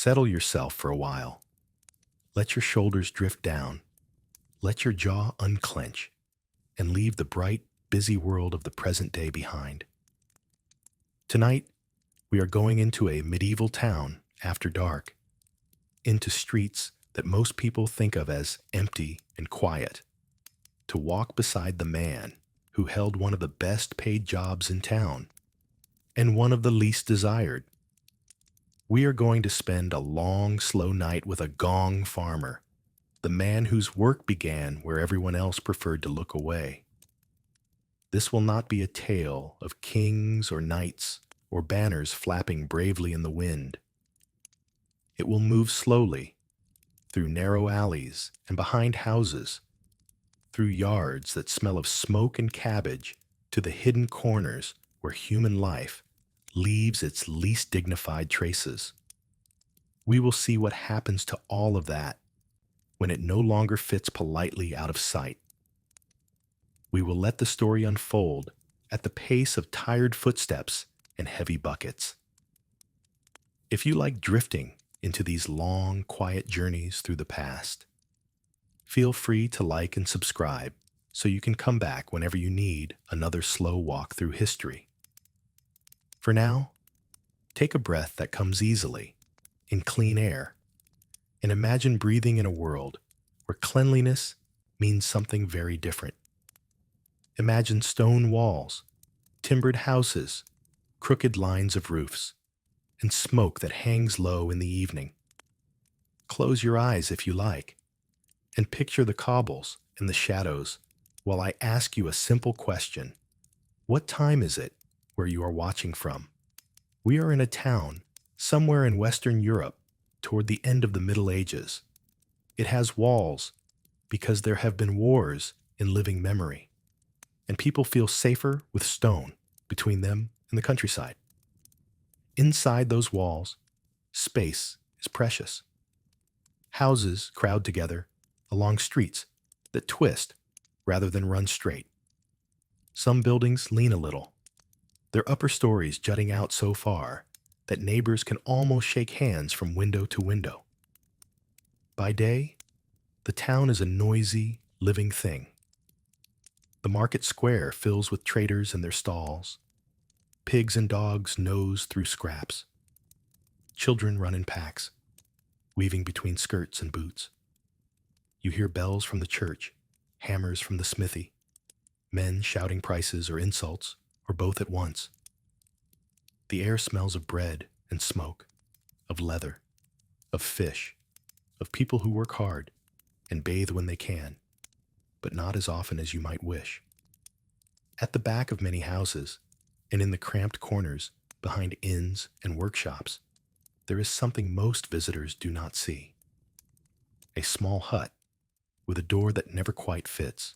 Settle yourself for a while. Let your shoulders drift down. Let your jaw unclench and leave the bright, busy world of the present day behind. Tonight, we are going into a medieval town after dark, into streets that most people think of as empty and quiet, to walk beside the man who held one of the best paid jobs in town and one of the least desired. We are going to spend a long, slow night with a gong farmer, the man whose work began where everyone else preferred to look away. This will not be a tale of kings or knights or banners flapping bravely in the wind. It will move slowly, through narrow alleys and behind houses, through yards that smell of smoke and cabbage, to the hidden corners where human life leaves its least dignified traces. We will see what happens to all of that when it no longer fits politely out of sight. We will let the story unfold at the pace of tired footsteps and heavy buckets. If you like drifting into these long, quiet journeys through the past, feel free to like and subscribe so you can come back whenever you need another slow walk through history. For now, take a breath that comes easily, in clean air, and imagine breathing in a world where cleanliness means something very different. Imagine stone walls, timbered houses, crooked lines of roofs, and smoke that hangs low in the evening. Close your eyes if you like, and picture the cobbles and the shadows while I ask you a simple question. What time is it where you are watching from? We are in a town somewhere in Western Europe toward the end of the Middle Ages. It has walls because there have been wars in living memory, and people feel safer with stone between them and the countryside. Inside those walls, space is precious. Houses crowd together along streets that twist rather than run straight. Some buildings lean a little, their upper stories jutting out so far that neighbors can almost shake hands from window to window. By day, the town is a noisy, living thing. The market square fills with traders and their stalls. Pigs and dogs nose through scraps. Children run in packs, weaving between skirts and boots. You hear bells from the church, hammers from the smithy, men shouting prices or insults, or both at once. The air smells of bread and smoke, of leather, of fish, of people who work hard and bathe when they can, but not as often as you might wish. At the back of many houses, and in the cramped corners behind inns and workshops, there is something most visitors do not see. A small hut with a door that never quite fits.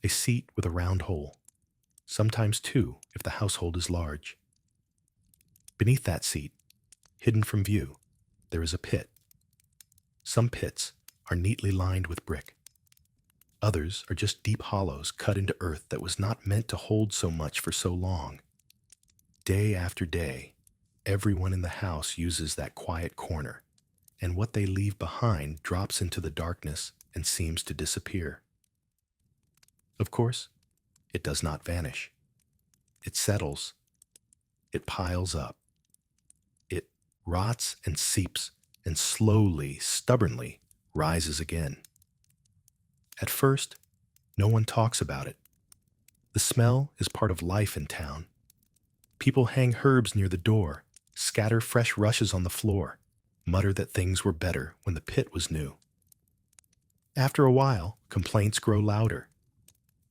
A seat with a round hole, sometimes two if the household is large. Beneath that seat, hidden from view, there is a pit. Some pits are neatly lined with brick. Others are just deep hollows cut into earth that was not meant to hold so much for so long. Day after day, everyone in the house uses that quiet corner, and what they leave behind drops into the darkness and seems to disappear. Of course, it does not vanish. It settles. It piles up. It rots and seeps and slowly, stubbornly rises again. At first, no one talks about it. The smell is part of life in town. People hang herbs near the door, scatter fresh rushes on the floor, mutter that things were better when the pit was new. After a while, complaints grow louder.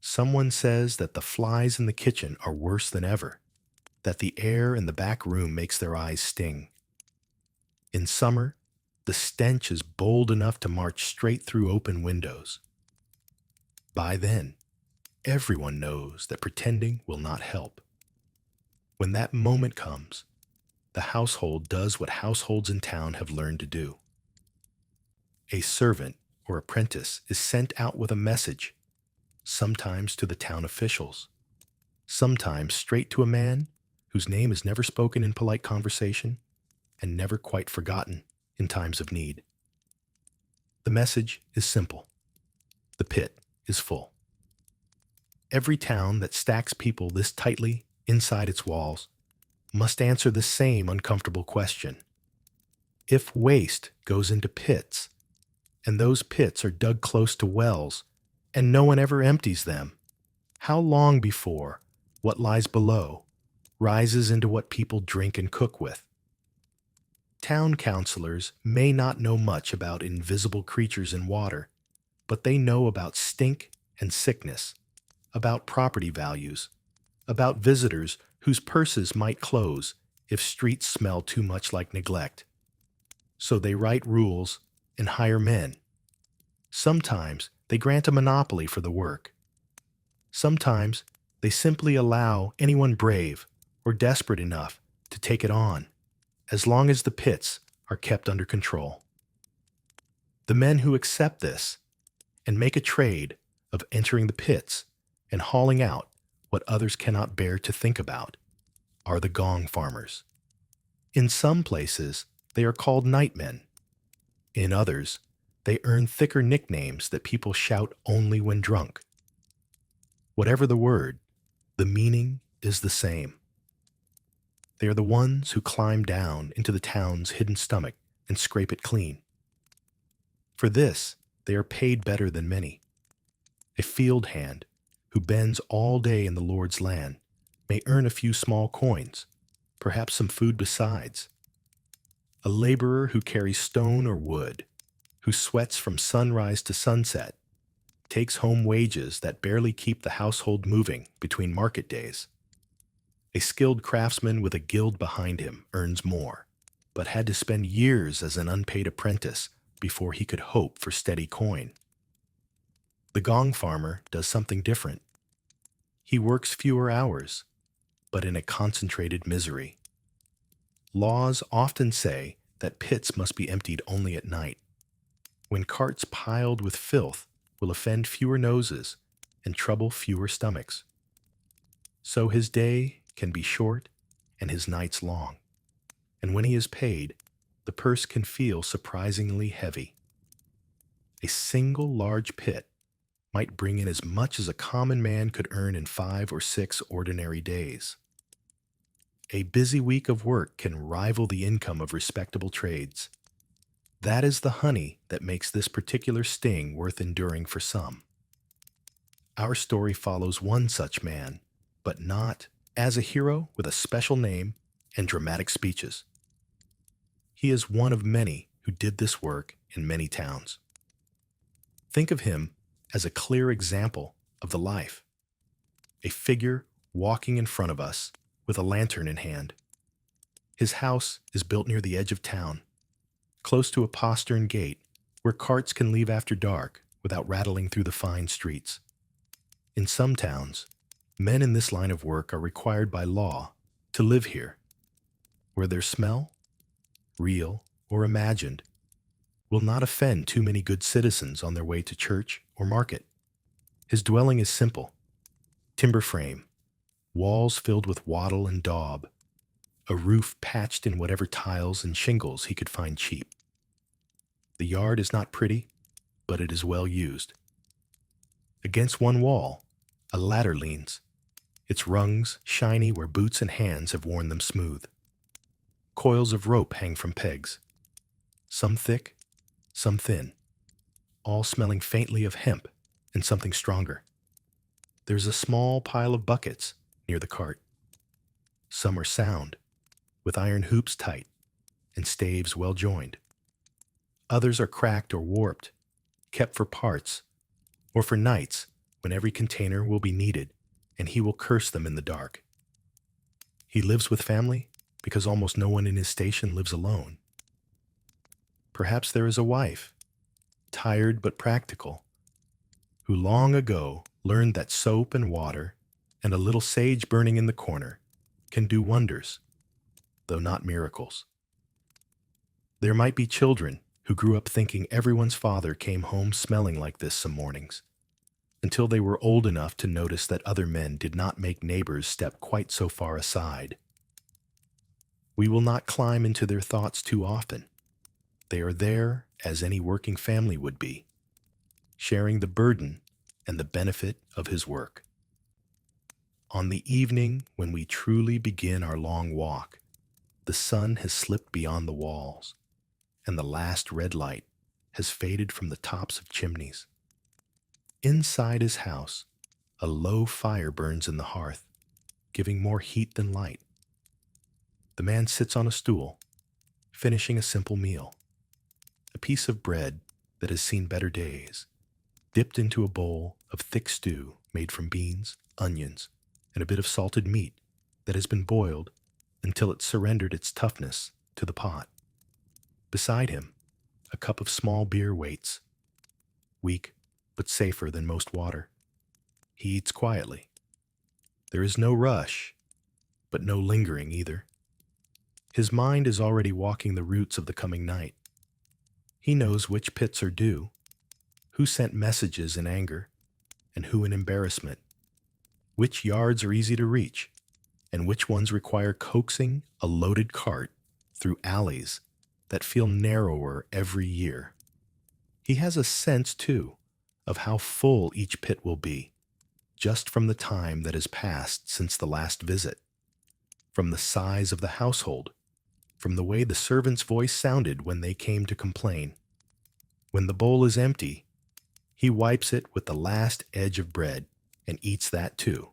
Someone says that the flies in the kitchen are worse than ever, that the air in the back room makes their eyes sting. In summer, the stench is bold enough to march straight through open windows. By then, everyone knows that pretending will not help. When that moment comes, the household does what households in town have learned to do. A servant or apprentice is sent out with a message, sometimes to the town officials, sometimes straight to a man whose name is never spoken in polite conversation, and never quite forgotten in times of need. The message is simple. The pit is full. Every town that stacks people this tightly inside its walls must answer the same uncomfortable question. If waste goes into pits, and those pits are dug close to wells, and no one ever empties them, how long before what lies below rises into what people drink and cook with? Town councilors may not know much about invisible creatures in water, but they know about stink and sickness, about property values, about visitors whose purses might close if streets smell too much like neglect. So they write rules and hire men. Sometimes they grant a monopoly for the work. Sometimes they simply allow anyone brave or desperate enough to take it on, as long as the pits are kept under control. The men who accept this and make a trade of entering the pits and hauling out what others cannot bear to think about are the gong farmers. In some places, they are called nightmen. In others, they earn thicker nicknames that people shout only when drunk. Whatever the word, the meaning is the same. They are the ones who climb down into the town's hidden stomach and scrape it clean. For this, they are paid better than many. A field hand who bends all day in the Lord's land may earn a few small coins, perhaps some food besides. A laborer who carries stone or wood, who sweats from sunrise to sunset, takes home wages that barely keep the household moving between market days. A skilled craftsman with a guild behind him earns more, but had to spend years as an unpaid apprentice before he could hope for steady coin. The gong farmer does something different. He works fewer hours, but in a concentrated misery. Laws often say that pits must be emptied only at night, when carts piled with filth will offend fewer noses and trouble fewer stomachs. So his day can be short and his nights long, and when he is paid, the purse can feel surprisingly heavy. A single large pit might bring in as much as a common man could earn in 5 or 6 ordinary days. A busy week of work can rival the income of respectable trades. That is the honey that makes this particular sting worth enduring for some. Our story follows one such man, but not as a hero with a special name and dramatic speeches. He is one of many who did this work in many towns. Think of him as a clear example of the life, a figure walking in front of us with a lantern in hand. His house is built near the edge of town, close to a postern gate where carts can leave after dark without rattling through the fine streets. In some towns, men in this line of work are required by law to live here, where their smell, real or imagined, will not offend too many good citizens on their way to church or market. His dwelling is simple: timber frame, walls filled with wattle and daub, a roof patched in whatever tiles and shingles he could find cheap. The yard is not pretty, but it is well used. Against one wall, a ladder leans, its rungs shiny where boots and hands have worn them smooth. Coils of rope hang from pegs, some thick, some thin, all smelling faintly of hemp and something stronger. There's a small pile of buckets near the cart. Some are sound, with iron hoops tight and staves well joined. Others are cracked or warped, kept for parts, or for nights when every container will be needed and he will curse them in the dark. He lives with family because almost no one in his station lives alone. Perhaps there is a wife, tired but practical, who long ago learned that soap and water and a little sage burning in the corner can do wonders, though not miracles. There might be children who grew up thinking everyone's father came home smelling like this some mornings, until they were old enough to notice that other men did not make neighbors step quite so far aside. We will not climb into their thoughts too often. They are there as any working family would be, sharing the burden and the benefit of his work. On the evening when we truly begin our long walk, the sun has slipped beyond the walls, and the last red light has faded from the tops of chimneys. Inside his house, a low fire burns in the hearth, giving more heat than light. The man sits on a stool, finishing a simple meal, a piece of bread that has seen better days, dipped into a bowl of thick stew made from beans, onions, and a bit of salted meat that has been boiled until it surrendered its toughness to the pot. Beside him, a cup of small beer waits, weak but safer than most water. He eats quietly. There is no rush, but no lingering either. His mind is already walking the routes of the coming night. He knows which pits are due, who sent messages in anger, and who in embarrassment, which yards are easy to reach, and which ones require coaxing a loaded cart through alleys that feel narrower every year. He has a sense, too, of how full each pit will be, just from the time that has passed since the last visit, from the size of the household, from the way the servant's voice sounded when they came to complain. When the bowl is empty, he wipes it with the last edge of bread and eats that too.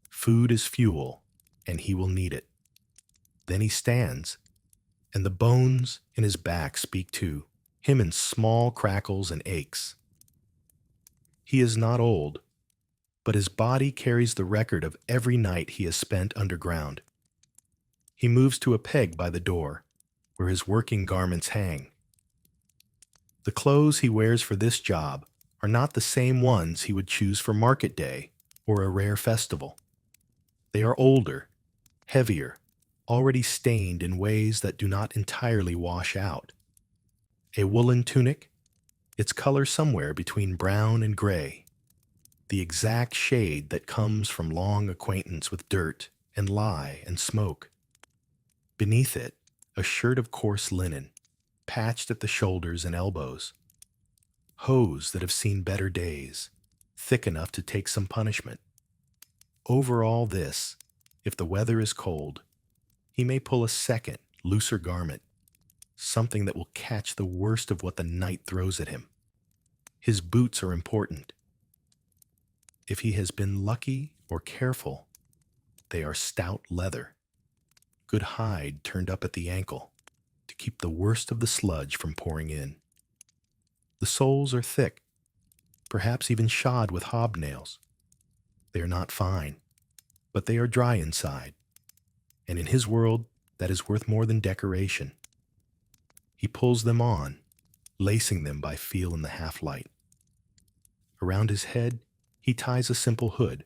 Food is fuel, and he will need it. Then he stands, and the bones in his back speak too, him in small crackles and aches. He is not old, but his body carries the record of every night he has spent underground. He moves to a peg by the door, where his working garments hang. The clothes he wears for this job are not the same ones he would choose for market day or a rare festival. They are older, heavier, already stained in ways that do not entirely wash out. A woolen tunic, its color somewhere between brown and gray, the exact shade that comes from long acquaintance with dirt and lye and smoke. Beneath it, a shirt of coarse linen, patched at the shoulders and elbows. Hose that have seen better days, thick enough to take some punishment. Over all this, if the weather is cold, he may pull a second, looser garment, something that will catch the worst of what the night throws at him. His boots are important. If he has been lucky or careful, they are stout leather, good hide turned up at the ankle to keep the worst of the sludge from pouring in. The soles are thick, perhaps even shod with hobnails. They are not fine, but they are dry inside, and in his world that is worth more than decoration. He pulls them on, lacing them by feel in the half-light. Around his head, he ties a simple hood.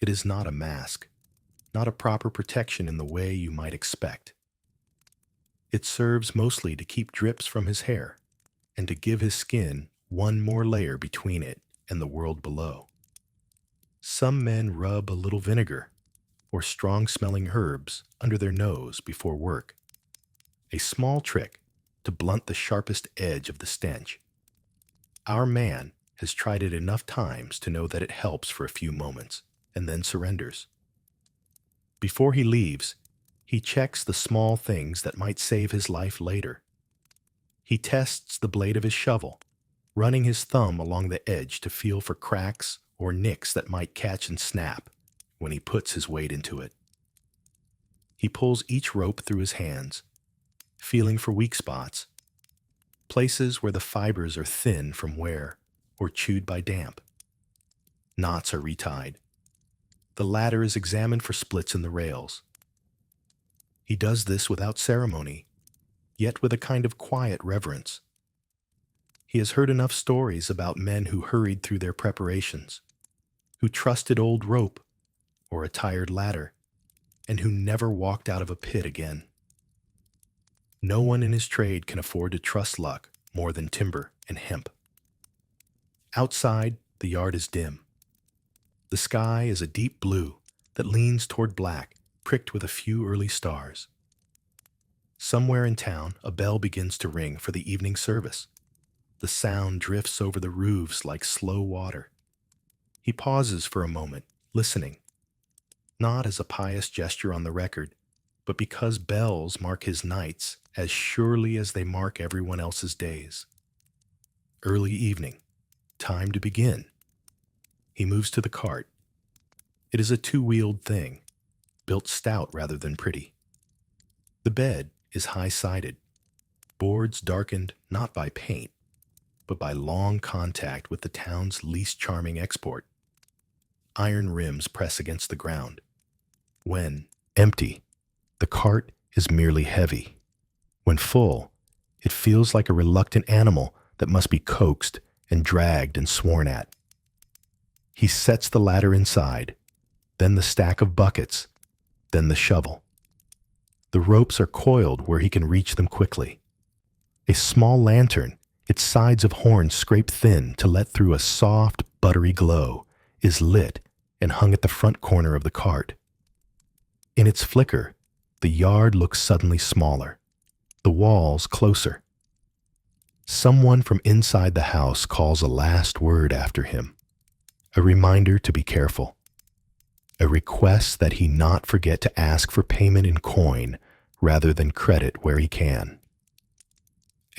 It is not a mask, not a proper protection in the way you might expect. It serves mostly to keep drips from his hair and to give his skin one more layer between it and the world below. Some men rub a little vinegar or strong-smelling herbs under their nose before work, a small trick to blunt the sharpest edge of the stench. Our man has tried it enough times to know that it helps for a few moments and then surrenders. Before he leaves, he checks the small things that might save his life later. He tests the blade of his shovel, running his thumb along the edge to feel for cracks or nicks that might catch and snap when he puts his weight into it. He pulls each rope through his hands, feeling for weak spots, places where the fibers are thin from wear or chewed by damp. Knots are retied. The ladder is examined for splits in the rails. He does this without ceremony, yet with a kind of quiet reverence. He has heard enough stories about men who hurried through their preparations, who trusted old rope or a tired ladder, and who never walked out of a pit again. No one in his trade can afford to trust luck more than timber and hemp. Outside, the yard is dim. The sky is a deep blue that leans toward black, pricked with a few early stars. Somewhere in town, a bell begins to ring for the evening service. The sound drifts over the roofs like slow water. He pauses for a moment, listening, not as a pious gesture on the record, but because bells mark his nights as surely as they mark everyone else's days. Early evening, time to begin. He moves to the cart. It is a two-wheeled thing, built stout rather than pretty. The bed is high-sided, boards darkened not by paint, but by long contact with the town's least charming export. Iron rims press against the ground. When empty, the cart is merely heavy. When full, it feels like a reluctant animal that must be coaxed and dragged and sworn at. He sets the ladder inside, then the stack of buckets, then the shovel. The ropes are coiled where he can reach them quickly. A small lantern, its sides of horn scraped thin to let through a soft, buttery glow, is lit and hung at the front corner of the cart. In its flicker, the yard looks suddenly smaller, the walls closer. Someone from inside the house calls a last word after him, a reminder to be careful, a request that he not forget to ask for payment in coin rather than credit where he can.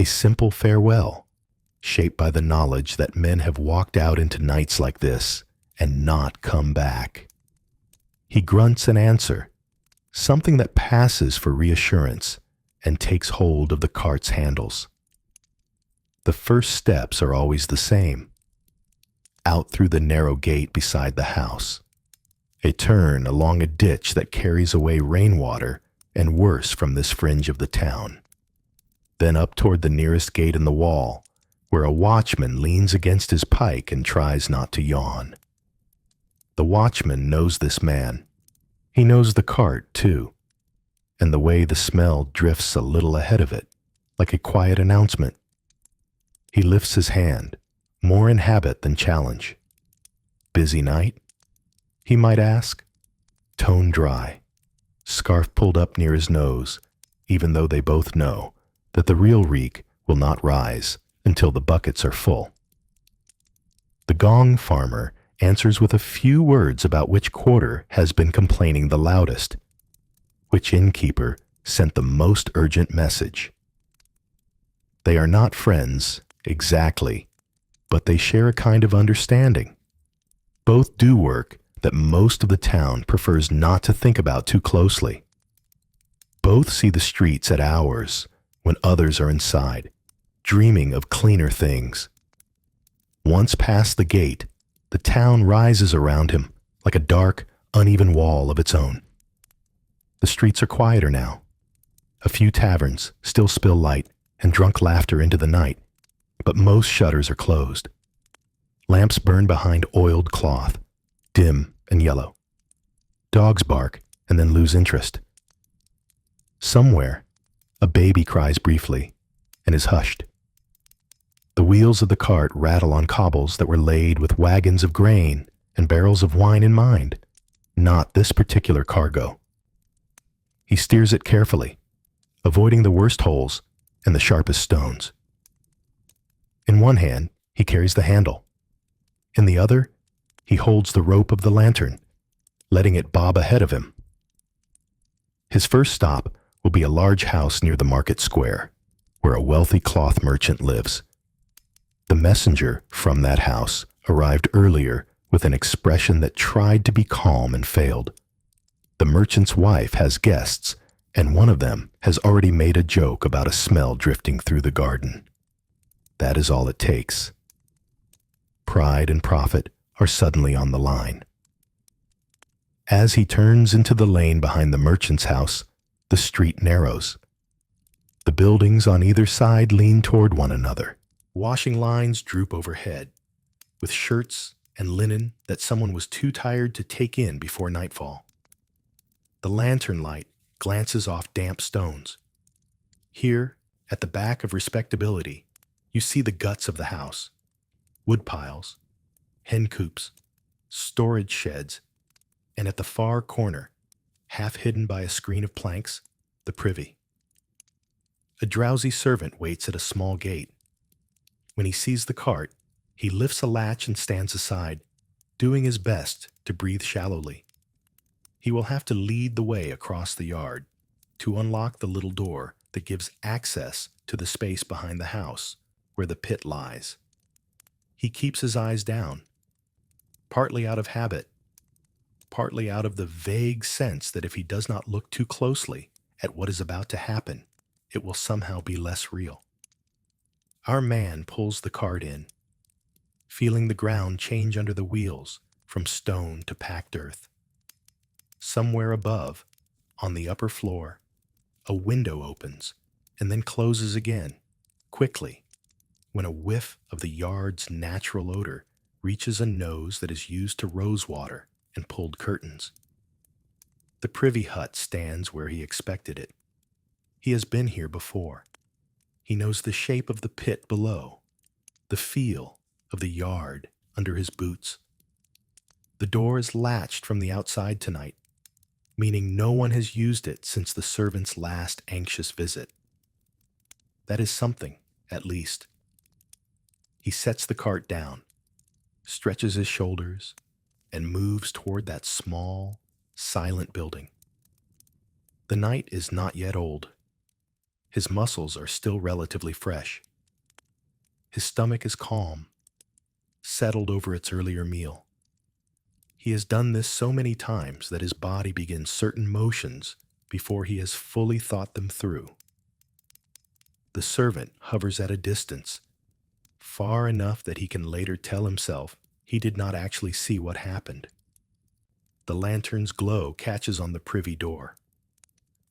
A simple farewell, shaped by the knowledge that men have walked out into nights like this and not come back. He grunts an answer, something that passes for reassurance, and takes hold of the cart's handles. The first steps are always the same. Out through the narrow gate beside the house, a turn along a ditch that carries away rainwater and worse from this fringe of the town. Then up toward the nearest gate in the wall, where a watchman leans against his pike and tries not to yawn. The watchman knows this man. He knows the cart, too, and the way the smell drifts a little ahead of it, like a quiet announcement. He lifts his hand, more in habit than challenge. Busy night? He might ask. Tone dry, scarf pulled up near his nose, even though they both know that the real reek will not rise until the buckets are full. The gong farmer answers with a few words about which quarter has been complaining the loudest, which innkeeper sent the most urgent message. They are not friends, exactly, but they share a kind of understanding. Both do work that most of the town prefers not to think about too closely. Both see the streets at hours when others are inside, dreaming of cleaner things. Once past the gate, the town rises around him like a dark, uneven wall of its own. The streets are quieter now. A few taverns still spill light and drunk laughter into the night, but most shutters are closed. Lamps burn behind oiled cloth, dim and yellow. Dogs bark and then lose interest. Somewhere, a baby cries briefly and is hushed. The wheels of the cart rattle on cobbles that were laid with wagons of grain and barrels of wine in mind, not this particular cargo. He steers it carefully, avoiding the worst holes and the sharpest stones. In one hand, he carries the handle. In the other, he holds the rope of the lantern, letting it bob ahead of him. His first stop will be a large house near the market square, where a wealthy cloth merchant lives. The messenger from that house arrived earlier with an expression that tried to be calm and failed. The merchant's wife has guests, and one of them has already made a joke about a smell drifting through the garden. That is all it takes. Pride and profit are suddenly on the line. As he turns into the lane behind the merchant's house, the street narrows. The buildings on either side lean toward one another. Washing lines droop overhead, with shirts and linen that someone was too tired to take in before nightfall. The lantern light glances off damp stones. Here, at the back of respectability, you see the guts of the house. Wood piles, hen coops, storage sheds, and at the far corner, half hidden by a screen of planks, the privy. A drowsy servant waits at a small gate. When he sees the cart, he lifts a latch and stands aside, doing his best to breathe shallowly. He will have to lead the way across the yard to unlock the little door that gives access to the space behind the house where the pit lies. He keeps his eyes down, partly out of habit, partly out of the vague sense that if he does not look too closely at what is about to happen, it will somehow be less real. Our man pulls the cart in, feeling the ground change under the wheels from stone to packed earth. Somewhere above, on the upper floor, a window opens and then closes again, quickly, when a whiff of the yard's natural odor reaches a nose that is used to rose water and pulled curtains. The privy hut stands where he expected it. He has been here before. He knows the shape of the pit below, the feel of the yard under his boots. The door is latched from the outside tonight, meaning no one has used it since the servant's last anxious visit. That is something, at least. He sets the cart down, stretches his shoulders, and moves toward that small, silent building. The night is not yet old. His muscles are still relatively fresh. His stomach is calm, settled over its earlier meal. He has done this so many times that his body begins certain motions before he has fully thought them through. The servant hovers at a distance, far enough that he can later tell himself he did not actually see what happened. The lantern's glow catches on the privy door.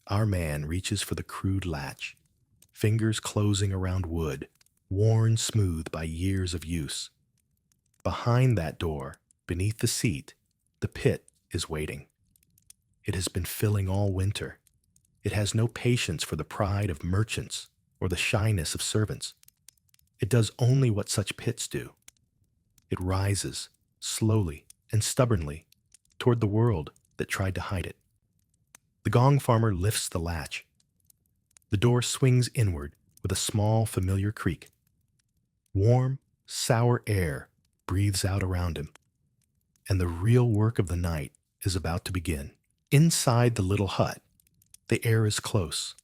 Our man reaches for the crude latch, fingers closing around wood, worn smooth by years of use. Behind that door, beneath the seat, the pit is waiting. It has been filling all winter. It has no patience for the pride of merchants or the shyness of servants. It does only what such pits do. It rises, slowly and stubbornly, toward the world that tried to hide it. The gong farmer lifts the latch. The door swings inward with a small, familiar creak. Warm, sour air breathes out around him, and the real work of the night is about to begin. Inside the little hut, the air is close.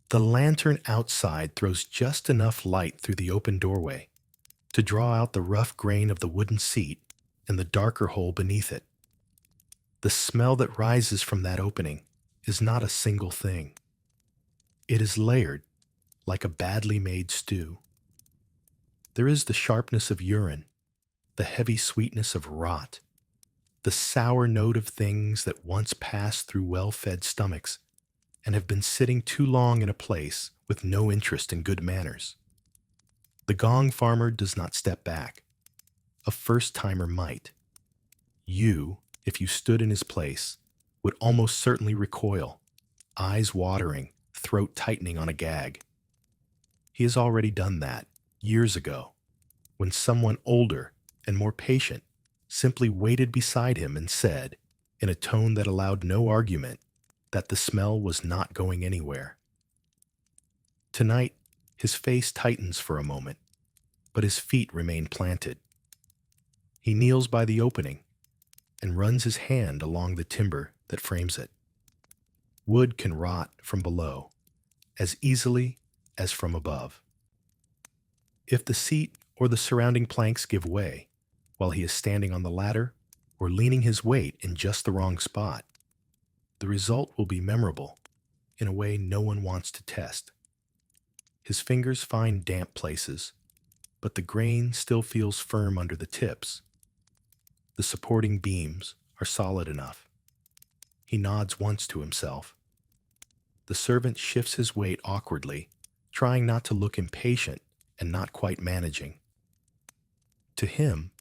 The lantern outside throws just enough light through the open doorway to draw out the rough grain of the wooden seat and the darker hole beneath it. The smell that rises from that opening is not a single thing. It is layered like a badly made stew. There is the sharpness of urine, the heavy sweetness of rot, the sour note of things that once passed through well-fed stomachs and have been sitting too long in a place with no interest in good manners. The gong farmer does not step back. A first-timer might. You, if you stood in his place, would almost certainly recoil, eyes watering, throat tightening on a gag. He has already done that, years ago, when someone older and more patient simply waited beside him and said, in a tone that allowed no argument, that the smell was not going anywhere. Tonight, his face tightens for a moment, but his feet remain planted. He kneels by the opening and runs his hand along the timber that frames it. Wood can rot from below as easily as from above. If the seat or the surrounding planks give way while he is standing on the ladder or leaning his weight in just the wrong spot, the result will be memorable in a way no one wants to test. His fingers find damp places, but the grain still feels firm under the tips. The supporting beams are solid enough. He nods once to himself. The servant shifts his weight awkwardly, trying not to look impatient and not quite managing. To him,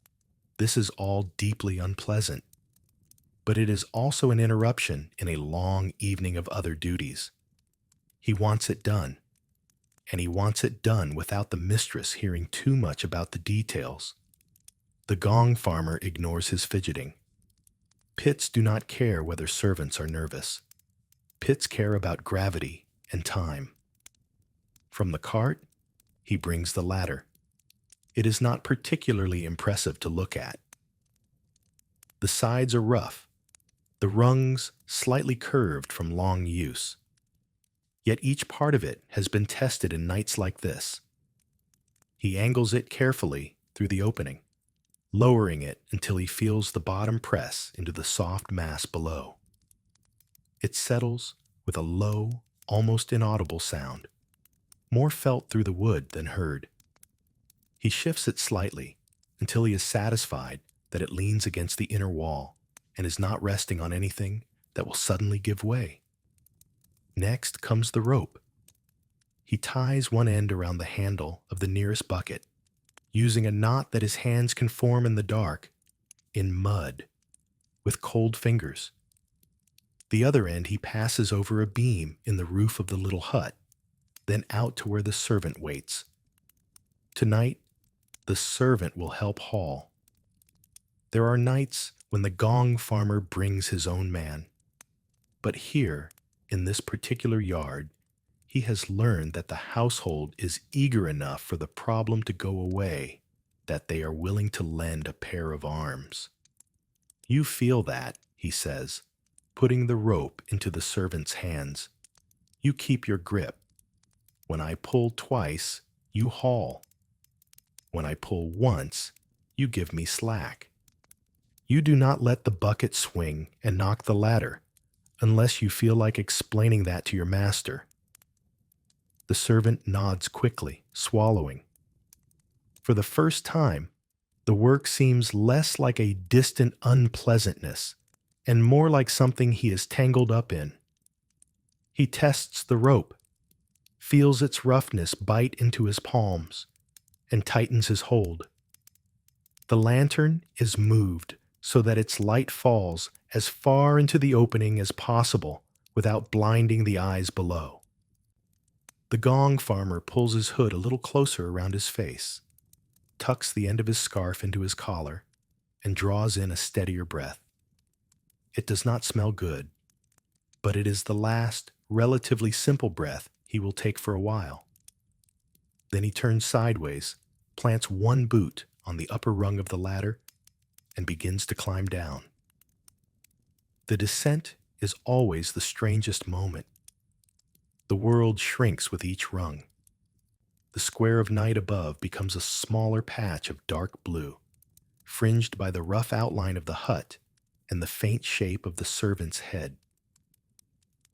this is all deeply unpleasant, but it is also an interruption in a long evening of other duties. He wants it done, and he wants it done without the mistress hearing too much about the details. The gong farmer ignores his fidgeting. Pits do not care whether servants are nervous. Pits care about gravity and time. From the cart, he brings the ladder. It is not particularly impressive to look at. The sides are rough, the rungs slightly curved from long use. Yet each part of it has been tested in nights like this. He angles it carefully through the opening, lowering it until he feels the bottom press into the soft mass below. It settles with a low, almost inaudible sound, more felt through the wood than heard. He shifts it slightly until he is satisfied that it leans against the inner wall and is not resting on anything that will suddenly give way. Next comes the rope. He ties one end around the handle of the nearest bucket, using a knot that his hands can form in the dark, in mud, with cold fingers. The other end he passes over a beam in the roof of the little hut, then out to where the servant waits. Tonight, the servant will help haul. There are nights when the gong farmer brings his own man. But here, in this particular yard, he has learned that the household is eager enough for the problem to go away that they are willing to lend a pair of arms. You feel that, he says, putting the rope into the servant's hands. You keep your grip. When I pull twice, you haul. When I pull once, you give me slack. You do not let the bucket swing and knock the ladder, unless you feel like explaining that to your master. The servant nods quickly, swallowing. For the first time, the work seems less like a distant unpleasantness and more like something he is tangled up in. He tests the rope, feels its roughness bite into his palms, and tightens his hold. The lantern is moved so that its light falls as far into the opening as possible without blinding the eyes below. The gong farmer pulls his hood a little closer around his face, tucks the end of his scarf into his collar, and draws in a steadier breath. It does not smell good, but it is the last, relatively simple breath he will take for a while. Then he turns sideways, plants one boot on the upper rung of the ladder, and begins to climb down. The descent is always the strangest moment. The world shrinks with each rung. The square of night above becomes a smaller patch of dark blue, fringed by the rough outline of the hut and the faint shape of the servant's head.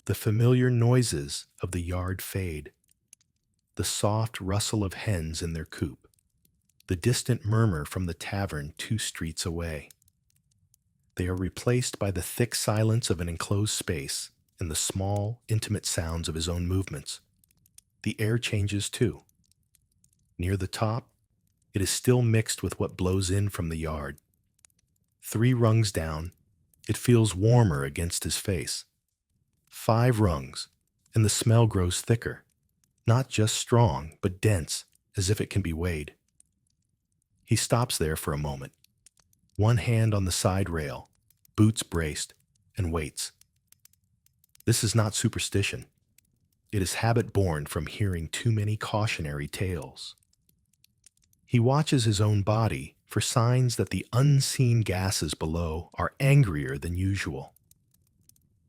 The familiar noises of the yard fade. The soft rustle of hens in their coop. The distant murmur from the tavern 2 streets away. They are replaced by the thick silence of an enclosed space and the small, intimate sounds of his own movements. The air changes too. Near the top, it is still mixed with what blows in from the yard. 3 rungs down, it feels warmer against his face. 5 rungs, and the smell grows thicker, not just strong, but dense, as if it can be weighed. He stops there for a moment, one hand on the side rail, boots braced, and waits. This is not superstition. It is habit born from hearing too many cautionary tales. He watches his own body for signs that the unseen gases below are angrier than usual.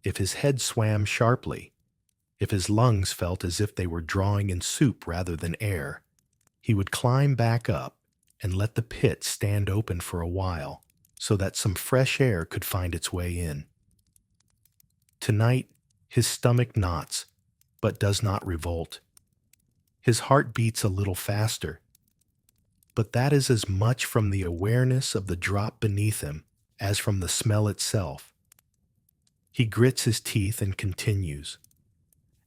If his head swam sharply, if his lungs felt as if they were drawing in soup rather than air, he would climb back up and let the pit stand open for a while so that some fresh air could find its way in. Tonight, his stomach knots, but does not revolt. His heart beats a little faster, but that is as much from the awareness of the drop beneath him as from the smell itself. He grits his teeth and continues.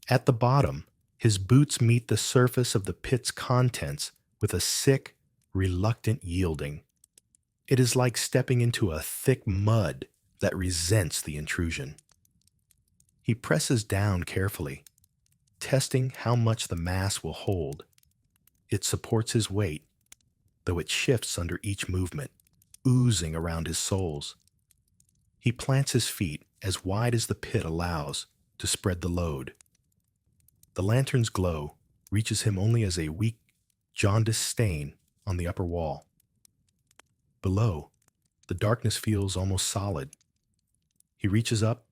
At the bottom, his boots meet the surface of the pit's contents with a sick, reluctant yielding. It is like stepping into a thick mud that resents the intrusion. He presses down carefully, testing how much the mass will hold. It supports his weight, though it shifts under each movement, oozing around his soles. He plants his feet as wide as the pit allows to spread the load. The lantern's glow, reaches him only as a weak, jaundiced stain on the upper wall. Below, the darkness feels almost solid. He reaches up,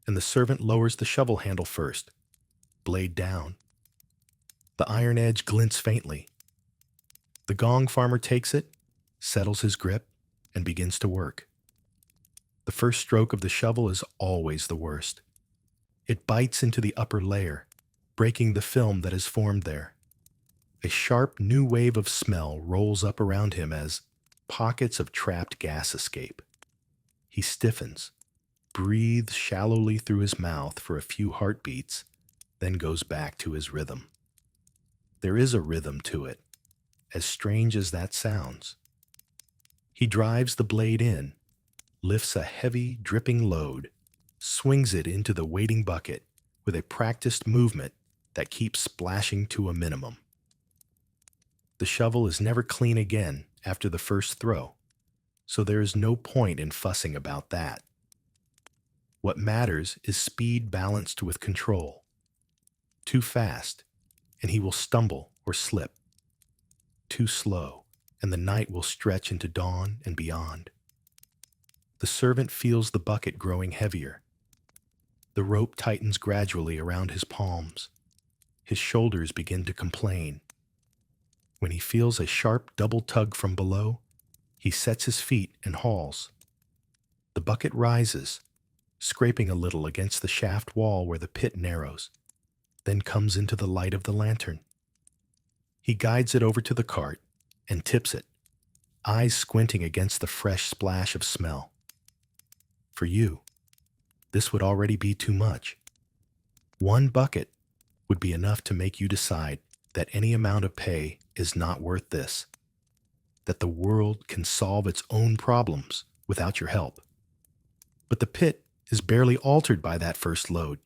and the servant lowers the shovel handle first, blade down. The iron edge glints faintly. The gong farmer takes it, settles his grip, and begins to work. The first stroke of the shovel is always the worst. It bites into the upper layer, breaking the film that has formed there. A sharp new wave of smell rolls up around him as pockets of trapped gas escape. He stiffens, breathes shallowly through his mouth for a few heartbeats, then goes back to his rhythm. There is a rhythm to it, as strange as that sounds. He drives the blade in, lifts a heavy, dripping load, swings it into the waiting bucket with a practiced movement that keeps splashing to a minimum. The shovel is never clean again after the first throw, so there is no point in fussing about that. What matters is speed balanced with control. Too fast, and he will stumble or slip. Too slow, and the night will stretch into dawn and beyond. The servant feels the bucket growing heavier. The rope tightens gradually around his palms. His shoulders begin to complain. When he feels a sharp double tug from below, he sets his feet and hauls. The bucket rises, scraping a little against the shaft wall where the pit narrows, then comes into the light of the lantern. He guides it over to the cart and tips it, eyes squinting against the fresh splash of smell. For you, this would already be too much. One bucket would be enough to make you decide that any amount of pay is not worth this, that the world can solve its own problems without your help. But the pit is barely altered by that first load.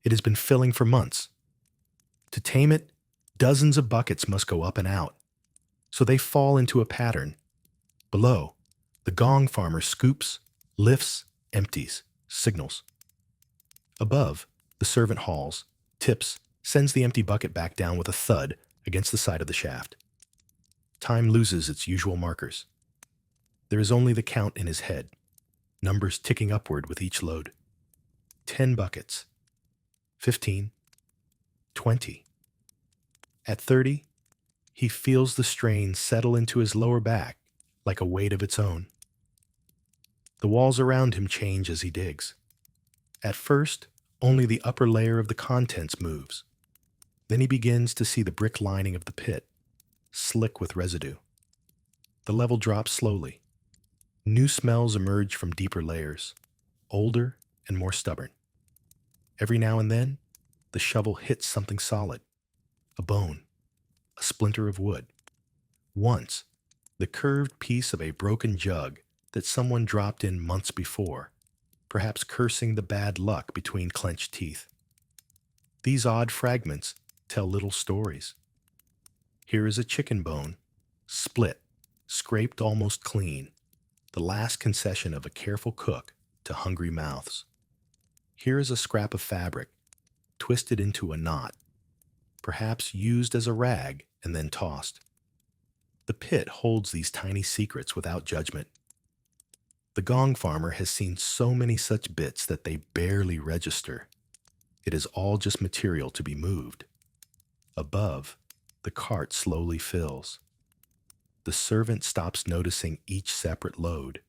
It has been filling for months. To tame it, dozens of buckets must go up and out, so they fall into a pattern. Below, the gong farmer scoops, lifts, empties, signals. Above, the servant hauls, tips, sends the empty bucket back down with a thud against the side of the shaft. Time loses its usual markers. There is only the count in his head, numbers ticking upward with each load. 10 buckets. 15. 20. At 30, he feels the strain settle into his lower back like a weight of its own. The walls around him change as he digs. At first, only the upper layer of the contents moves. Then he begins to see the brick lining of the pit, slick with residue. The level drops slowly. New smells emerge from deeper layers, older and more stubborn. Every now and then, the shovel hits something solid, a bone, a splinter of wood. Once, the curved piece of a broken jug that someone dropped in months before, perhaps cursing the bad luck between clenched teeth. These odd fragments tell little stories. Here is a chicken bone, split, scraped almost clean, the last concession of a careful cook to hungry mouths. Here is a scrap of fabric, twisted into a knot, perhaps used as a rag and then tossed. The pit holds these tiny secrets without judgment. The gong farmer has seen so many such bits that they barely register. It is all just material to be moved. Above, the cart slowly fills. The servant stops noticing each separate load.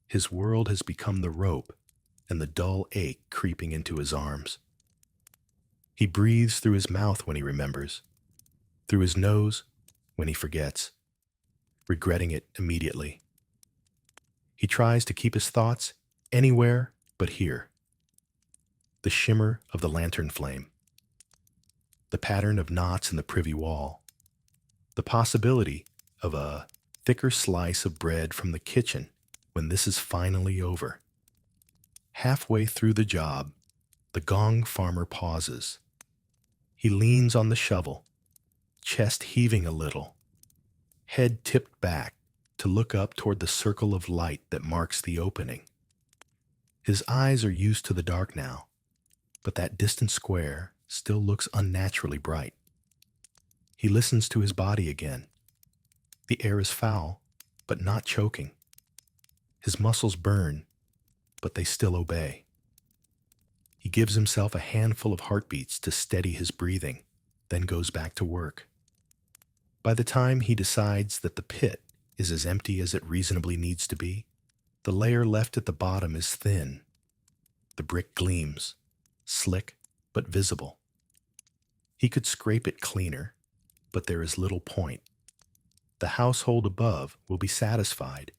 His world has become the rope and the dull ache creeping into his arms. He breathes through his mouth when he remembers, through his nose when he forgets, regretting it immediately. He tries to keep his thoughts anywhere but here. The shimmer of the lantern flame, the pattern of knots in the privy wall, the possibility of a thicker slice of bread from the kitchen when this is finally over. Halfway through the job, the gong farmer pauses. He leans on the shovel, chest heaving a little, head tipped back to look up toward the circle of light that marks the opening. His eyes are used to the dark now, but that distant square still looks unnaturally bright. He listens to his body again. The air is foul, but not choking. His muscles burn, but they still obey. He gives himself a handful of heartbeats to steady his breathing, then goes back to work. By the time he decides that the pit is as empty as it reasonably needs to be, the layer left at the bottom is thin. The brick gleams, slick but visible. He could scrape it cleaner, but there is little point. The household above will be satisfied,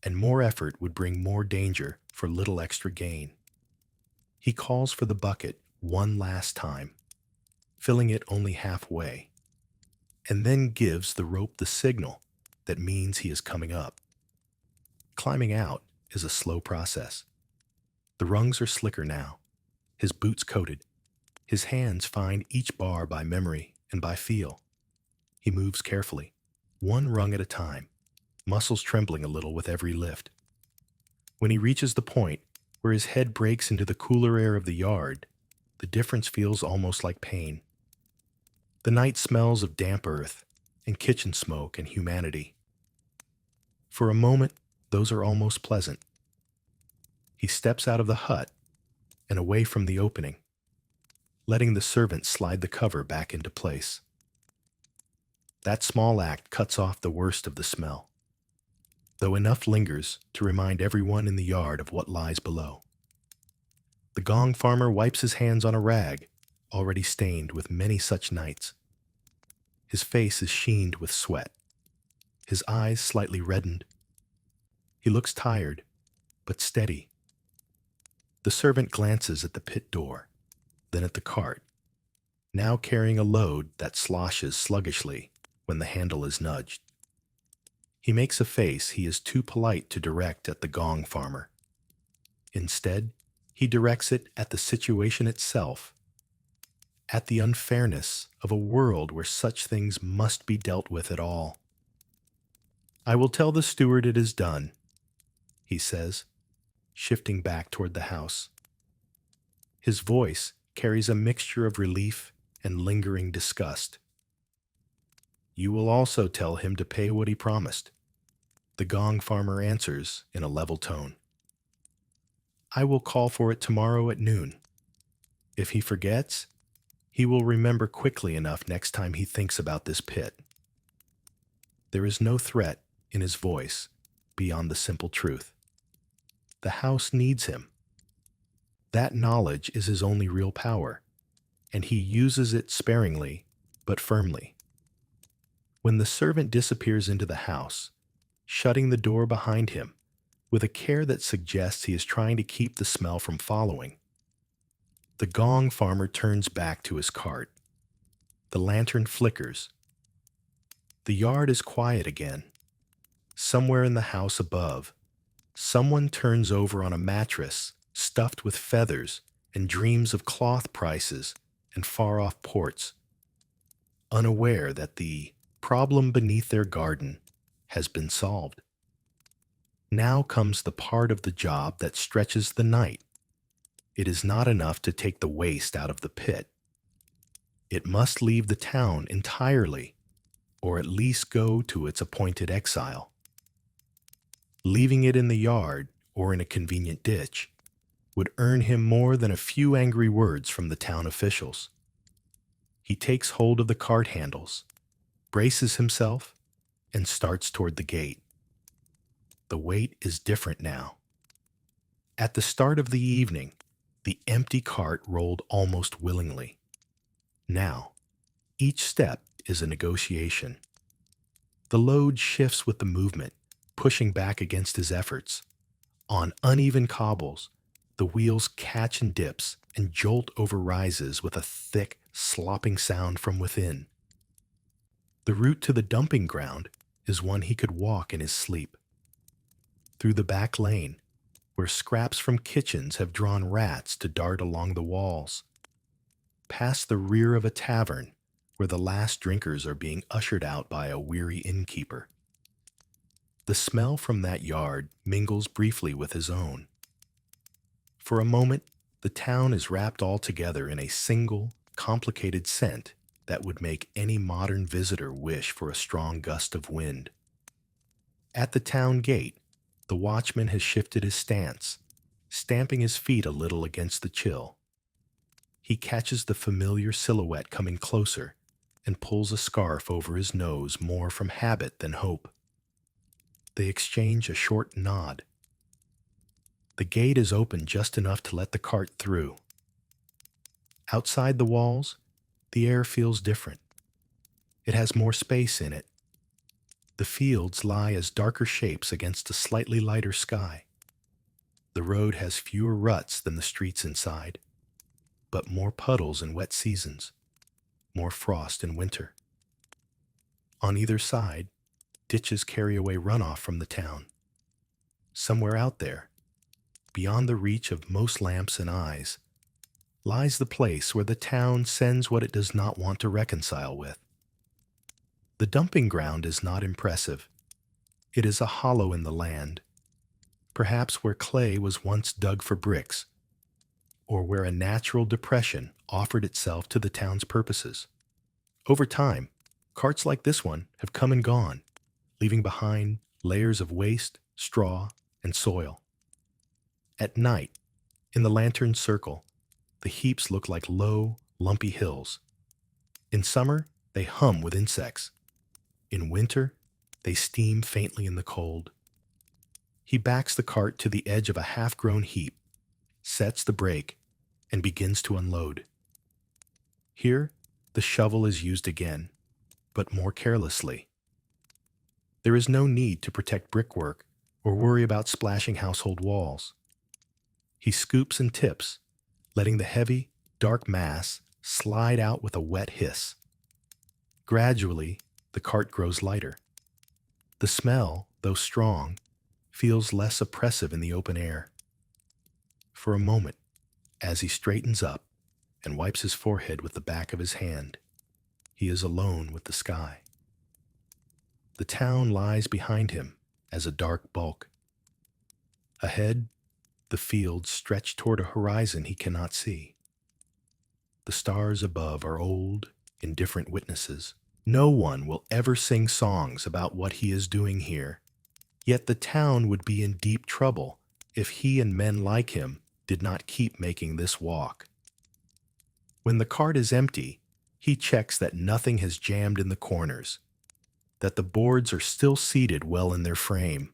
and more effort would bring more danger for little extra gain. He calls for the bucket one last time, filling it only halfway, and then gives the rope the signal that means he is coming up. Climbing out is a slow process. The rungs are slicker now, his boots coated. His hands find each bar by memory and by feel. He moves carefully, one rung at a time, muscles trembling a little with every lift. When he reaches the point where his head breaks into the cooler air of the yard, the difference feels almost like pain. The night smells of damp earth and kitchen smoke and humanity. For a moment, those are almost pleasant. He steps out of the hut and away from the opening, letting the servant slide the cover back into place. That small act cuts off the worst of the smell, though enough lingers to remind everyone in the yard of what lies below. The gong farmer wipes his hands on a rag, already stained with many such nights. His face is sheened with sweat, his eyes slightly reddened. He looks tired, but steady. The servant glances at the pit door, then at the cart, now carrying a load that sloshes sluggishly when the handle is nudged. He makes a face he is too polite to direct at the gong farmer. Instead, he directs it at the situation itself, at the unfairness of a world where such things must be dealt with at all. "I will tell the steward it is done," he says, shifting back toward the house. His voice carries a mixture of relief and lingering disgust. "You will also tell him to pay what he promised," the gong farmer answers in a level tone. "I will call for it tomorrow at noon. If he forgets, he will remember quickly enough next time he thinks about this pit." There is no threat in his voice beyond the simple truth. The house needs him. That knowledge is his only real power, and he uses it sparingly but firmly. When the servant disappears into the house, shutting the door behind him with a care that suggests he is trying to keep the smell from following, the gong farmer turns back to his cart. The lantern flickers. The yard is quiet again. Somewhere in the house above, someone turns over on a mattress stuffed with feathers and dreams of cloth prices and far-off ports, unaware that the problem beneath their garden has been solved. Now comes the part of the job that stretches the night. It is not enough to take the waste out of the pit. It must leave the town entirely, or at least go to its appointed exile. Leaving it in the yard or in a convenient ditch would earn him more than a few angry words from the town officials. He takes hold of the cart handles, braces himself, and starts toward the gate. The weight is different now. At the start of the evening, the empty cart rolled almost willingly. Now, each step is a negotiation. The load shifts with the movement, pushing back against his efforts. On uneven cobbles, the wheels catch in dips and jolt over rises with a thick, slopping sound from within. The route to the dumping ground is one he could walk in his sleep. Through the back lane, where scraps from kitchens have drawn rats to dart along the walls. Past the rear of a tavern, where the last drinkers are being ushered out by a weary innkeeper. The smell from that yard mingles briefly with his own. For a moment, the town is wrapped all together in a single, complicated scent that would make any modern visitor wish for a strong gust of wind. At the town gate, the watchman has shifted his stance, stamping his feet a little against the chill. He catches the familiar silhouette coming closer and pulls a scarf over his nose more from habit than hope. They exchange a short nod. The gate is open just enough to let the cart through. Outside the walls, the air feels different. It has more space in it. The fields lie as darker shapes against a slightly lighter sky. The road has fewer ruts than the streets inside, but more puddles in wet seasons, more frost in winter. On either side, ditches carry away runoff from the town. Somewhere out there, beyond the reach of most lamps and eyes, lies the place where the town sends what it does not want to reconcile with. The dumping ground is not impressive. It is a hollow in the land, perhaps where clay was once dug for bricks, or where a natural depression offered itself to the town's purposes. Over time, carts like this one have come and gone, leaving behind layers of waste, straw, and soil. At night, in the lantern circle, the heaps look like low, lumpy hills. In summer, they hum with insects. In winter, they steam faintly in the cold. He backs the cart to the edge of a half-grown heap, sets the brake, and begins to unload. Here, the shovel is used again, but more carelessly. There is no need to protect brickwork or worry about splashing household walls. He scoops and tips, letting the heavy, dark mass slide out with a wet hiss. Gradually, the cart grows lighter. The smell, though strong, feels less oppressive in the open air. For a moment, as he straightens up and wipes his forehead with the back of his hand, he is alone with the sky. The town lies behind him as a dark bulk. Ahead, the fields stretch toward a horizon he cannot see. The stars above are old, indifferent witnesses. No one will ever sing songs about what he is doing here. Yet the town would be in deep trouble if he and men like him did not keep making this walk. When the cart is empty, he checks that nothing has jammed in the corners, that the boards are still seated well in their frame.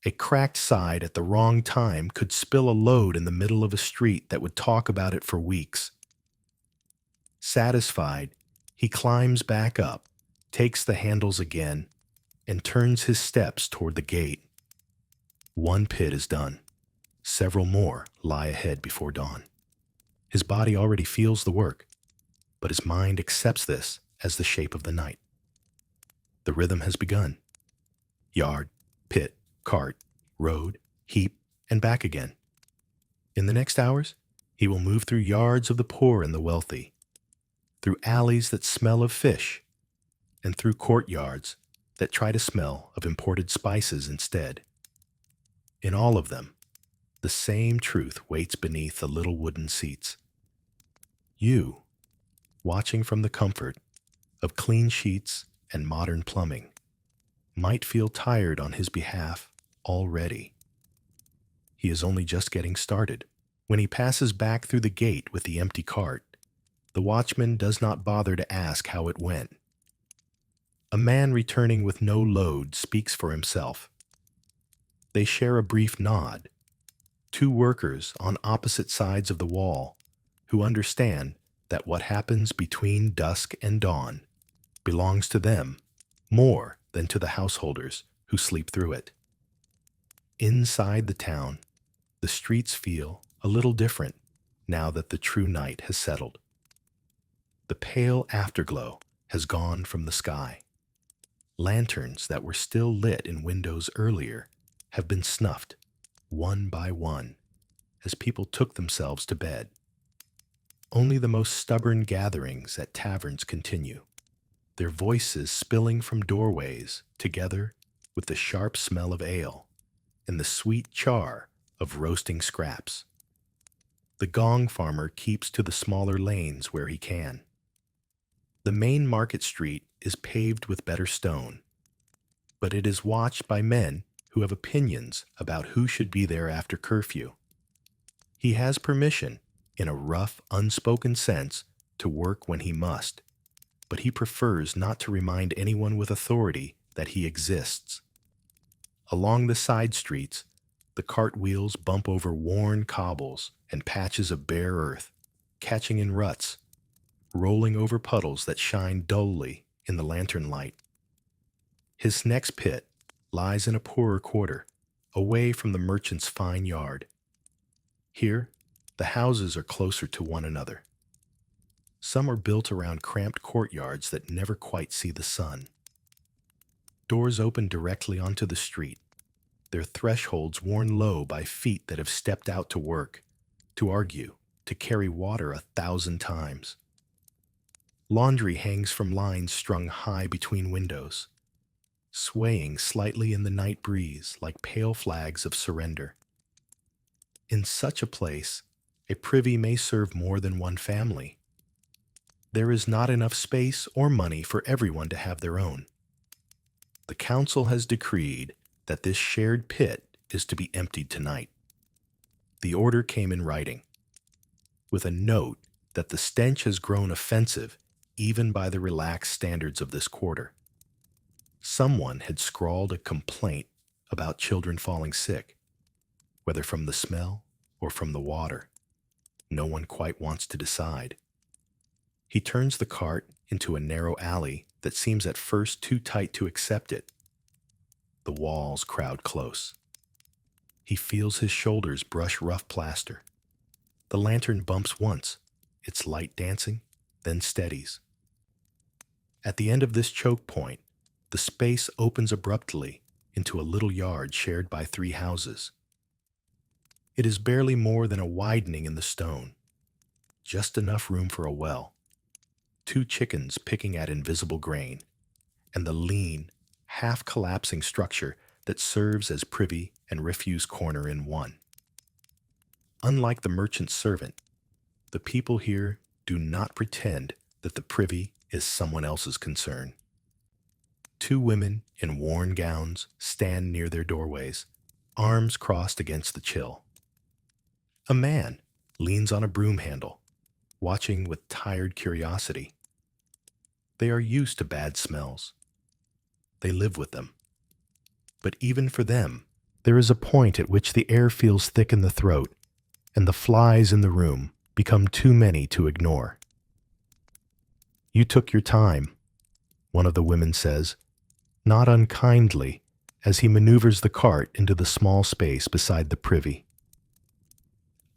A cracked side at the wrong time could spill a load in the middle of a street that would talk about it for weeks. Satisfied, he climbs back up, takes the handles again, and turns his steps toward the gate. One pit is done. Several more lie ahead before dawn. His body already feels the work, but his mind accepts this as the shape of the night. The rhythm has begun. Yard, pit, cart, road, heap, and back again. In the next hours, he will move through yards of the poor and the wealthy, through alleys that smell of fish, and through courtyards that try to smell of imported spices instead. In all of them, the same truth waits beneath the little wooden seats. You, watching from the comfort of clean sheets and modern plumbing, might feel tired on his behalf already. He is only just getting started. When he passes back through the gate with the empty cart, the watchman does not bother to ask how it went. A man returning with no load speaks for himself. They share a brief nod. Two workers on opposite sides of the wall who understand that what happens between dusk and dawn belongs to them more than to the householders who sleep through it. Inside the town, the streets feel a little different now that the true night has settled. The pale afterglow has gone from the sky. Lanterns that were still lit in windows earlier have been snuffed, one by one, as people took themselves to bed. Only the most stubborn gatherings at taverns continue, their voices spilling from doorways together with the sharp smell of ale and the sweet char of roasting scraps. The gong farmer keeps to the smaller lanes where he can. The main market street is paved with better stone, but it is watched by men who have opinions about who should be there after curfew. He has permission, in a rough, unspoken sense, to work when he must, but he prefers not to remind anyone with authority that he exists. Along the side streets, the cart wheels bump over worn cobbles and patches of bare earth, catching in ruts, rolling over puddles that shine dully in the lantern light. His next pit lies in a poorer quarter, away from the merchant's fine yard. Here, the houses are closer to one another. Some are built around cramped courtyards that never quite see the sun. Doors open directly onto the street, their thresholds worn low by feet that have stepped out to work, to argue, to carry water 1,000 times. Laundry hangs from lines strung high between windows, swaying slightly in the night breeze like pale flags of surrender. In such a place, a privy may serve more than one family. There is not enough space or money for everyone to have their own. The council has decreed that this shared pit is to be emptied tonight. The order came in writing, with a note that the stench has grown offensive even by the relaxed standards of this quarter. Someone had scrawled a complaint about children falling sick, whether from the smell or from the water. No one quite wants to decide. He turns the cart into a narrow alley that seems at first too tight to accept it. The walls crowd close. He feels his shoulders brush rough plaster. The lantern bumps once, its light dancing, then steadies. At the end of this choke point, the space opens abruptly into a little yard shared by 3 houses. It is barely more than a widening in the stone, just enough room for a well, 2 chickens picking at invisible grain, and the lean, half-collapsing structure that serves as privy and refuse corner in one. Unlike the merchant's servant, the people here do not pretend that the privy is someone else's concern. 2 women in worn gowns stand near their doorways, arms crossed against the chill. A man leans on a broom handle, watching with tired curiosity. They are used to bad smells. They live with them. But even for them, there is a point at which the air feels thick in the throat, and the flies in the room become too many to ignore. "You took your time," one of the women says, not unkindly, as he maneuvers the cart into the small space beside the privy.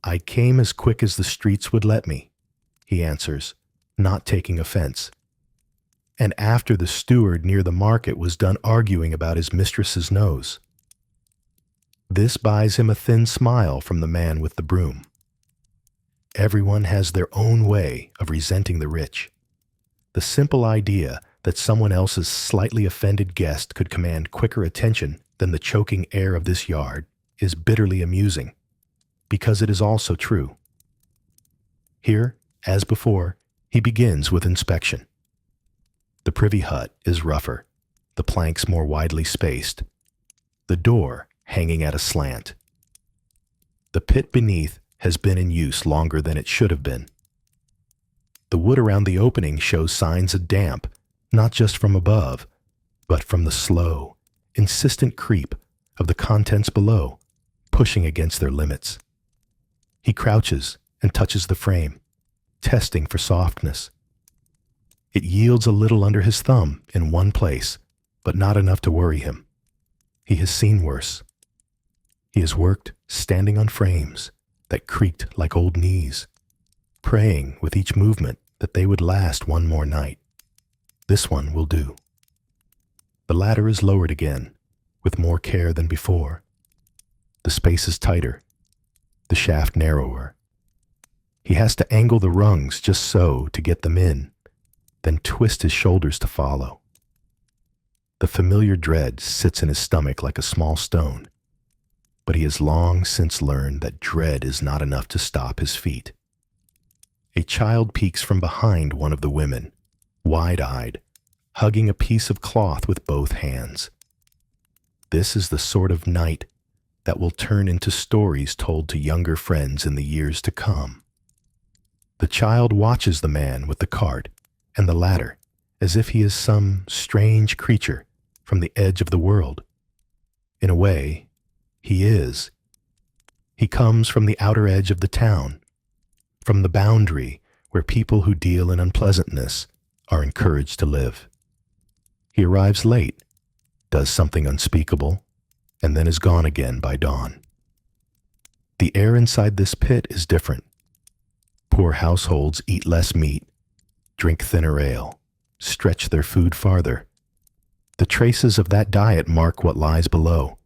"I came as quick as the streets would let me," he answers, not taking offense. "And after the steward near the market was done arguing about his mistress's nose." This buys him a thin smile from the man with the broom. Everyone has their own way of resenting the rich. The simple idea that someone else's slightly offended guest could command quicker attention than the choking air of this yard is bitterly amusing, because it is also true. Here, as before, he begins with inspection. The privy hut is rougher, the planks more widely spaced, the door hanging at a slant. The pit beneath has been in use longer than it should have been. The wood around the opening shows signs of damp, not just from above, but from the slow, insistent creep of the contents below, pushing against their limits. He crouches and touches the frame, testing for softness. It yields a little under his thumb in one place, but not enough to worry him. He has seen worse. He has worked standing on frames that creaked like old knees, praying with each movement that they would last one more night. This one will do. The ladder is lowered again, with more care than before. The space is tighter, the shaft narrower. He has to angle the rungs just so to get them in, then twist his shoulders to follow. The familiar dread sits in his stomach like a small stone, but he has long since learned that dread is not enough to stop his feet. A child peeks from behind one of the women, wide-eyed, hugging a piece of cloth with both hands. This is the sort of night that will turn into stories told to younger friends in the years to come. The child watches the man with the cart and the ladder as if he is some strange creature from the edge of the world. In a way, he is. He comes from the outer edge of the town, from the boundary where people who deal in unpleasantness are encouraged to live. He arrives late, does something unspeakable, and then is gone again by dawn. The air inside this pit is different. Poor households eat less meat, drink thinner ale, stretch their food farther. The traces of that diet mark what lies below.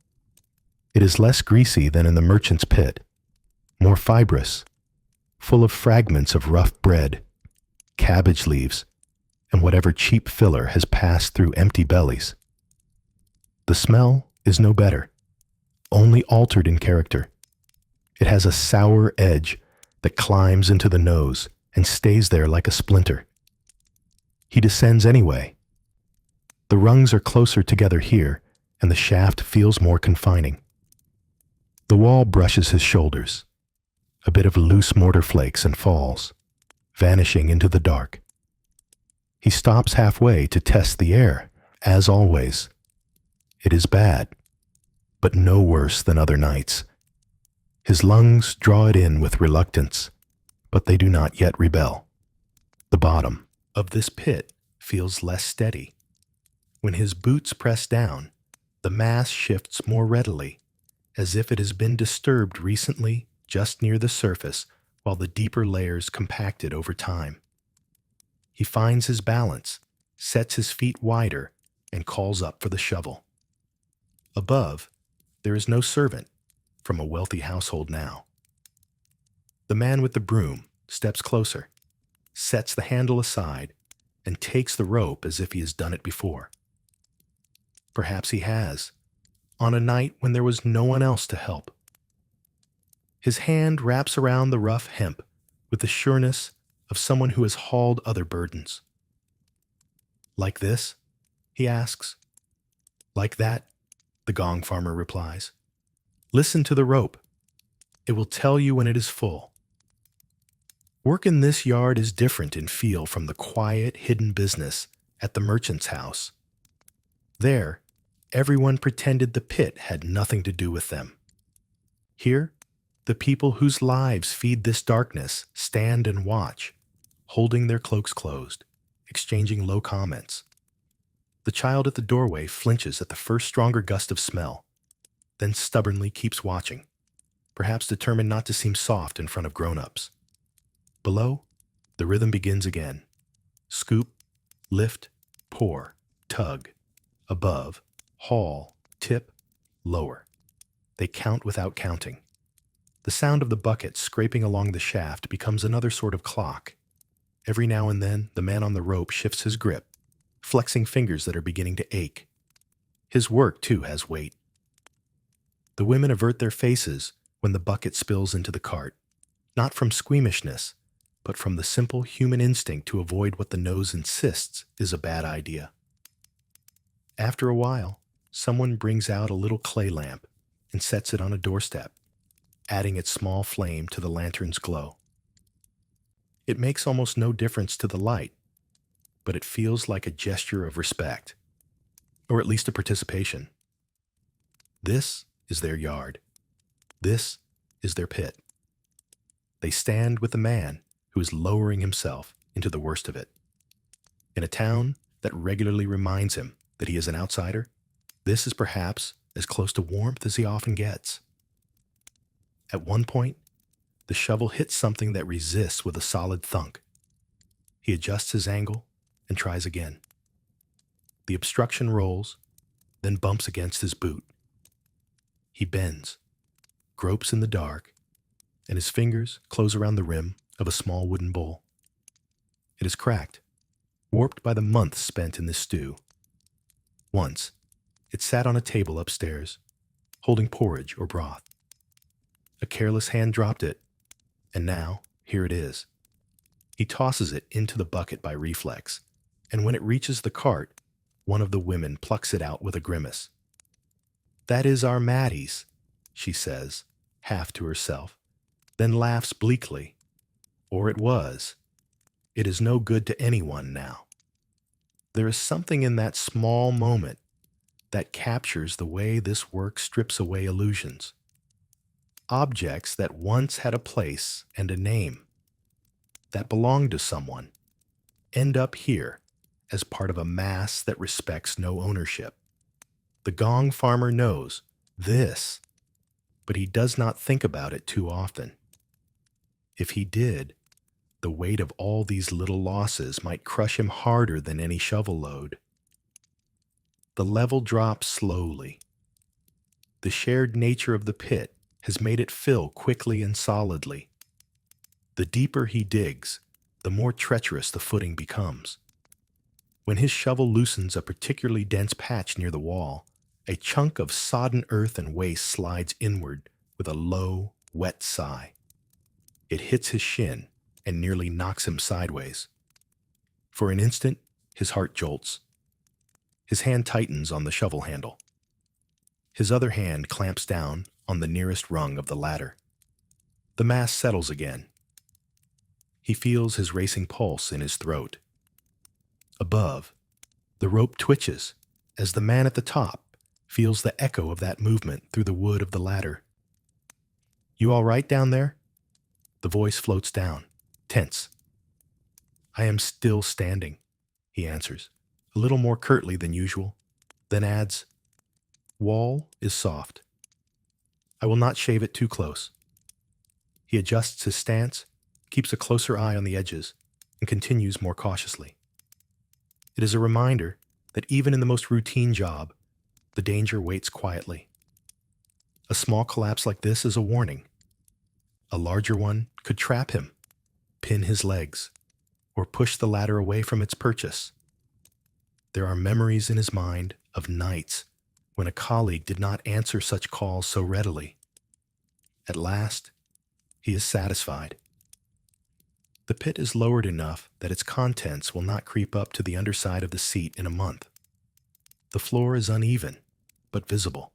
It is less greasy than in the merchant's pit, more fibrous, full of fragments of rough bread, cabbage leaves, and whatever cheap filler has passed through empty bellies. The smell is no better, only altered in character. It has a sour edge that climbs into the nose and stays there like a splinter. He descends anyway. The rungs are closer together here, and the shaft feels more confining. The wall brushes his shoulders, a bit of loose mortar flakes, and falls, vanishing into the dark. He stops halfway to test the air, as always. It is bad, but no worse than other nights. His lungs draw it in with reluctance, but they do not yet rebel. The bottom of this pit feels less steady. When his boots press down, the mass shifts more readily, as if it has been disturbed recently just near the surface while the deeper layers compacted over time. He finds his balance, sets his feet wider, and calls up for the shovel. Above, there is no servant, from a wealthy household now. The man with the broom steps closer, sets the handle aside, and takes the rope as if he has done it before. Perhaps he has, on a night when there was no one else to help. His hand wraps around the rough hemp with the sureness of someone who has hauled other burdens. Like this? He asks. Like that? The gong farmer replies. Listen to the rope. It will tell you when it is full. Work in this yard is different in feel from the quiet, hidden business at the merchant's house. There, everyone pretended the pit had nothing to do with them. Here, the people whose lives feed this darkness stand and watch, holding their cloaks closed, exchanging low comments. The child at the doorway flinches at the first stronger gust of smell, then stubbornly keeps watching, perhaps determined not to seem soft in front of grown-ups. Below, the rhythm begins again. Scoop, lift, pour, tug. Above, haul, tip, lower. They count without counting. The sound of the bucket scraping along the shaft becomes another sort of clock. Every now and then, the man on the rope shifts his grip, flexing fingers that are beginning to ache. His work, too, has weight. The women avert their faces when the bucket spills into the cart, not from squeamishness, but from the simple human instinct to avoid what the nose insists is a bad idea. After a while, someone brings out a little clay lamp and sets it on a doorstep, adding its small flame to the lantern's glow. It makes almost no difference to the light, but it feels like a gesture of respect, or at least a participation. This is their yard. This is their pit. They stand with the man who is lowering himself into the worst of it. In a town that regularly reminds him that he is an outsider, this is perhaps as close to warmth as he often gets. At one point, the shovel hits something that resists with a solid thunk. He adjusts his angle and tries again. The obstruction rolls, then bumps against his boot. He bends, gropes in the dark, and his fingers close around the rim of a small wooden bowl. It is cracked, warped by the months spent in this stew. Once, it sat on a table upstairs, holding porridge or broth. A careless hand dropped it, and now, here it is. He tosses it into the bucket by reflex, and when it reaches the cart, one of the women plucks it out with a grimace. "That is our Mattie's," she says, half to herself, then laughs bleakly. Or it was. It is no good to anyone now. There is something in that small moment that captures the way this work strips away illusions. Objects that once had a place and a name, that belonged to someone, end up here as part of a mass that respects no ownership. The gong farmer knows this, but he does not think about it too often. If he did, the weight of all these little losses might crush him harder than any shovel load. The level drops slowly. The shared nature of the pit has made it fill quickly and solidly. The deeper he digs, the more treacherous the footing becomes. When his shovel loosens a particularly dense patch near the wall, a chunk of sodden earth and waste slides inward with a low, wet sigh. It hits his shin and nearly knocks him sideways. For an instant, his heart jolts. His hand tightens on the shovel handle. His other hand clamps down on the nearest rung of the ladder. The mass settles again. He feels his racing pulse in his throat. Above, the rope twitches as the man at the top feels the echo of that movement through the wood of the ladder. "You all right down there?" The voice floats down, tense. "I am still standing," he answers, a little more curtly than usual, then adds, "Wall is soft. I will not shave it too close." He adjusts his stance, keeps a closer eye on the edges, and continues more cautiously. It is a reminder that even in the most routine job, the danger waits quietly. A small collapse like this is a warning. A larger one could trap him, pin his legs, or push the ladder away from its purchase. There are memories in his mind of nights when a colleague did not answer such calls so readily. At last, he is satisfied. The pit is lowered enough that its contents will not creep up to the underside of the seat in a month. The floor is uneven, but visible.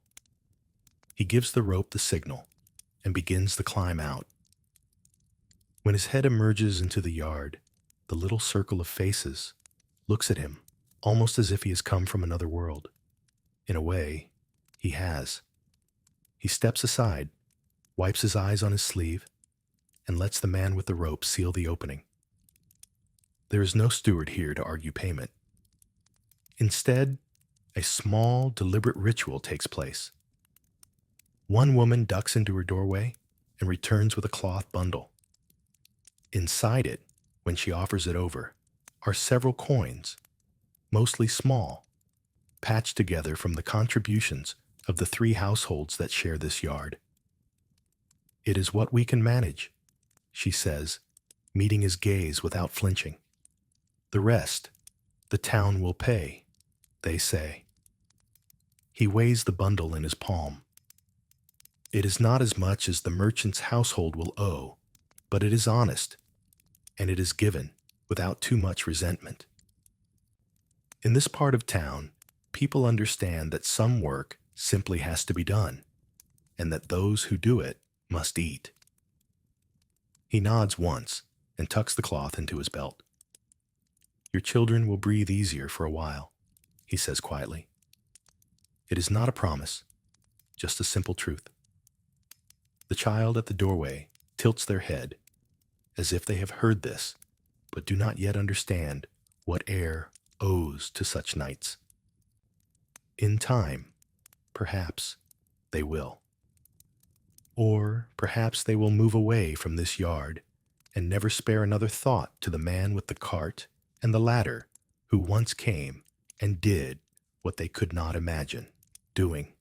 He gives the rope the signal and begins the climb out. When his head emerges into the yard, the little circle of faces looks at him almost as if he has come from another world. In a way, he has. He steps aside, wipes his eyes on his sleeve, and lets the man with the rope seal the opening. There is no steward here to argue payment. Instead, a small, deliberate ritual takes place. One woman ducks into her doorway and returns with a cloth bundle. Inside it, when she offers it over, are several coins, mostly small, patched together from the contributions of the 3 households that share this yard. "It is what we can manage," she says, meeting his gaze without flinching. "The rest, the town will pay," they say. He weighs the bundle in his palm. It is not as much as the merchant's household will owe, but it is honest, and it is given without too much resentment. In this part of town, people understand that some work simply has to be done, and that those who do it must eat. He nods once and tucks the cloth into his belt. "Your children will breathe easier for a while," he says quietly. It is not a promise, just a simple truth. The child at the doorway tilts their head, as if they have heard this, but do not yet understand what air owes to such nights. In time, perhaps, they will. Or perhaps they will move away from this yard and never spare another thought to the man with the cart and the ladder who once came and did what they could not imagine doing.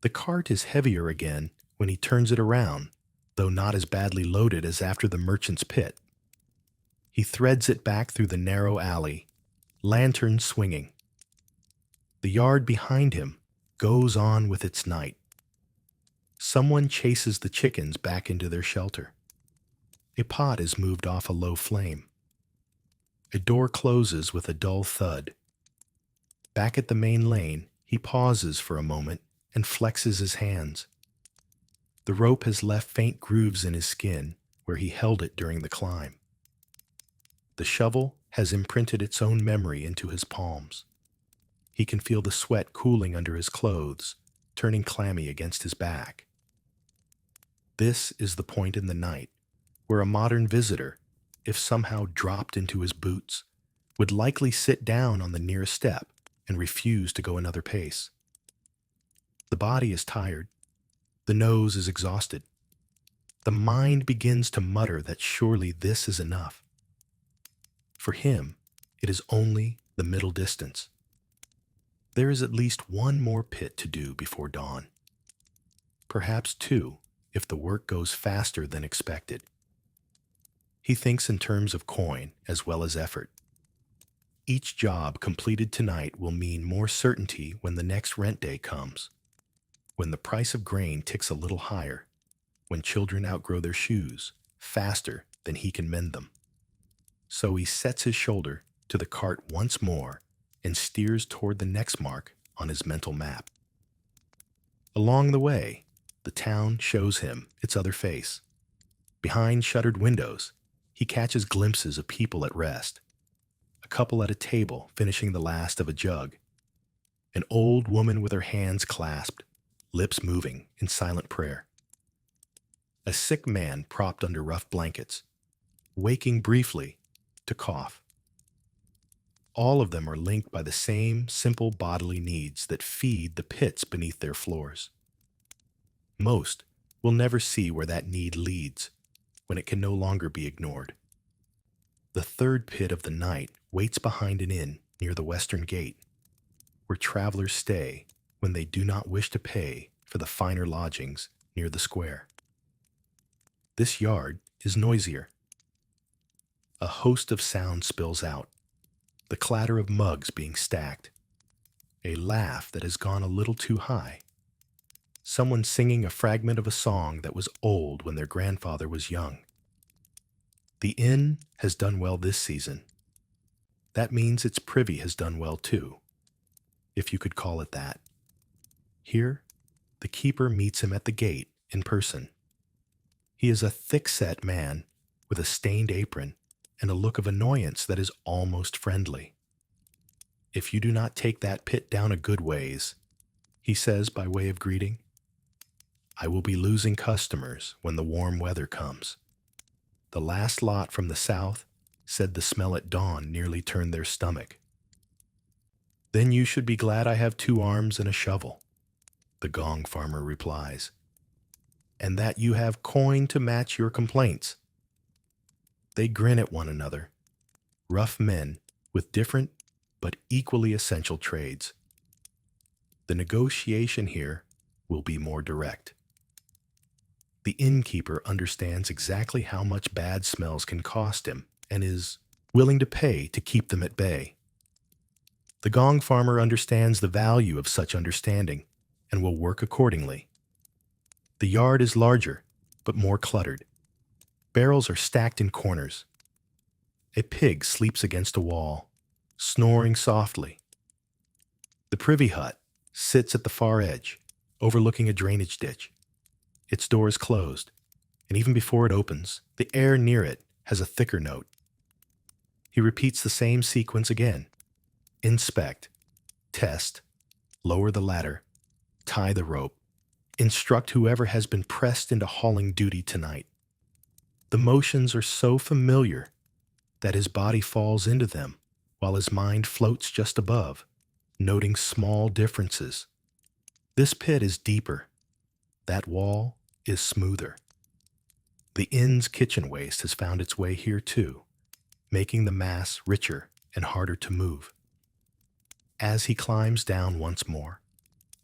The cart is heavier again when he turns it around, though not as badly loaded as after the merchant's pit. He threads it back through the narrow alley, lantern swinging. The yard behind him goes on with its night. Someone chases the chickens back into their shelter. A pot is moved off a low flame. A door closes with a dull thud. Back at the main lane, he pauses for a moment and flexes his hands. The rope has left faint grooves in his skin where he held it during the climb. The shovel has imprinted its own memory into his palms. He can feel the sweat cooling under his clothes, turning clammy against his back. This is the point in the night where a modern visitor, if somehow dropped into his boots, would likely sit down on the nearest step and refuse to go another pace. The body is tired. The nose is exhausted. The mind begins to mutter that surely this is enough. For him, it is only the middle distance. There is at least one more pit to do before dawn. Perhaps two, if the work goes faster than expected. He thinks in terms of coin as well as effort. Each job completed tonight will mean more certainty when the next rent day comes, when the price of grain ticks a little higher, when children outgrow their shoes faster than he can mend them. So he sets his shoulder to the cart once more and steers toward the next mark on his mental map. Along the way, the town shows him its other face. Behind shuttered windows, he catches glimpses of people at rest. A couple at a table finishing the last of a jug. An old woman with her hands clasped, lips moving in silent prayer. A sick man propped under rough blankets, waking briefly to cough. All of them are linked by the same simple bodily needs that feed the pits beneath their floors. Most will never see where that need leads, when it can no longer be ignored. The third pit of the night waits behind an inn near the western gate, where travelers stay when they do not wish to pay for the finer lodgings near the square. This yard is noisier. A host of sounds spills out, the clatter of mugs being stacked, a laugh that has gone a little too high, someone singing a fragment of a song that was old when their grandfather was young. The inn has done well this season. That means its privy has done well too, if you could call it that. Here, the keeper meets him at the gate in person. He is a thick-set man with a stained apron and a look of annoyance that is almost friendly. "If you do not take that pit down a good ways," he says by way of greeting, "I will be losing customers when the warm weather comes." The last lot from the south said the smell at dawn nearly turned their stomach. "Then you should be glad I have 2 arms and a shovel," the gong farmer replies, "and that you have coin to match your complaints." They grin at one another, rough men with different but equally essential trades. The negotiation here will be more direct. The innkeeper understands exactly how much bad smells can cost him and is willing to pay to keep them at bay. The gong farmer understands the value of such understanding and will work accordingly. The yard is larger, but more cluttered. Barrels are stacked in corners. A pig sleeps against a wall, snoring softly. The privy hut sits at the far edge, overlooking a drainage ditch. Its door is closed, and even before it opens, the air near it has a thicker note. He repeats the same sequence again. Inspect, test, lower the ladder, tie the rope, instruct whoever has been pressed into hauling duty tonight. The motions are so familiar that his body falls into them while his mind floats just above, noting small differences. This pit is deeper. That wall is smoother. The inn's kitchen waste has found its way here too, making the mass richer and harder to move. As he climbs down once more,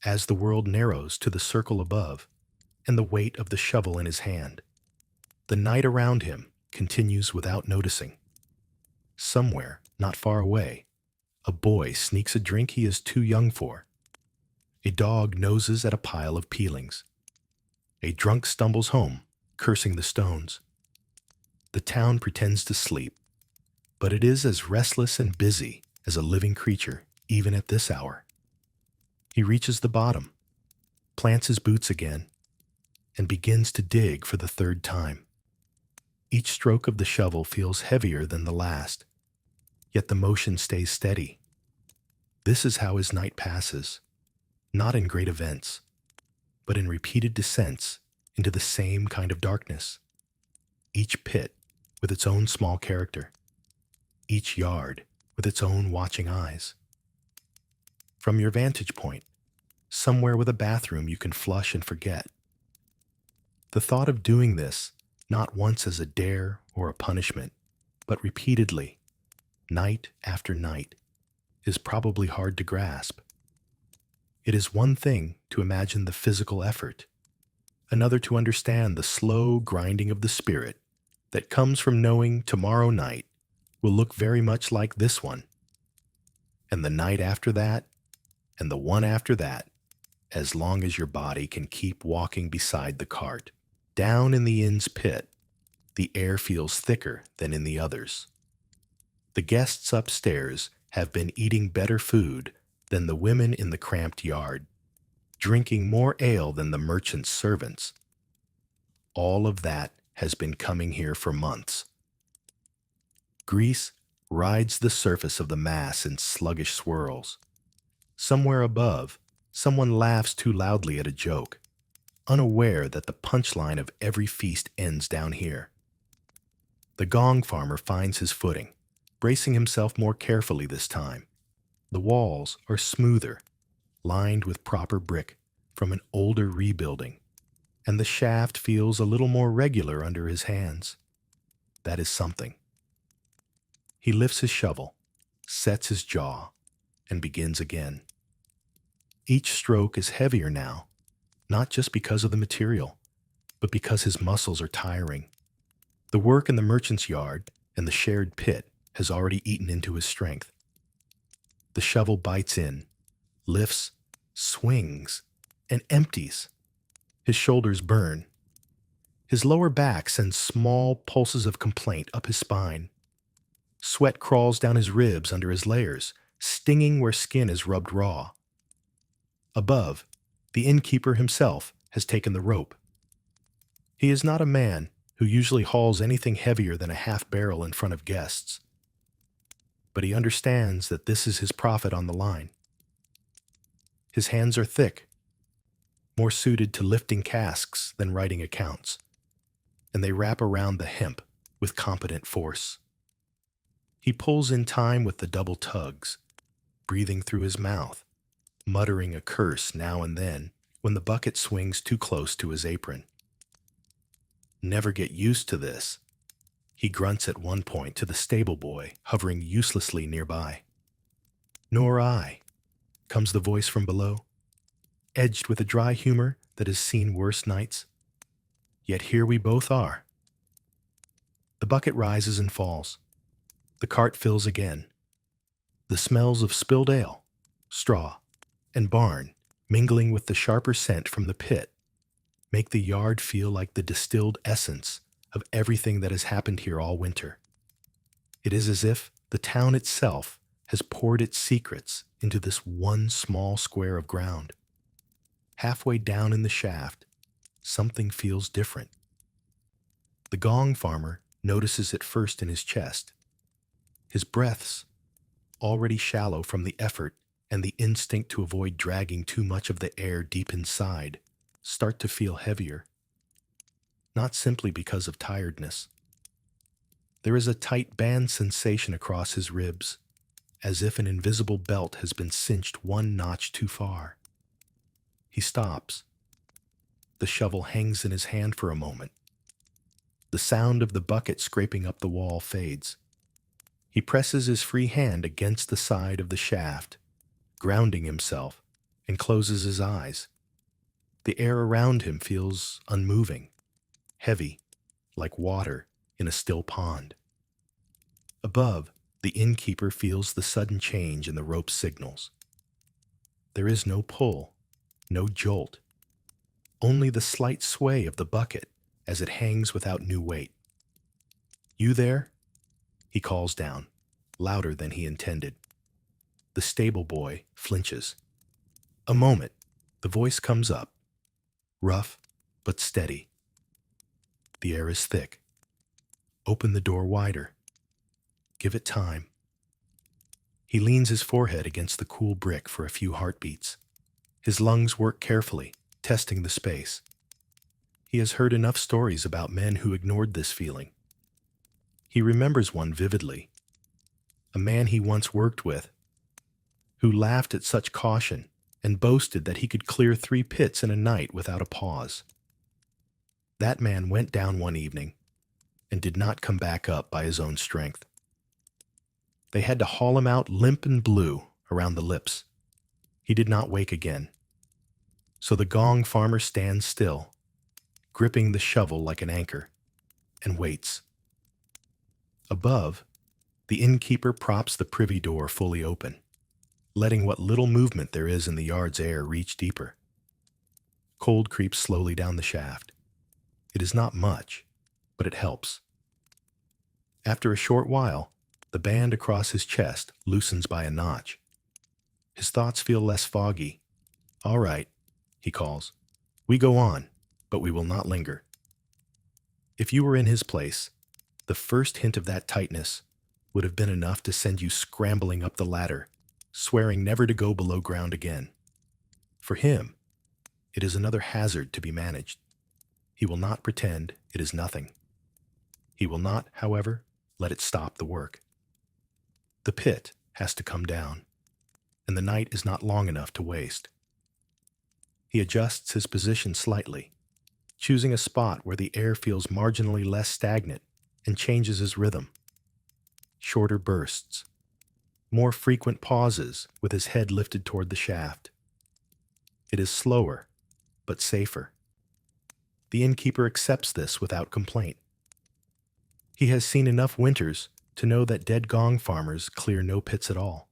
as the world narrows to the circle above and the weight of the shovel in his hand, the night around him continues without noticing. Somewhere, not far away, a boy sneaks a drink he is too young for. A dog noses at a pile of peelings. A drunk stumbles home, cursing the stones. The town pretends to sleep. but it is as restless and busy as a living creature, even at this hour. He reaches the bottom, plants his boots again, and begins to dig for the third time. Each stroke of the shovel feels heavier than the last, yet the motion stays steady. This is how his night passes, not in great events, but in repeated descents into the same kind of darkness. Each pit with its own small character, each yard with its own watching eyes. From your vantage point, somewhere with a bathroom you can flush and forget. The thought of doing this, not once as a dare or a punishment, but repeatedly, night after night, is probably hard to grasp. It is one thing to imagine the physical effort, another to understand the slow grinding of the spirit that comes from knowing tomorrow night will look very much like this one, and the night after that, and the one after that, as long as your body can keep walking beside the cart. Down in the inn's pit, the air feels thicker than in the others. The guests upstairs have been eating better food than the women in the cramped yard, drinking more ale than the merchant's servants. All of that has been coming here for months. Grease rides the surface of the mass in sluggish swirls. Somewhere above, someone laughs too loudly at a joke, unaware that the punchline of every feast ends down here. The gong farmer finds his footing, bracing himself more carefully this time. The walls are smoother, lined with proper brick from an older rebuilding, and the shaft feels a little more regular under his hands. That is something. He lifts his shovel, sets his jaw, and begins again. Each stroke is heavier now, not just because of the material, but because his muscles are tiring. The work in the merchant's yard and the shared pit has already eaten into his strength. The shovel bites in, lifts, swings, and empties. His shoulders burn. His lower back sends small pulses of complaint up his spine. Sweat crawls down his ribs under his layers, stinging where skin is rubbed raw. Above, the innkeeper himself has taken the rope. He is not a man who usually hauls anything heavier than a half barrel in front of guests, but he understands that this is his profit on the line. His hands are thick, more suited to lifting casks than writing accounts, and they wrap around the hemp with competent force. He pulls in time with the double tugs, breathing through his mouth, muttering a curse now and then when the bucket swings too close to his apron. "Never get used to this," he grunts at one point to the stable boy hovering uselessly nearby. "Nor I," comes the voice from below, edged with a dry humor that has seen worse nights. "Yet here we both are." The bucket rises and falls. The cart fills again. The smells of spilled ale, straw, and barn, mingling with the sharper scent from the pit, make the yard feel like the distilled essence of everything that has happened here all winter. It is as if the town itself has poured its secrets into this one small square of ground. Halfway down in the shaft, something feels different. The gong farmer notices it first in his chest. His breaths, already shallow from the effort and the instinct to avoid dragging too much of the air deep inside, start to feel heavier. Not simply because of tiredness. There is a tight band sensation across his ribs, as if an invisible belt has been cinched one notch too far. He stops. The shovel hangs in his hand for a moment. The sound of the bucket scraping up the wall fades. He presses his free hand against the side of the shaft, grounding himself, and closes his eyes. The air around him feels unmoving, heavy, like water in a still pond. Above, the innkeeper feels the sudden change in the rope's signals. There is no pull, no jolt, only the slight sway of the bucket as it hangs without new weight. "You there?" he calls down. louder than he intended. The stable boy flinches. A moment, the voice comes up, rough but steady. The air is thick. Open the door wider. Give it time. He leans his forehead against the cool brick for a few heartbeats. His lungs work carefully, testing the space. He has heard enough stories about men who ignored this feeling. He remembers one vividly. A man he once worked with, who laughed at such caution and boasted that he could clear 3 pits in a night without a pause. That man went down one evening and did not come back up by his own strength. They had to haul him out limp and blue around the lips. He did not wake again. So the gong farmer stands still, gripping the shovel like an anchor, and waits. Above, the innkeeper props the privy door fully open, letting what little movement there is in the yard's air reach deeper. Cold creeps slowly down the shaft. It is not much, but it helps. After a short while, the band across his chest loosens by a notch. His thoughts feel less foggy. "All right," he calls. "We go on, but we will not linger." If you were in his place, the first hint of that tightness would have been enough to send you scrambling up the ladder, swearing never to go below ground again. For him, it is another hazard to be managed. He will not pretend it is nothing. He will not, however, let it stop the work. The pit has to come down, and the night is not long enough to waste. He adjusts his position slightly, choosing a spot where the air feels marginally less stagnant, and changes his rhythm. Shorter bursts, more frequent pauses with his head lifted toward the shaft. It is slower, but safer. The innkeeper accepts this without complaint. He has seen enough winters to know that dead gong farmers clear no pits at all.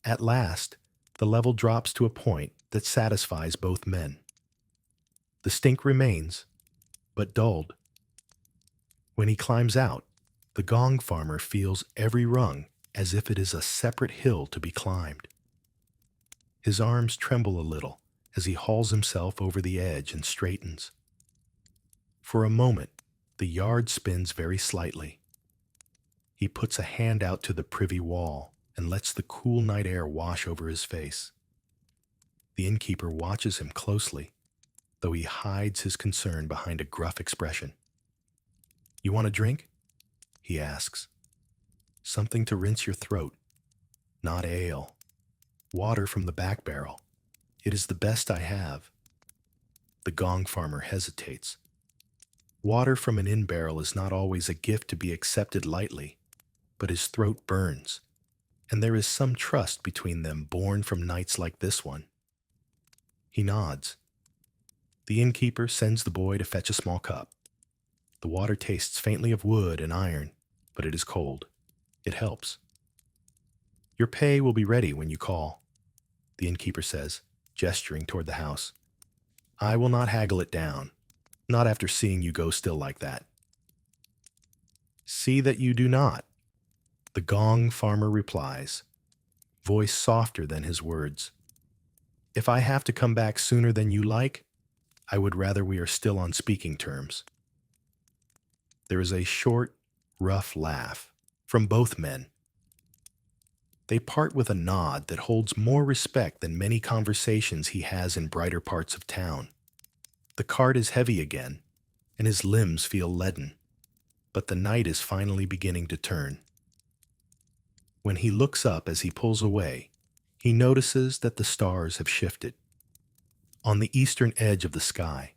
At last, the level drops to a point that satisfies both men. The stink remains, but dulled. When he climbs out, the gong farmer feels every rung as if it is a separate hill to be climbed. His arms tremble a little as he hauls himself over the edge and straightens. For a moment, the yard spins very slightly. He puts a hand out to the privy wall and lets the cool night air wash over his face. The innkeeper watches him closely, though he hides his concern behind a gruff expression. "You want a drink?" he asks. "Something to rinse your throat. Not ale. Water from the back barrel. It is the best I have." The gong farmer hesitates. Water from an inn barrel is not always a gift to be accepted lightly, but his throat burns, and there is some trust between them born from nights like this one. He nods. The innkeeper sends the boy to fetch a small cup. The water tastes faintly of wood and iron, but it is cold. It helps. "Your pay will be ready when you call," the innkeeper says, gesturing toward the house. "I will not haggle it down, not after seeing you go still like that." "See that you do not," the gong farmer replies, voice softer than his words. "If I have to come back sooner than you like, I would rather we are still on speaking terms." There is a short, rough laugh from both men. They part with a nod that holds more respect than many conversations he has in brighter parts of town. The cart is heavy again, and his limbs feel leaden, but the night is finally beginning to turn. When he looks up as he pulls away, he notices that the stars have shifted. On the eastern edge of the sky,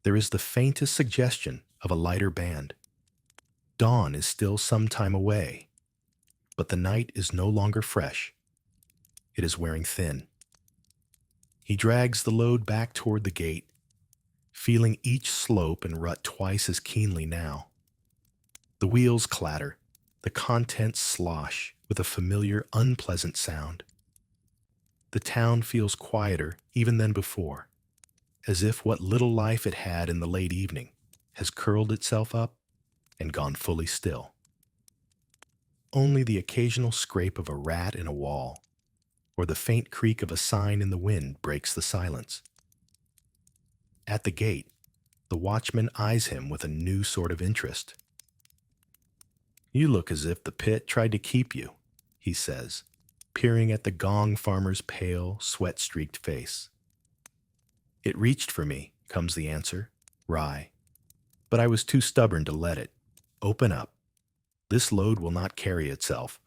there is the faintest suggestion of a lighter band. Dawn is still some time away, but the night is no longer fresh. It is wearing thin. He drags the load back toward the gate, feeling each slope and rut twice as keenly now. The wheels clatter, the contents slosh with a familiar, unpleasant sound. The town feels quieter even than before, as if what little life it had in the late evening has curled itself up and gone fully still. Only the occasional scrape of a rat in a wall or the faint creak of a sign in the wind breaks the silence. At the gate, the watchman eyes him with a new sort of interest. "You look as if the pit tried to keep you," he says, peering at the gong farmer's pale, sweat-streaked face. "It reached for me," comes the answer, wry. "But I was too stubborn to let it. Open up. This load will not carry itself."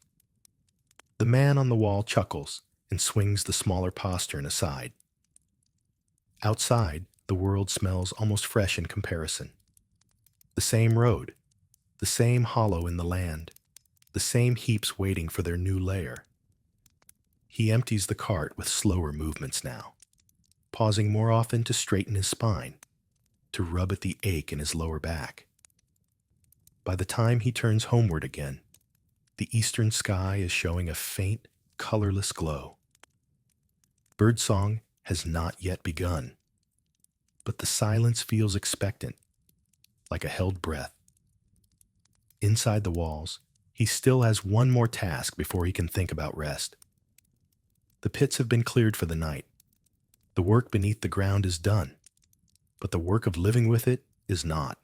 The man on the wall chuckles and swings the smaller postern aside. Outside, the world smells almost fresh in comparison. The same road, the same hollow in the land, the same heaps waiting for their new lair. He empties the cart with slower movements now, pausing more often to straighten his spine, to rub at the ache in his lower back. By the time he turns homeward again, the eastern sky is showing a faint, colorless glow. Birdsong has not yet begun, but the silence feels expectant, like a held breath. Inside the walls, he still has one more task before he can think about rest. The pits have been cleared for the night. The work beneath the ground is done, but the work of living with it is not.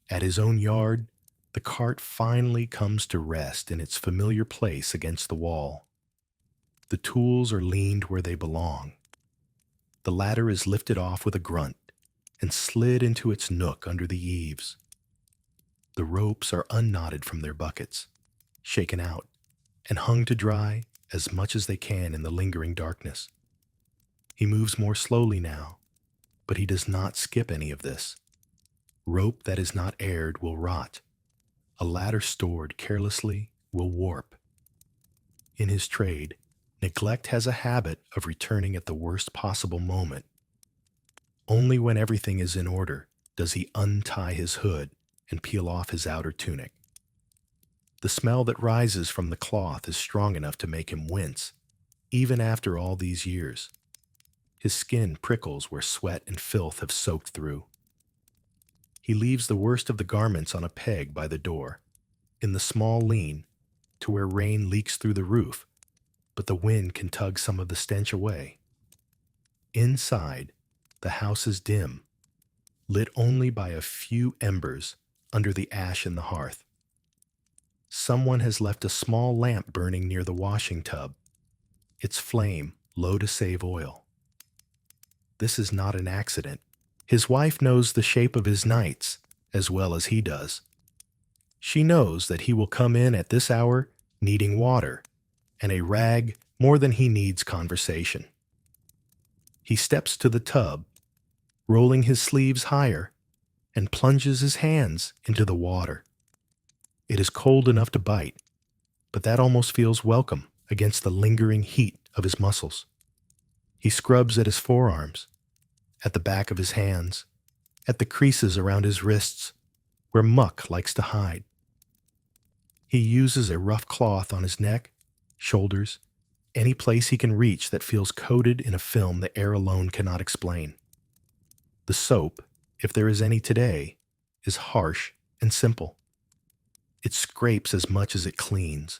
At his own yard, the cart finally comes to rest in its familiar place against the wall. The tools are leaned where they belong. The ladder is lifted off with a grunt and slid into its nook under the eaves. The ropes are unknotted from their buckets, shaken out, and hung to dry as much as they can in the lingering darkness. He moves more slowly now, but he does not skip any of this. Rope that is not aired will rot. A ladder stored carelessly will warp. In his trade, neglect has a habit of returning at the worst possible moment. Only when everything is in order does he untie his hood and peel off his outer tunic. The smell that rises from the cloth is strong enough to make him wince, even after all these years. His skin prickles where sweat and filth have soaked through. He leaves the worst of the garments on a peg by the door, in the small lean, to where rain leaks through the roof, but the wind can tug some of the stench away. Inside, the house is dim, lit only by a few embers under the ash in the hearth. Someone has left a small lamp burning near the washing tub, its flame low to save oil. This is not an accident. His wife knows the shape of his nights as well as he does. She knows that he will come in at this hour needing water and a rag more than he needs conversation. He steps to the tub, rolling his sleeves higher, and plunges his hands into the water. It is cold enough to bite, but that almost feels welcome against the lingering heat of his muscles. He scrubs at his forearms, at the back of his hands, at the creases around his wrists, where muck likes to hide. He uses a rough cloth on his neck, shoulders, any place he can reach that feels coated in a film the air alone cannot explain. The soap, if there is any today, is harsh and simple. It scrapes as much as it cleans.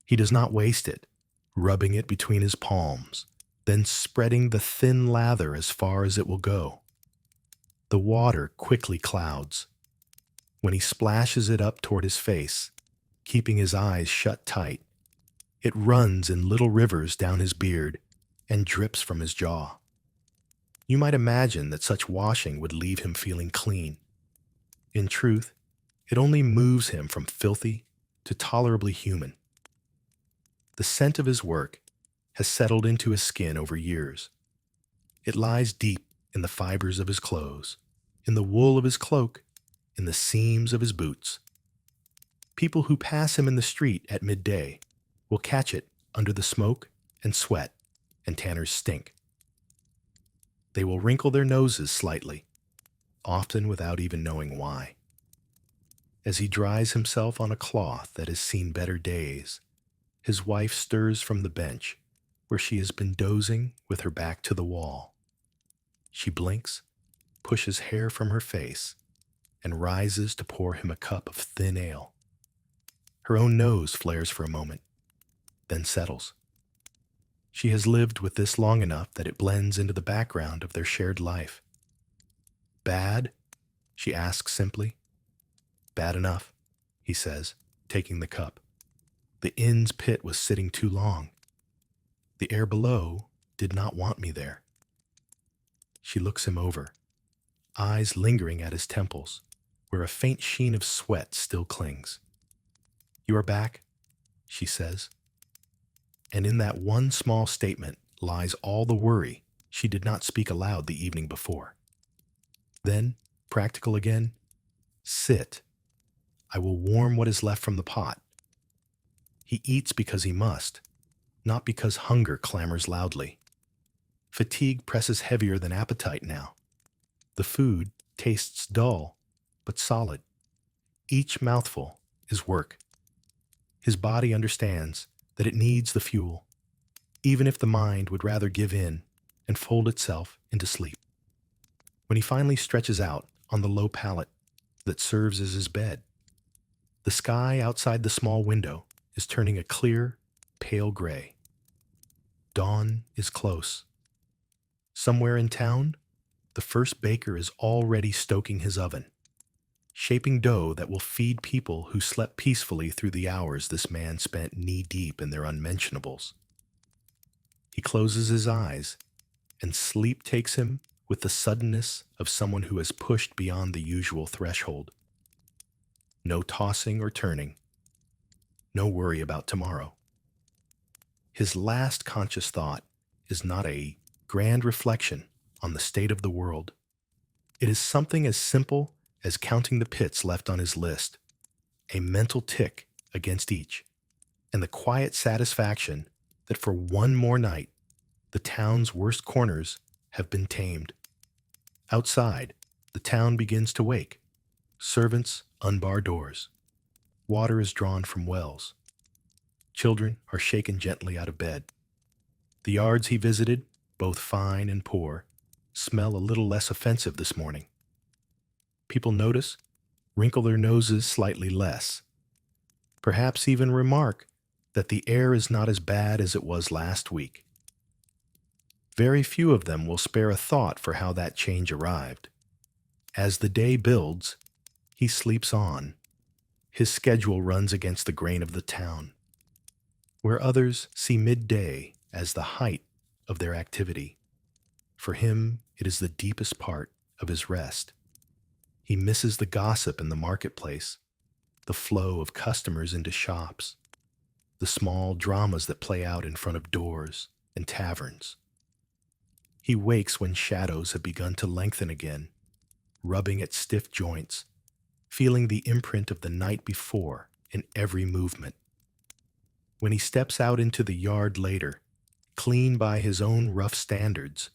He does not waste it, rubbing it between his palms, then spreading the thin lather as far as it will go. The water quickly clouds. When he splashes it up toward his face, keeping his eyes shut tight, it runs in little rivers down his beard and drips from his jaw. You might imagine that such washing would leave him feeling clean. In truth, it only moves him from filthy to tolerably human. The scent of his work has settled into his skin over years. It lies deep in the fibers of his clothes, in the wool of his cloak, in the seams of his boots. People who pass him in the street at midday will catch it under the smoke and sweat and Tanner's stink. They will wrinkle their noses slightly, often without even knowing why. As he dries himself on a cloth that has seen better days, his wife stirs from the bench where she has been dozing with her back to the wall. She blinks, pushes hair from her face, and rises to pour him a cup of thin ale. Her own nose flares for a moment, then settles. She has lived with this long enough that it blends into the background of their shared life. Bad? She asks simply. Bad enough, he says, taking the cup. The inn's pit was sitting too long. The air below did not want me there. She looks him over, eyes lingering at his temples, where a faint sheen of sweat still clings. You are back, she says. And in that one small statement lies all the worry she did not speak aloud the evening before. Then, practical again, sit. I will warm what is left from the pot. He eats because he must, not because hunger clamors loudly. Fatigue presses heavier than appetite now. The food tastes dull, but solid. Each mouthful is work. His body understands that it needs the fuel, even if the mind would rather give in and fold itself into sleep. When he finally stretches out on the low pallet that serves as his bed, the sky outside the small window is turning a clear, pale gray. Dawn is close. Somewhere in town, the first baker is already stoking his oven, shaping dough that will feed people who slept peacefully through the hours this man spent knee-deep in their unmentionables. He closes his eyes, and sleep takes him with the suddenness of someone who has pushed beyond the usual threshold. No tossing or turning. No worry about tomorrow. His last conscious thought is not a grand reflection on the state of the world. It is something as simple as counting the pits left on his list, a mental tick against each, and the quiet satisfaction that for one more night, the town's worst corners have been tamed. Outside, the town begins to wake. Servants unbar doors. Water is drawn from wells. Children are shaken gently out of bed. The yards he visited, both fine and poor, smell a little less offensive this morning. People notice, wrinkle their noses slightly less, perhaps even remark that the air is not as bad as it was last week. Very few of them will spare a thought for how that change arrived. As the day builds, he sleeps on. His schedule runs against the grain of the town. Where others see midday as the height of their activity, for him it is the deepest part of his rest. He misses the gossip in the marketplace, the flow of customers into shops, the small dramas that play out in front of doors and taverns. He wakes when shadows have begun to lengthen again, rubbing at stiff joints, feeling the imprint of the night before in every movement. When he steps out into the yard later, clean by his own rough standards,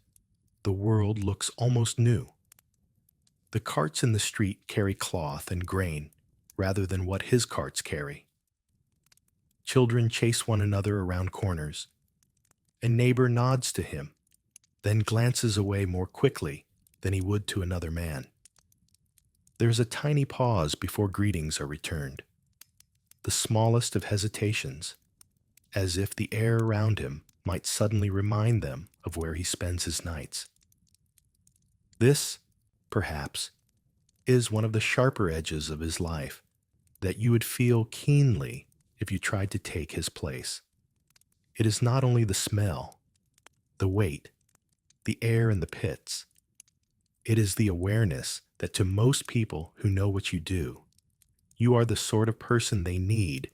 the world looks almost new. The carts in the street carry cloth and grain rather than what his carts carry. Children chase one another around corners. A neighbor nods to him, then glances away more quickly than he would to another man. There's a tiny pause before greetings are returned, the smallest of hesitations, as if the air around him might suddenly remind them of where he spends his nights. This, perhaps, is one of the sharper edges of his life that you would feel keenly if you tried to take his place. It is not only the smell, the weight, the air in the pits. It is the awareness that to most people who know what you do, you are the sort of person they need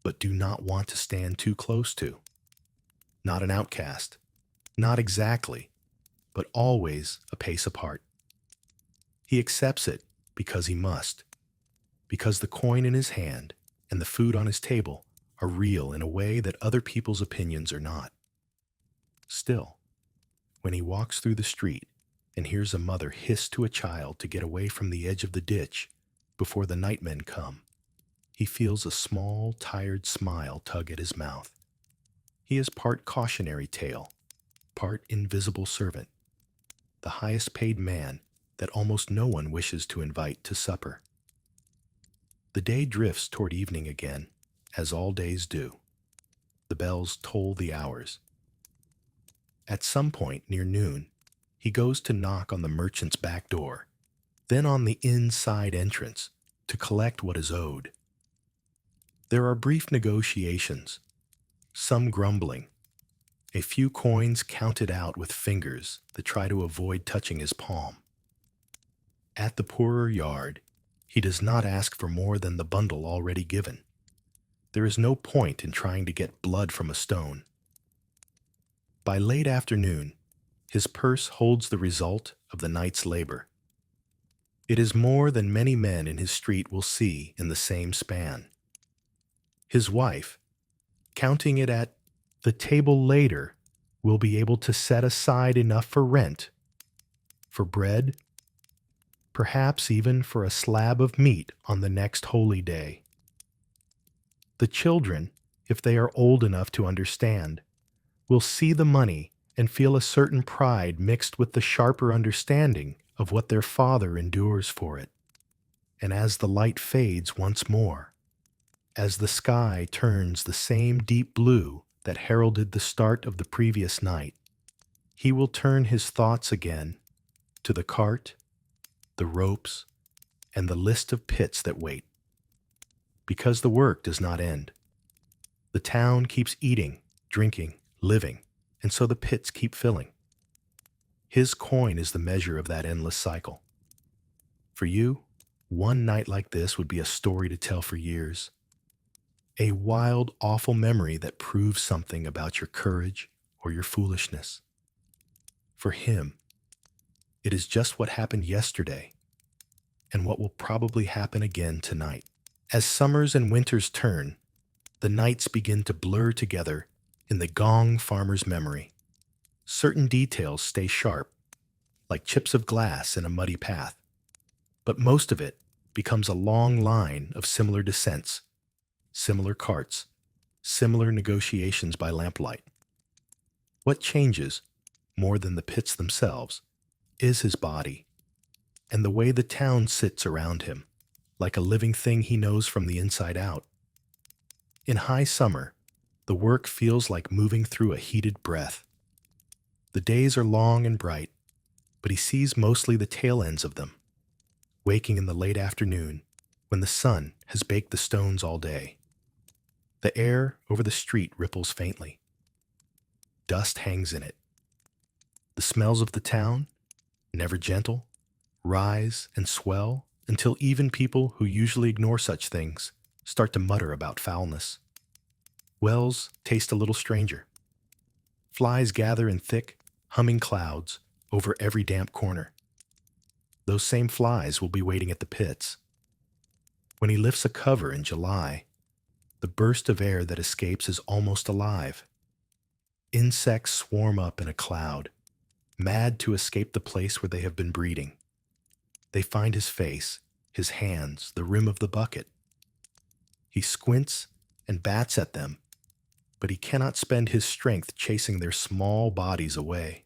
but do not want to stand too close to. Not an outcast, not exactly, but always a pace apart. He accepts it because he must, because the coin in his hand and the food on his table are real in a way that other people's opinions are not. Still, when he walks through the street and hears a mother hiss to a child to get away from the edge of the ditch before the nightmen come, he feels a small, tired smile tug at his mouth. He is part cautionary tale, part invisible servant, the highest paid man that almost no one wishes to invite to supper. The day drifts toward evening again as all days do. The bells toll the hours. At some point near noon, he goes to knock on the merchant's back door, then on the inside entrance to collect what is owed. There are brief negotiations, some grumbling, a few coins counted out with fingers that try to avoid touching his palm. At the poorer yard, he does not ask for more than the bundle already given. There is no point in trying to get blood from a stone. By late afternoon, his purse holds the result of the night's labor. It is more than many men in his street will see in the same span. His wife, counting it at the table later, will be able to set aside enough for rent, for bread, perhaps even for a slab of meat on the next holy day. The children, if they are old enough to understand, will see the money and feel a certain pride mixed with the sharper understanding of what their father endures for it. And as the light fades once more, as the sky turns the same deep blue that heralded the start of the previous night, he will turn his thoughts again to the cart, the ropes, and the list of pits that wait. Because the work does not end. The town keeps eating, drinking, living, and so the pits keep filling. His coin is the measure of that endless cycle. For you, one night like this would be a story to tell for years. A wild, awful memory that proves something about your courage or your foolishness. For him, it is just what happened yesterday and what will probably happen again tonight. As summers and winters turn, the nights begin to blur together in the Gong farmer's memory. Certain details stay sharp, like chips of glass in a muddy path, but most of it becomes a long line of similar descents, similar carts, similar negotiations by lamplight. What changes, more than the pits themselves, is his body, and the way the town sits around him, like a living thing he knows from the inside out. In high summer, the work feels like moving through a heated breath. The days are long and bright, but he sees mostly the tail ends of them, waking in the late afternoon when the sun has baked the stones all day. The air over the street ripples faintly. Dust hangs in it. The smells of the town, never gentle, rise and swell until even people who usually ignore such things start to mutter about foulness. Wells taste a little stranger. Flies gather in thick, humming clouds over every damp corner. Those same flies will be waiting at the pits. When he lifts a cover in July, the burst of air that escapes is almost alive. Insects swarm up in a cloud, mad to escape the place where they have been breeding. They find his face, his hands, the rim of the bucket. He squints and bats at them, but he cannot spend his strength chasing their small bodies away.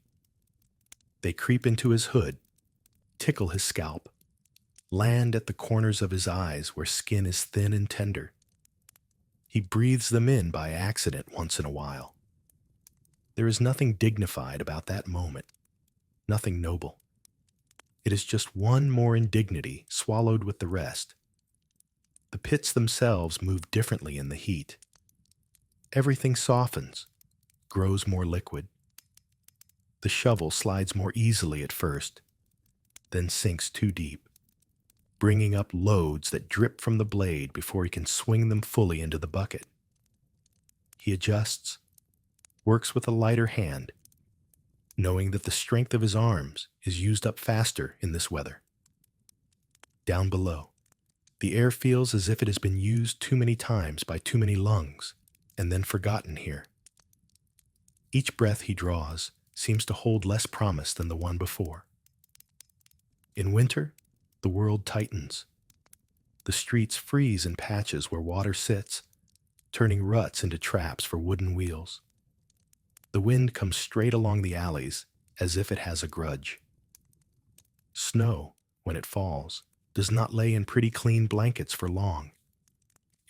They creep into his hood, tickle his scalp, land at the corners of his eyes where skin is thin and tender. He breathes them in by accident once in a while. There is nothing dignified about that moment, nothing noble. It is just one more indignity swallowed with the rest. The pits themselves move differently in the heat. Everything softens, grows more liquid. The shovel slides more easily at first, then sinks too deep, bringing up loads that drip from the blade before he can swing them fully into the bucket. He adjusts, works with a lighter hand, knowing that the strength of his arms is used up faster in this weather. Down below, the air feels as if it has been used too many times by too many lungs, and then forgotten here. Each breath he draws seems to hold less promise than the one before. In winter, the world tightens. The streets freeze in patches where water sits, turning ruts into traps for wooden wheels. The wind comes straight along the alleys as if it has a grudge. Snow, when it falls, does not lay in pretty clean blankets for long.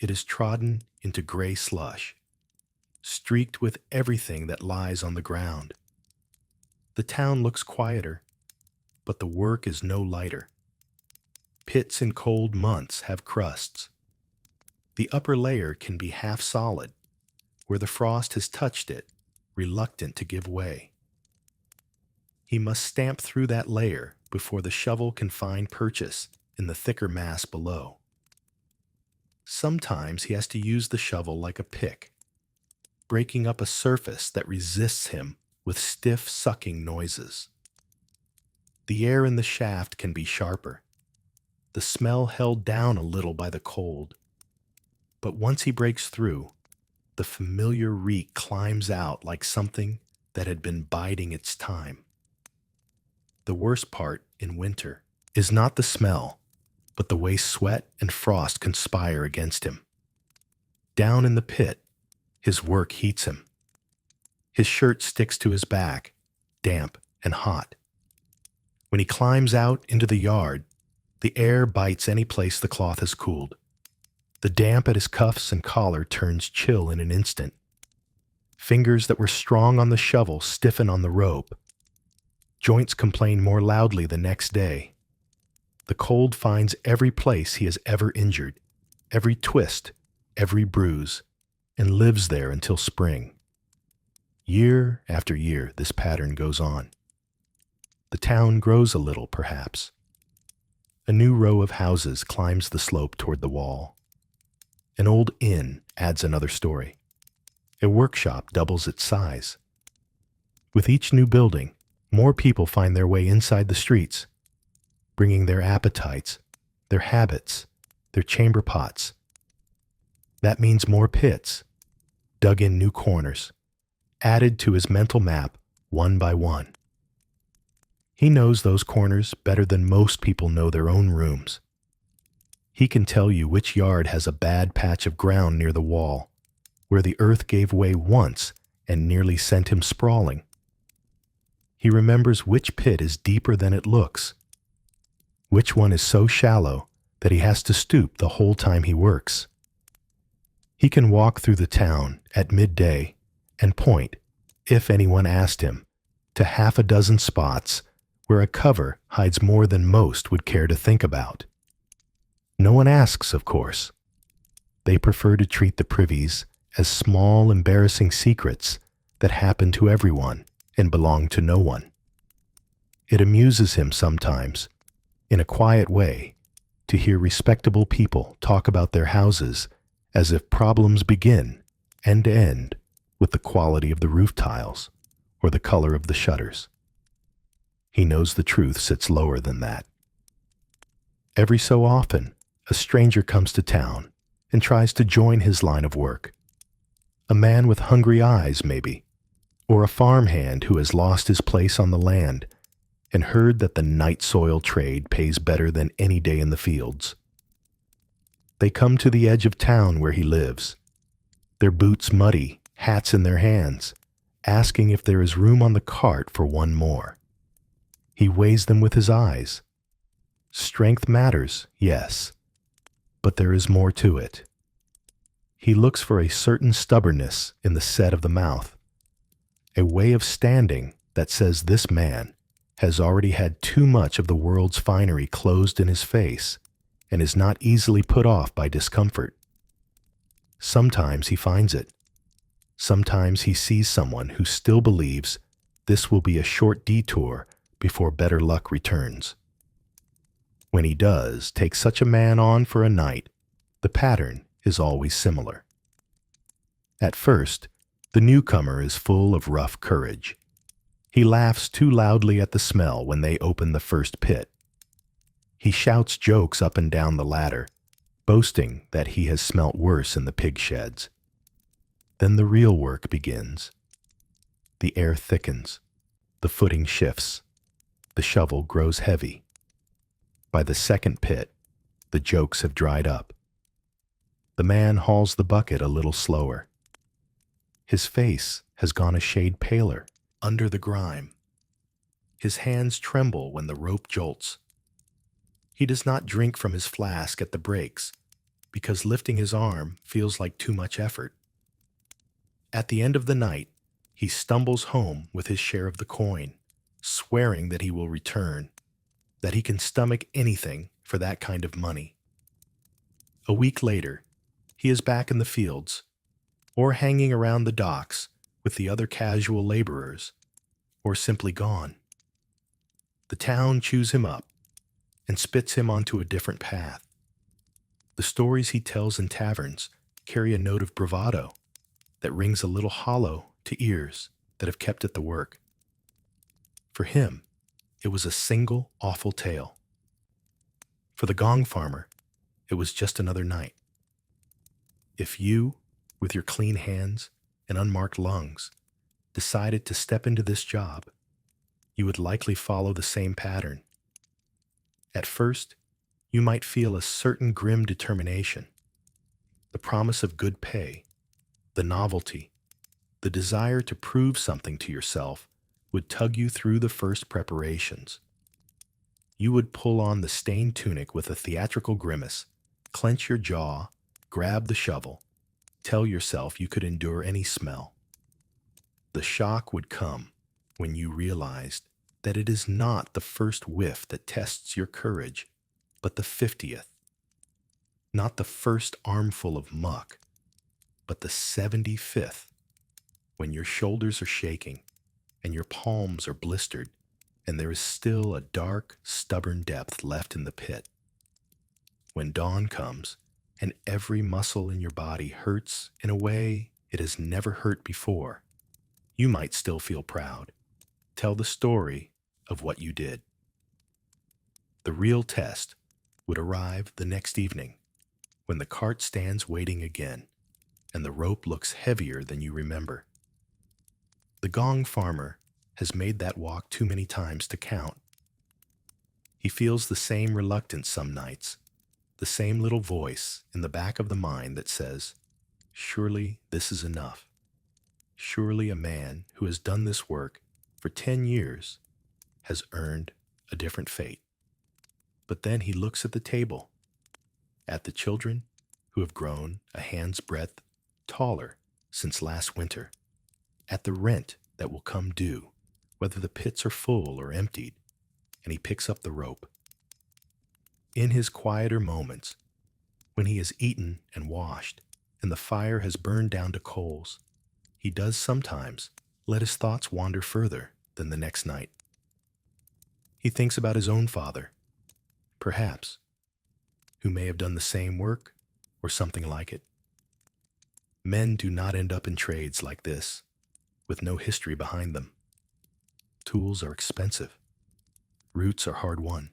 It is trodden into gray slush, streaked with everything that lies on the ground. The town looks quieter, but the work is no lighter. Pits in cold months have crusts. The upper layer can be half solid, where the frost has touched it, reluctant to give way. He must stamp through that layer before the shovel can find purchase in the thicker mass below. Sometimes he has to use the shovel like a pick, breaking up a surface that resists him with stiff sucking noises. The air in the shaft can be sharper, the smell held down a little by the cold. But once he breaks through, the familiar reek climbs out like something that had been biding its time. The worst part in winter is not the smell, but the way sweat and frost conspire against him. Down in the pit, his work heats him. His shirt sticks to his back, damp and hot. When he climbs out into the yard, the air bites any place the cloth has cooled. The damp at his cuffs and collar turns chill in an instant. Fingers that were strong on the shovel stiffen on the rope. Joints complain more loudly the next day. The cold finds every place he has ever injured, every twist, every bruise, and lives there until spring. Year after year, this pattern goes on. The town grows a little, perhaps. A new row of houses climbs the slope toward the wall. An old inn adds another story. A workshop doubles its size. With each new building, more people find their way inside the streets, bringing their appetites, their habits, their chamber pots. That means more pits, dug in new corners, added to his mental map one by one. He knows those corners better than most people know their own rooms. He can tell you which yard has a bad patch of ground near the wall, where the earth gave way once and nearly sent him sprawling. He remembers which pit is deeper than it looks, which one is so shallow that he has to stoop the whole time he works. He can walk through the town at midday and point, if anyone asked him, to half a dozen spots where a cover hides more than most would care to think about. No one asks, of course. They prefer to treat the privies as small, embarrassing secrets that happen to everyone and belong to no one. It amuses him sometimes, in a quiet way, to hear respectable people talk about their houses as if problems begin, end to end, with the quality of the roof tiles or the color of the shutters. He knows the truth sits lower than that. Every so often, a stranger comes to town and tries to join his line of work. A man with hungry eyes, maybe, or a farmhand who has lost his place on the land and heard that the night soil trade pays better than any day in the fields. They come to the edge of town where he lives, their boots muddy, hats in their hands, asking if there is room on the cart for one more. He weighs them with his eyes. Strength matters, yes, but there is more to it. He looks for a certain stubbornness in the set of the mouth, a way of standing that says this man has already had too much of the world's finery closed in his face and is not easily put off by discomfort. Sometimes he finds it. Sometimes he sees someone who still believes this will be a short detour before better luck returns. When he does take such a man on for a night, the pattern is always similar. At first, the newcomer is full of rough courage. He laughs too loudly at the smell when they open the first pit. He shouts jokes up and down the ladder, boasting that he has smelt worse in the pig sheds. Then the real work begins. The air thickens. The footing shifts. The shovel grows heavy. By the second pit, the jokes have dried up. The man hauls the bucket a little slower. His face has gone a shade paler under the grime. His hands tremble when the rope jolts. He does not drink from his flask at the breaks, because lifting his arm feels like too much effort. At the end of the night, he stumbles home with his share of the coin, swearing that he will return, that he can stomach anything for that kind of money. A week later, he is back in the fields, or hanging around the docks with the other casual laborers, or simply gone. The town chews him up and spits him onto a different path. The stories he tells in taverns carry a note of bravado that rings a little hollow to ears that have kept at the work. For him, it was a single awful tale. For the gong farmer, it was just another night. If you, with your clean hands and unmarked lungs, decided to step into this job, you would likely follow the same pattern. At first, you might feel a certain grim determination, the promise of good pay, the novelty, the desire to prove something to yourself would tug you through the first preparations. You would pull on the stained tunic with a theatrical grimace, clench your jaw, grab the shovel, tell yourself you could endure any smell. The shock would come when you realized that it is not the first whiff that tests your courage, but the 50th. Not the first armful of muck, but the 75th, when your shoulders are shaking and your palms are blistered and there is still a dark, stubborn depth left in the pit. When dawn comes and every muscle in your body hurts in a way it has never hurt before, you might still feel proud. Tell the story of what you did. The real test would arrive the next evening when the cart stands waiting again and the rope looks heavier than you remember. The gong farmer has made that walk too many times to count. He feels the same reluctance some nights, the same little voice in the back of the mind that says, "Surely this is enough. Surely a man who has done this work for 10 years has earned a different fate." But then he looks at the table, at the children who have grown a hand's breadth taller since last winter, at the rent that will come due, whether the pits are full or emptied, and he picks up the rope. In his quieter moments, when he has eaten and washed, and the fire has burned down to coals, he does sometimes let his thoughts wander further than the next night. He thinks about his own father, perhaps, who may have done the same work or something like it. Men do not end up in trades like this, with no history behind them. Tools are expensive. Roots are hard won.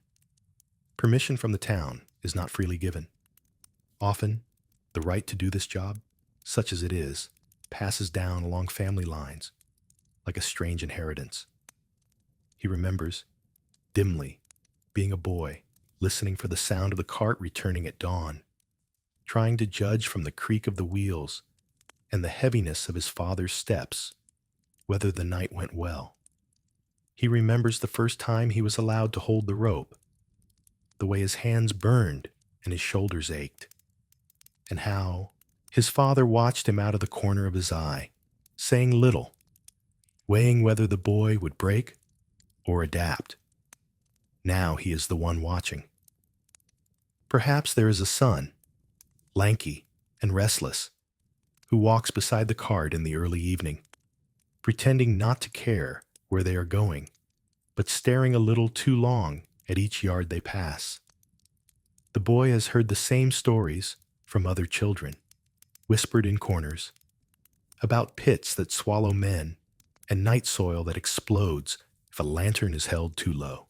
Permission from the town is not freely given. Often, the right to do this job, such as it is, passes down along family lines, like a strange inheritance. He remembers, dimly, being a boy, listening for the sound of the cart returning at dawn, trying to judge from the creak of the wheels and the heaviness of his father's steps whether the night went well. He remembers the first time he was allowed to hold the rope, the way his hands burned and his shoulders ached, and how his father watched him out of the corner of his eye, saying little, weighing whether the boy would break or adapt. Now he is the one watching. Perhaps there is a son, lanky and restless, who walks beside the cart in the early evening, pretending not to care where they are going, but staring a little too long at each yard they pass. The boy has heard the same stories from other children, whispered in corners, about pits that swallow men and night soil that explodes if a lantern is held too low.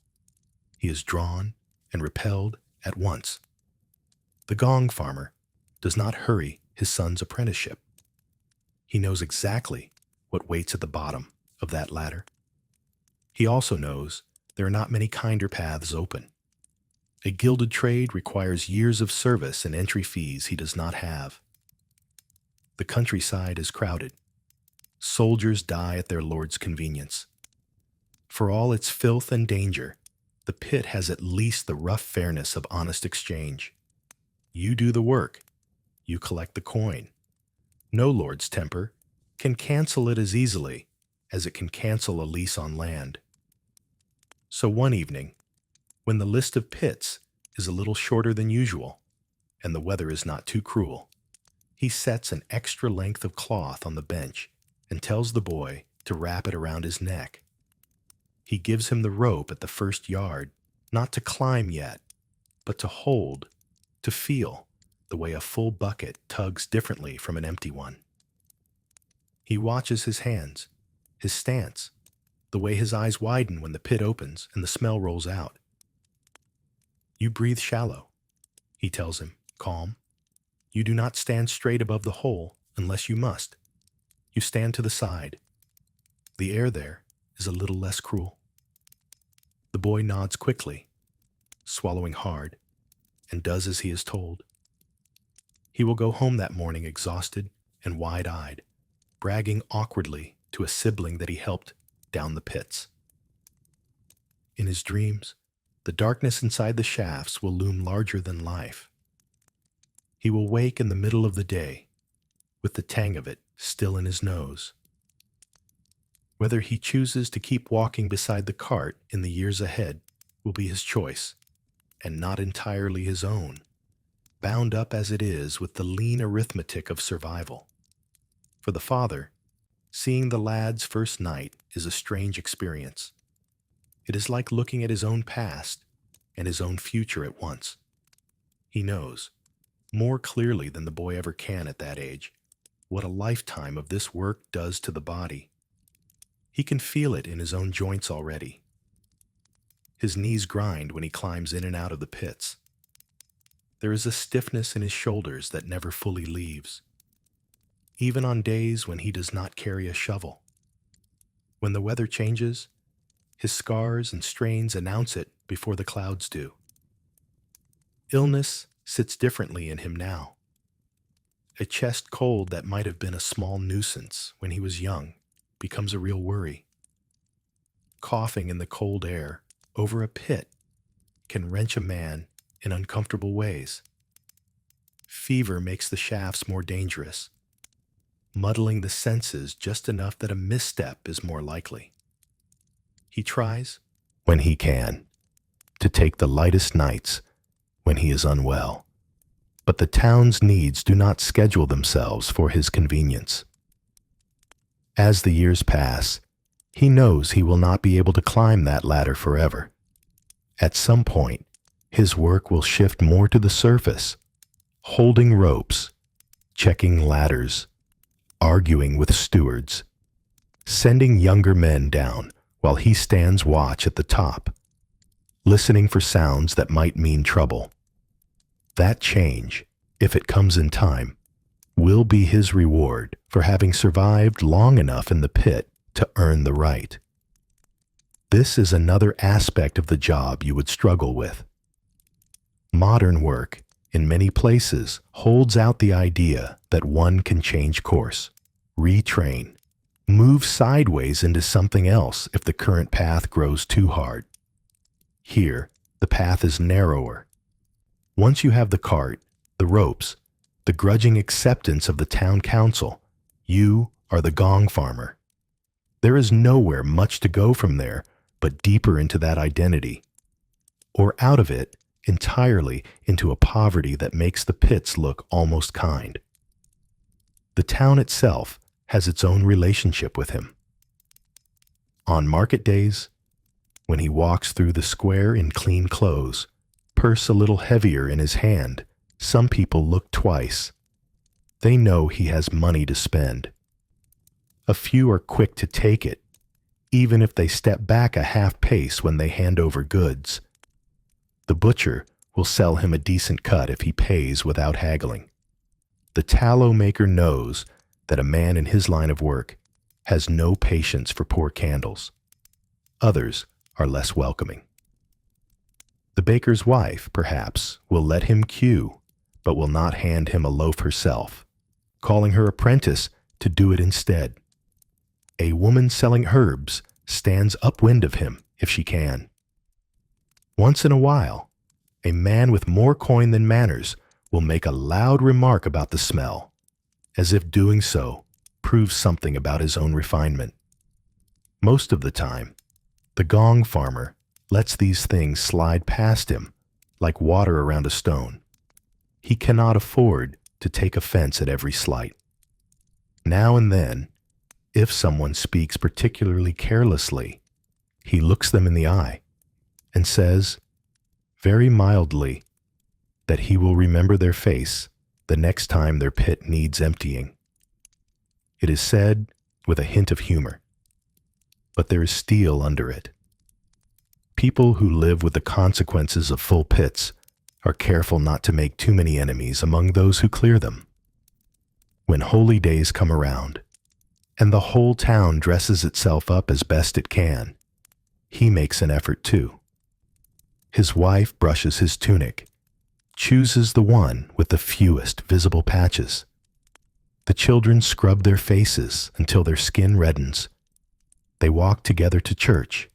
He is drawn and repelled at once. The gong farmer does not hurry his son's apprenticeship. He knows exactly what waits at the bottom of that ladder. He also knows there are not many kinder paths open. A gilded trade requires years of service and entry fees he does not have. The countryside is crowded. Soldiers die at their lord's convenience. For all its filth and danger, the pit has at least the rough fairness of honest exchange. You do the work, You collect the coin. No lord's temper can cancel it as easily as it can cancel a lease on land. So one evening, when the list of pits is a little shorter than usual and the weather is not too cruel, he sets an extra length of cloth on the bench and tells the boy to wrap it around his neck. He gives him the rope at the first yard, not to climb yet, but to hold, to feel the way a full bucket tugs differently from an empty one. He watches his hands, his stance, the way his eyes widen when the pit opens and the smell rolls out. You breathe shallow, he tells him, calm. You do not stand straight above the hole unless you must. You stand to the side. The air there is a little less cruel. The boy nods quickly, swallowing hard, and does as he is told. He will go home that morning exhausted and wide-eyed, bragging awkwardly to a sibling that he helped down the pits. In his dreams, the darkness inside the shafts will loom larger than life. He will wake in the middle of the day, with the tang of it still in his nose. Whether he chooses to keep walking beside the cart in the years ahead will be his choice, and not entirely his own, bound up as it is with the lean arithmetic of survival. For the father, seeing the lad's first night is a strange experience. It is like looking at his own past and his own future at once. He knows, more clearly than the boy ever can at that age, what a lifetime of this work does to the body. He can feel it in his own joints already. His knees grind when he climbs in and out of the pits. There is a stiffness in his shoulders that never fully leaves, even on days when he does not carry a shovel. When the weather changes, his scars and strains announce it before the clouds do. Illness sits differently in him now. A chest cold that might have been a small nuisance when he was young becomes a real worry. Coughing in the cold air over a pit can wrench a man in uncomfortable ways. Fever makes the shafts more dangerous, muddling the senses just enough that a misstep is more likely. He tries, when he can, to take the lightest nights when he is unwell, but the town's needs do not schedule themselves for his convenience. As the years pass, he knows he will not be able to climb that ladder forever. At some point, his work will shift more to the surface, holding ropes, checking ladders, arguing with stewards, sending younger men down while he stands watch at the top, listening for sounds that might mean trouble. That change, if it comes in time, will be his reward for having survived long enough in the pit to earn the right. This is another aspect of the job you would struggle with. Modern work, in many places, holds out the idea that one can change course, retrain, move sideways into something else if the current path grows too hard. Here, the path is narrower. Once you have the cart, the ropes, the grudging acceptance of the town council, you are the gong farmer. There is nowhere much to go from there but deeper into that identity, or out of it entirely into a poverty that makes the pits look almost kind. The town itself has its own relationship with him. On market days, when he walks through the square in clean clothes, purse a little heavier in his hand, some people look twice. They know he has money to spend. A few are quick to take it, even if they step back a half pace when they hand over goods. The butcher will sell him a decent cut if he pays without haggling. The tallow maker knows that a man in his line of work has no patience for poor candles. Others are less welcoming. The baker's wife, perhaps, will let him queue, but will not hand him a loaf herself, calling her apprentice to do it instead. A woman selling herbs stands upwind of him if she can. Once in a while, a man with more coin than manners will make a loud remark about the smell, as if doing so proves something about his own refinement. Most of the time, the gong farmer lets these things slide past him like water around a stone. He cannot afford to take offense at every slight. Now and then, if someone speaks particularly carelessly, he looks them in the eye and says, very mildly, that he will remember their face the next time their pit needs emptying. It is said with a hint of humor, but there is steel under it. People who live with the consequences of full pits are careful not to make too many enemies among those who clear them. When holy days come around, and the whole town dresses itself up as best it can, he makes an effort too. His wife brushes his tunic, chooses the one with the fewest visible patches. The children scrub their faces until their skin reddens. They walk together to church,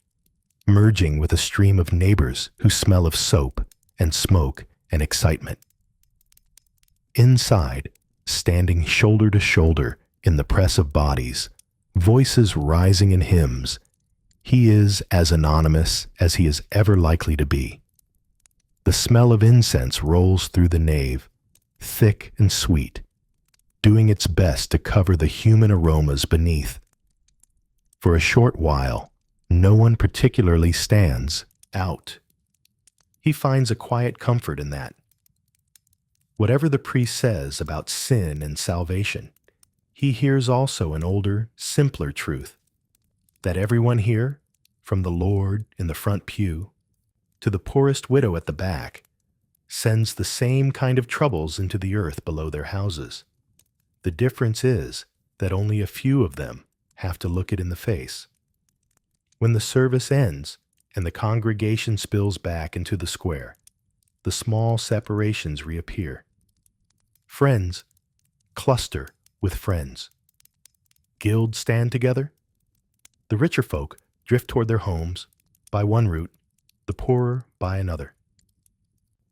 merging with a stream of neighbors who smell of soap and smoke and excitement. Inside, standing shoulder to shoulder in the press of bodies, voices rising in hymns, he is as anonymous as he is ever likely to be. The smell of incense rolls through the nave, thick and sweet, doing its best to cover the human aromas beneath. For a short while, no one particularly stands out. He finds a quiet comfort in that. Whatever the priest says about sin and salvation, he hears also an older, simpler truth, that everyone here, from the Lord in the front pew to the poorest widow at the back, sends the same kind of troubles into the earth below their houses. The difference is that only a few of them have to look it in the face. When the service ends and the congregation spills back into the square, the small separations reappear. Friends cluster with friends. Guilds stand together. The richer folk drift toward their homes by one route, the poorer by another.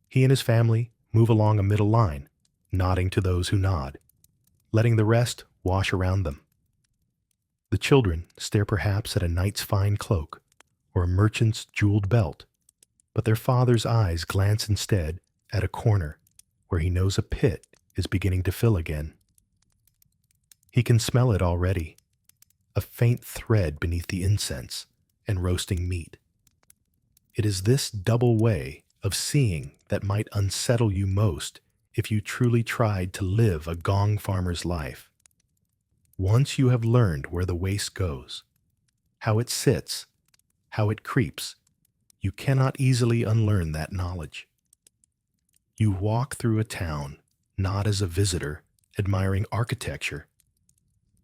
He and his family move along a middle line, nodding to those who nod, letting the rest wash around them. The children stare perhaps at a knight's fine cloak or a merchant's jeweled belt, but their father's eyes glance instead at a corner where he knows a pit is beginning to fill again. He can smell it already, a faint thread beneath the incense and roasting meat. It is this double way of seeing that might unsettle you most if you truly tried to live a gong farmer's life. Once you have learned where the waste goes, how it sits, how it creeps, you cannot easily unlearn that knowledge. You walk through a town not as a visitor admiring architecture,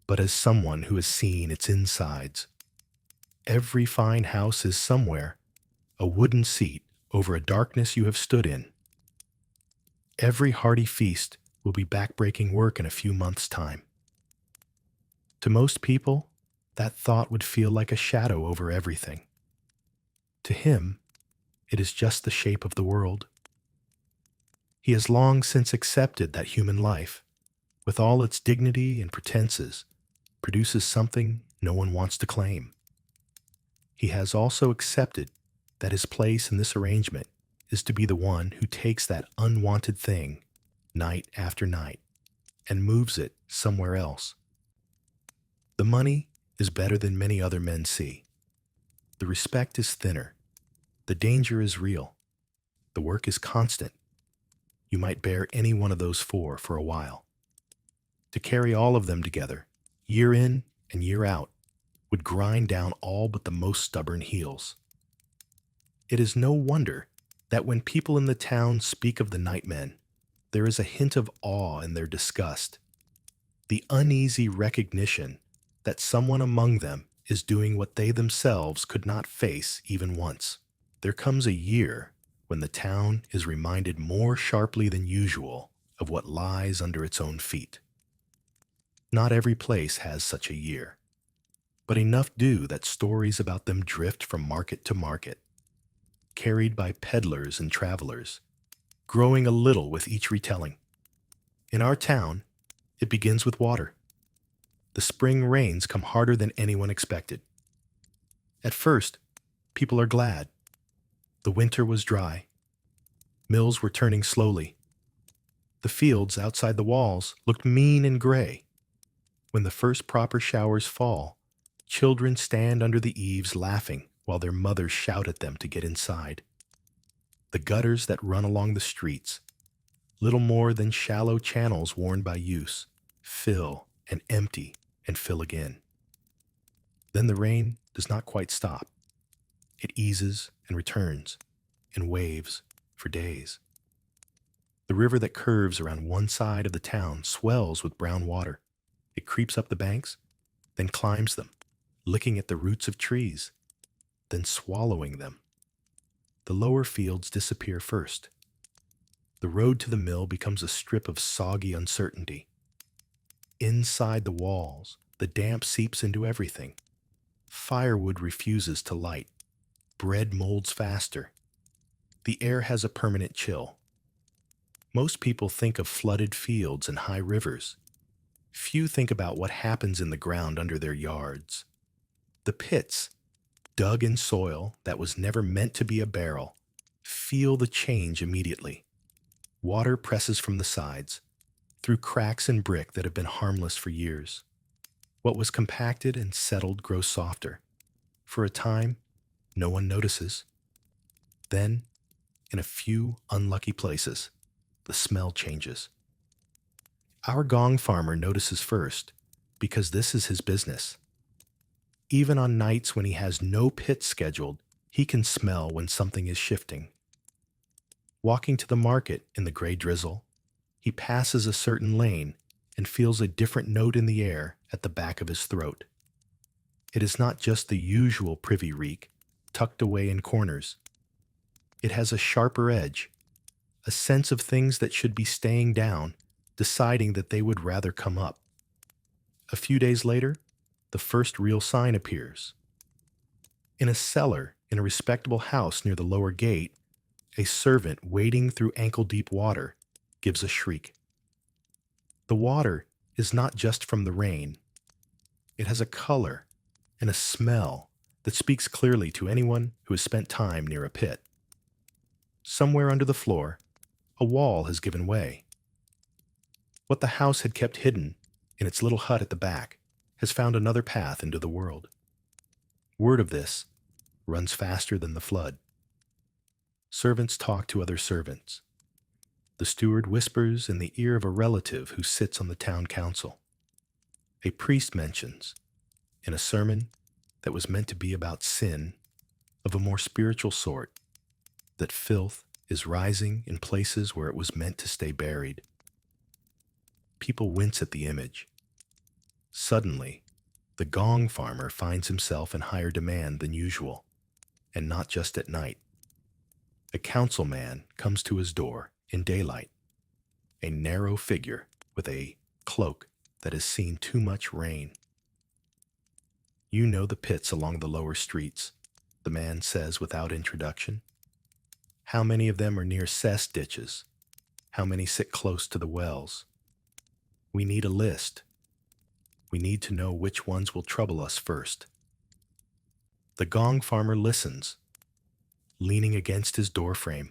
but as someone who has seen its insides. Every fine house is somewhere a wooden seat over a darkness you have stood in. Every hearty feast will be backbreaking work in a few months' time. To most people, that thought would feel like a shadow over everything. To him, it is just the shape of the world. He has long since accepted that human life, with all its dignity and pretenses, produces something no one wants to claim. He has also accepted that his place in this arrangement is to be the one who takes that unwanted thing, night after night, and moves it somewhere else. The money is better than many other men see. The respect is thinner. The danger is real. The work is constant. You might bear any one of those four for a while. To carry all of them together, year in and year out, would grind down all but the most stubborn heels. It is no wonder that when people in the town speak of the nightmen, there is a hint of awe in their disgust. The uneasy recognition that someone among them is doing what they themselves could not face even once. There comes a year when the town is reminded more sharply than usual of what lies under its own feet. Not every place has such a year, but enough do that stories about them drift from market to market, carried by peddlers and travelers, growing a little with each retelling. In our town, it begins with water. The spring rains come harder than anyone expected. At first, people are glad. The winter was dry. Mills were turning slowly. The fields outside the walls looked mean and gray. When the first proper showers fall, children stand under the eaves laughing while their mothers shout at them to get inside. The gutters that run along the streets, little more than shallow channels worn by use, fill and empty and fill again. Then the rain does not quite stop. It eases and returns in waves for days. The river that curves around one side of the town swells with brown water. It creeps up the banks, then climbs them, licking at the roots of trees, then swallowing them. The lower fields disappear first. The road to the mill becomes a strip of soggy uncertainty. Inside the walls, the damp seeps into everything. Firewood refuses to light. Bread molds faster. The air has a permanent chill. Most people think of flooded fields and high rivers. Few think about what happens in the ground under their yards. The pits, dug in soil that was never meant to be a barrel, feel the change immediately. Water presses from the sides, through cracks in brick that have been harmless for years. What was compacted and settled grows softer. For a time, no one notices. Then, in a few unlucky places, the smell changes. Our gong farmer notices first because this is his business. Even on nights when he has no pit scheduled, he can smell when something is shifting. Walking to the market in the gray drizzle, he passes a certain lane and feels a different note in the air at the back of his throat. It is not just the usual privy reek, tucked away in corners. It has a sharper edge, a sense of things that should be staying down, deciding that they would rather come up. A few days later, the first real sign appears. In a cellar in a respectable house near the lower gate, a servant wading through ankle-deep water gives a shriek. The water is not just from the rain. It has a color and a smell that speaks clearly to anyone who has spent time near a pit. Somewhere under the floor, a wall has given way. What the house had kept hidden in its little hut at the back has found another path into the world. Word of this runs faster than the flood. Servants talk to other servants. The steward whispers in the ear of a relative who sits on the town council. A priest mentions, in a sermon that was meant to be about sin of a more spiritual sort, that filth is rising in places where it was meant to stay buried. People wince at the image. Suddenly, the gong farmer finds himself in higher demand than usual, and not just at night. A councilman comes to his door in daylight, a narrow figure with a cloak that has seen too much rain. You know the pits along the lower streets, the man says without introduction. How many of them are near cess ditches? How many sit close to the wells? We need a list. We need to know which ones will trouble us first. The gong farmer listens, leaning against his doorframe.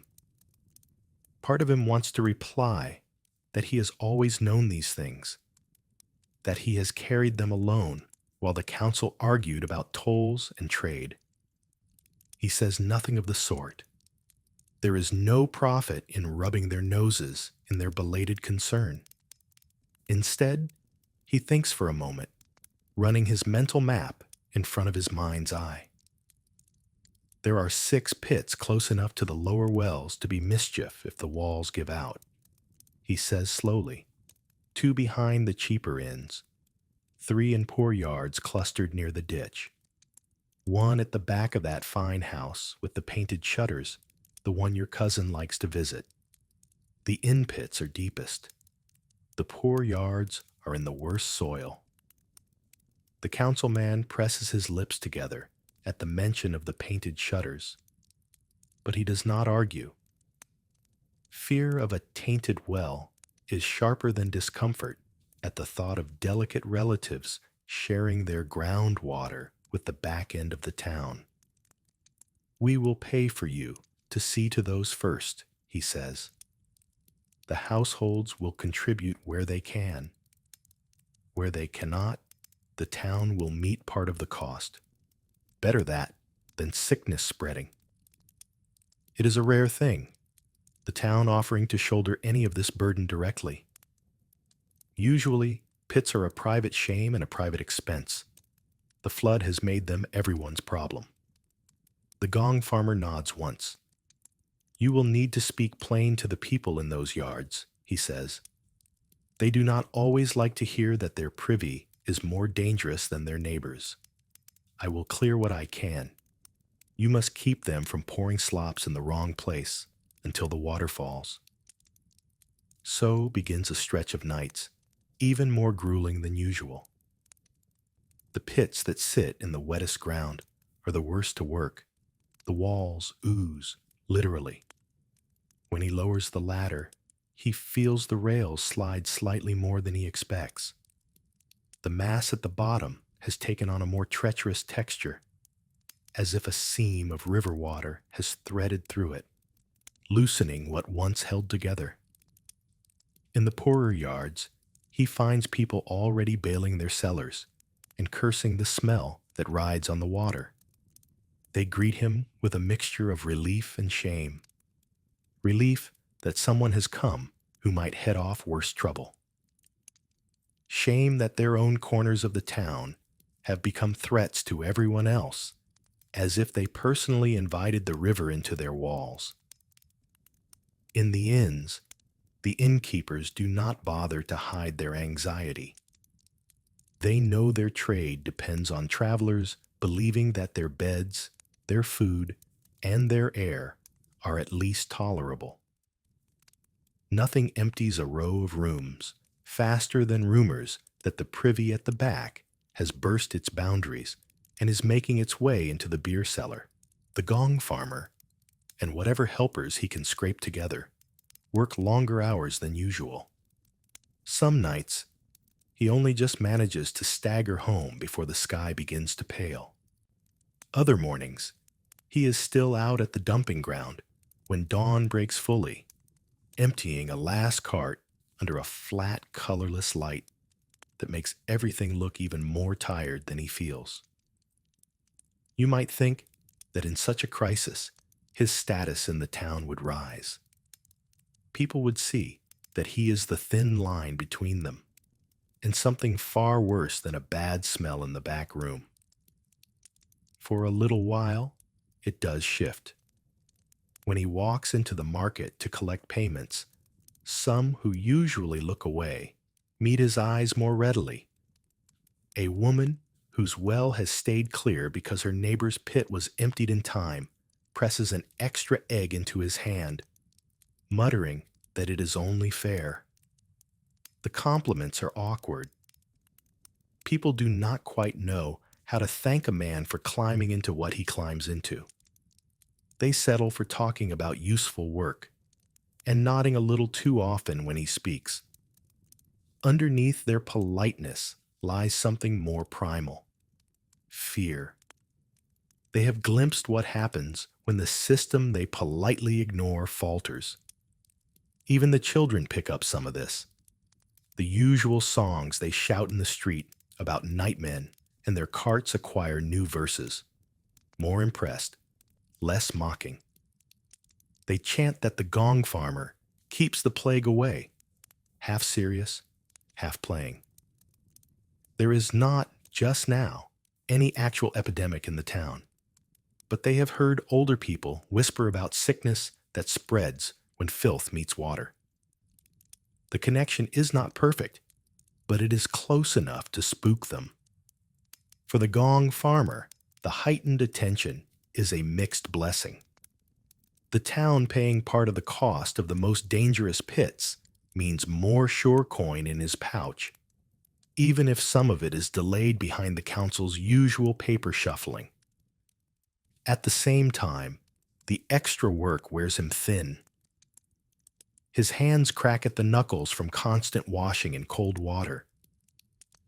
Part of him wants to reply that he has always known these things, that he has carried them alone while the council argued about tolls and trade. He says nothing of the sort. There is no profit in rubbing their noses in their belated concern. Instead, he thinks for a moment, running his mental map in front of his mind's eye. There are 6 pits close enough to the lower wells to be mischief if the walls give out. He says slowly, 2 behind the cheaper inns, 3 in poor yards clustered near the ditch, 1 at the back of that fine house with the painted shutters, the one your cousin likes to visit. The inn pits are deepest. The poor yards are in the worst soil. The councilman presses his lips together at the mention of the painted shutters, but he does not argue. Fear of a tainted well is sharper than discomfort at the thought of delicate relatives sharing their groundwater with the back end of the town. We will pay for you to see to those first, he says. The households will contribute where they can. Where they cannot, the town will meet part of the cost. Better that than sickness spreading. It is a rare thing, the town offering to shoulder any of this burden directly. Usually, pits are a private shame and a private expense. The flood has made them everyone's problem. The gong farmer nods once. You will need to speak plain to the people in those yards, he says. They do not always like to hear that their privy is more dangerous than their neighbors. I will clear what I can. You must keep them from pouring slops in the wrong place until the water falls. So begins a stretch of nights, even more grueling than usual. The pits that sit in the wettest ground are the worst to work. The walls ooze, literally. When he lowers the ladder, he feels the rails slide slightly more than he expects. The mass at the bottom has taken on a more treacherous texture, as if a seam of river water has threaded through it, loosening what once held together. In the poorer yards, he finds people already bailing their cellars and cursing the smell that rides on the water. They greet him with a mixture of relief and shame. Relief that someone has come who might head off worse trouble. Shame that their own corners of the town have become threats to everyone else, as if they personally invited the river into their walls. In the inns, the innkeepers do not bother to hide their anxiety. They know their trade depends on travelers believing that their beds, their food, and their air are at least tolerable. Nothing empties a row of rooms faster than rumors that the privy at the back has burst its boundaries and is making its way into the beer cellar. The gong farmer, and whatever helpers he can scrape together, work longer hours than usual. Some nights, he only just manages to stagger home before the sky begins to pale. Other mornings, he is still out at the dumping ground when dawn breaks fully, emptying a last cart under a flat, colorless light that makes everything look even more tired than he feels. You might think that in such a crisis, his status in the town would rise. People would see that he is the thin line between them, and something far worse than a bad smell in the back room. For a little while, it does shift. When he walks into the market to collect payments, some who usually look away meet his eyes more readily. A woman whose well has stayed clear because her neighbor's pit was emptied in time presses an extra egg into his hand, muttering that it is only fair. The compliments are awkward. People do not quite know how to thank a man for climbing into what he climbs into. They settle for talking about useful work and nodding a little too often when he speaks. Underneath their politeness lies something more primal: fear. They have glimpsed what happens when the system they politely ignore falters. Even the children pick up some of this. The usual songs they shout in the street about nightmen and their carts acquire new verses. More impressed, less mocking. They chant that the gong farmer keeps the plague away, half serious, half playing. There is not, just now, any actual epidemic in the town, but they have heard older people whisper about sickness that spreads when filth meets water. The connection is not perfect, but it is close enough to spook them. For the gong farmer, the heightened attention is a mixed blessing. The town paying part of the cost of the most dangerous pits means more sure coin in his pouch, even if some of it is delayed behind the council's usual paper shuffling. At the same time, the extra work wears him thin. His hands crack at the knuckles from constant washing in cold water.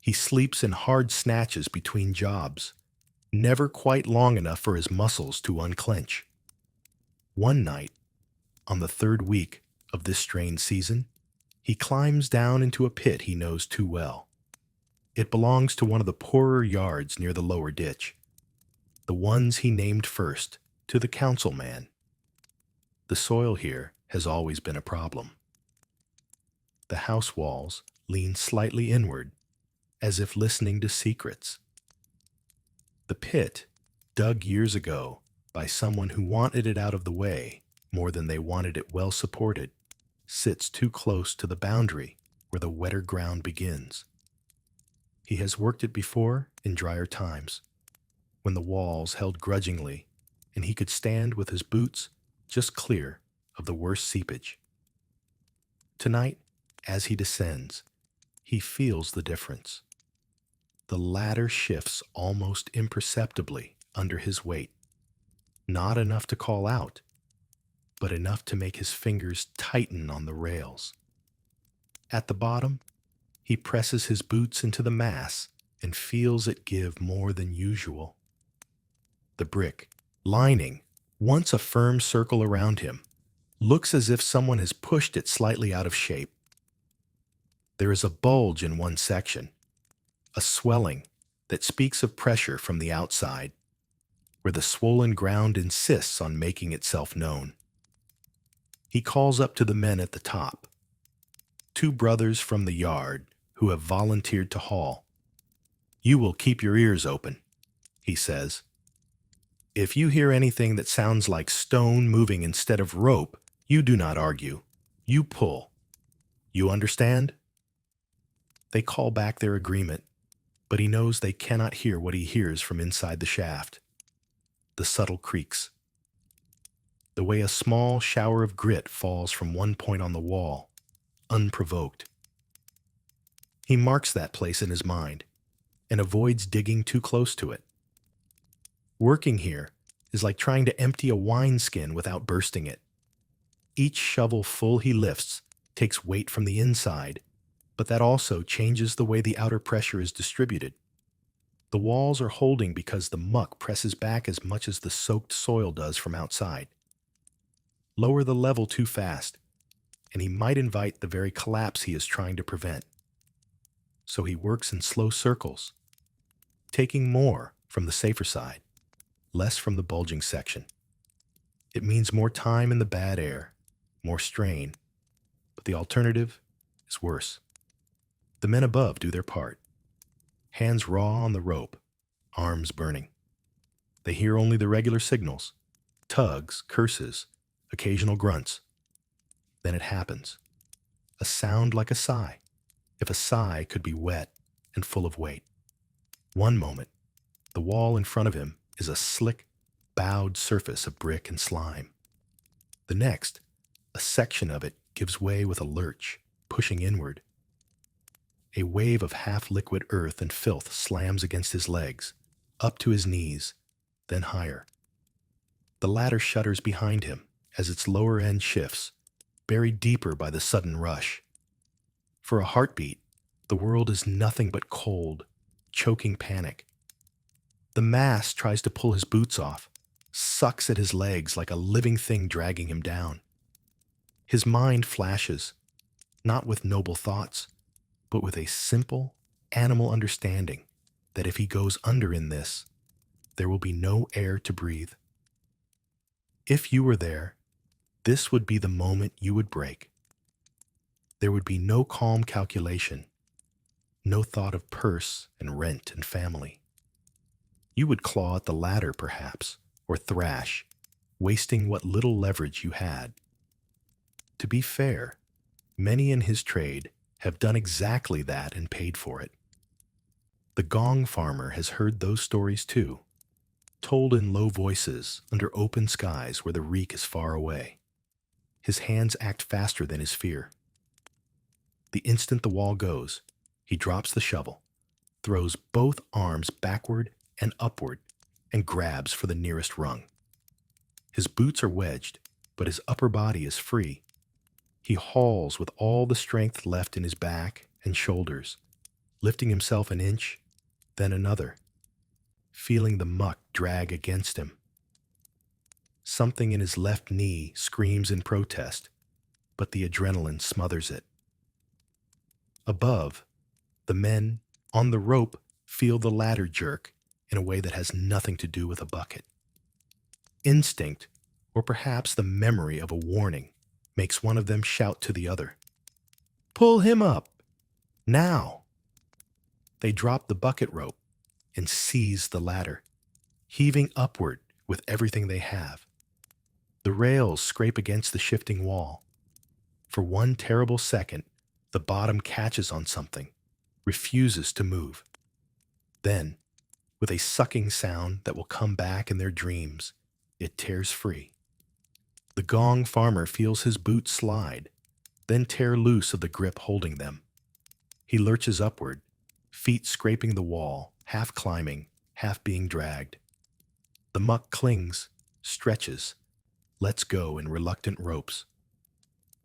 He sleeps in hard snatches between jobs, never quite long enough for his muscles to unclench. One night, on the third week of this strange season, he climbs down into a pit he knows too well. It belongs to one of the poorer yards near the lower ditch, the ones he named first to the councilman. The soil here has always been a problem. The house walls lean slightly inward, as if listening to secrets. The pit, dug years ago by someone who wanted it out of the way more than they wanted it well supported, sits too close to the boundary where the wetter ground begins. He has worked it before in drier times, when the walls held grudgingly and he could stand with his boots just clear of the worst seepage. Tonight, as he descends, he feels the difference. The ladder shifts almost imperceptibly under his weight, not enough to call out, but enough to make his fingers tighten on the rails. At the bottom, he presses his boots into the mass and feels it give more than usual. The brick, lining, once a firm circle around him, looks as if someone has pushed it slightly out of shape. There is a bulge in one section, a swelling that speaks of pressure from the outside, where the swollen ground insists on making itself known. He calls up to the men at the top, two brothers from the yard who have volunteered to haul. "You will keep your ears open," he says. "If you hear anything that sounds like stone moving instead of rope, you do not argue. You pull. You understand?" They call back their agreement, but he knows they cannot hear what he hears from inside the shaft. The subtle creaks. The way a small shower of grit falls from one point on the wall, unprovoked. He marks that place in his mind and avoids digging too close to it. Working here is like trying to empty a wineskin without bursting it. Each shovel full he lifts takes weight from the inside, but that also changes the way the outer pressure is distributed. The walls are holding because the muck presses back as much as the soaked soil does from outside. Lower the level too fast, and he might invite the very collapse he is trying to prevent. So he works in slow circles, taking more from the safer side, less from the bulging section. It means more time in the bad air, more strain, but the alternative is worse. The men above do their part, hands raw on the rope, arms burning. They hear only the regular signals, tugs, curses, occasional grunts. Then it happens. A sound like a sigh, if a sigh could be wet and full of weight. One moment, the wall in front of him is a slick, bowed surface of brick and slime. The next, a section of it gives way with a lurch, pushing inward. A wave of half-liquid earth and filth slams against his legs, up to his knees, then higher. The ladder shudders behind him as its lower end shifts, buried deeper by the sudden rush. For a heartbeat, the world is nothing but cold, choking panic. The mass tries to pull his boots off, sucks at his legs like a living thing dragging him down. His mind flashes, not with noble thoughts, but with a simple, animal understanding that if he goes under in this, there will be no air to breathe. If you were there, this would be the moment you would break. There would be no calm calculation, no thought of purse and rent and family. You would claw at the ladder, perhaps, or thrash, wasting what little leverage you had. To be fair, many in his trade have done exactly that and paid for it. The gong farmer has heard those stories too, told in low voices under open skies where the reek is far away. His hands act faster than his fear. The instant the wall goes, he drops the shovel, throws both arms backward and upward, and grabs for the nearest rung. His boots are wedged, but his upper body is free. He hauls with all the strength left in his back and shoulders, lifting himself an inch, then another, feeling the muck drag against him. Something in his left knee screams in protest, but the adrenaline smothers it. Above, the men on the rope feel the ladder jerk in a way that has nothing to do with a bucket. Instinct, or perhaps the memory of a warning, makes one of them shout to the other, "Pull him up! Now!" They drop the bucket rope and seize the ladder, heaving upward with everything they have. The rails scrape against the shifting wall. For one terrible second, the bottom catches on something, refuses to move. Then, with a sucking sound that will come back in their dreams, it tears free. The gong farmer feels his boots slide, then tear loose of the grip holding them. He lurches upward, feet scraping the wall, half climbing, half being dragged. The muck clings, stretches, lets go in reluctant ropes.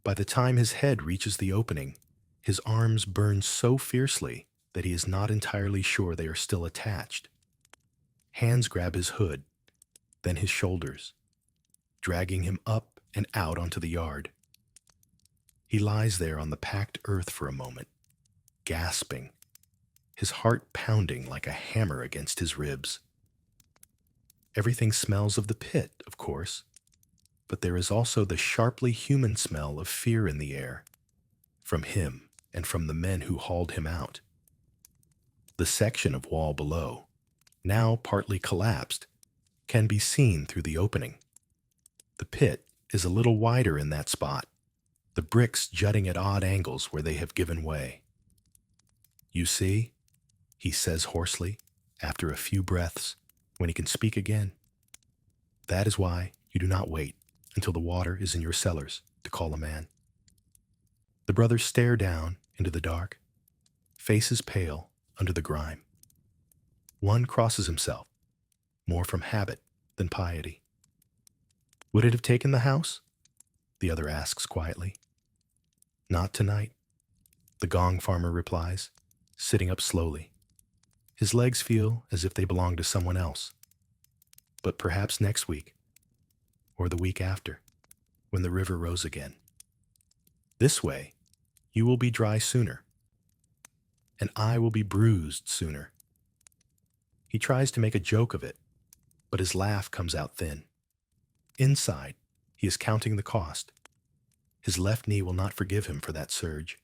By the time his head reaches the opening, his arms burn so fiercely that he is not entirely sure they are still attached. Hands grab his hood, then his shoulders, dragging him up and out onto the yard. He lies there on the packed earth for a moment, gasping, his heart pounding like a hammer against his ribs. Everything smells of the pit, of course, but there is also the sharply human smell of fear in the air, from him and from the men who hauled him out. The section of wall below, now partly collapsed, can be seen through the opening. The pit is a little wider in that spot, the bricks jutting at odd angles where they have given way. "You see," he says hoarsely, after a few breaths, when he can speak again. "That is why you do not wait until the water is in your cellars to call a man." The brothers stare down into the dark, faces pale under the grime. One crosses himself, more from habit than piety. "Would it have taken the house?" the other asks quietly. "Not tonight," the gong farmer replies, sitting up slowly. His legs feel as if they belong to someone else. "But perhaps next week, or the week after, when the river rose again. This way, you will be dry sooner, and I will be bruised sooner." He tries to make a joke of it, but his laugh comes out thin. Inside, he is counting the cost. His left knee will not forgive him for that surge.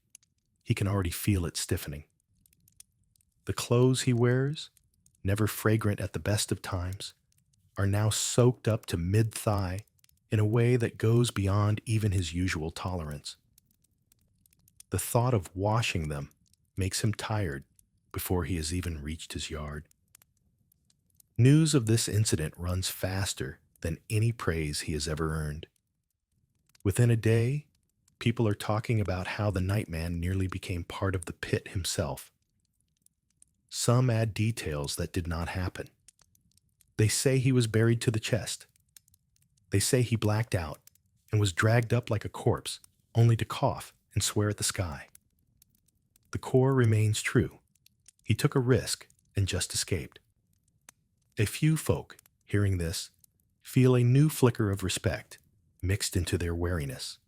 He can already feel it stiffening. The clothes he wears, never fragrant at the best of times, are now soaked up to mid-thigh in a way that goes beyond even his usual tolerance. The thought of washing them makes him tired before he has even reached his yard. News of this incident runs faster than any praise he has ever earned. Within a day, people are talking about how the nightman nearly became part of the pit himself. Some add details that did not happen. They say he was buried to the chest. They say he blacked out and was dragged up like a corpse, only to cough and swear at the sky. The core remains true. He took a risk and just escaped. A few folk, hearing this, feel a new flicker of respect mixed into their wariness.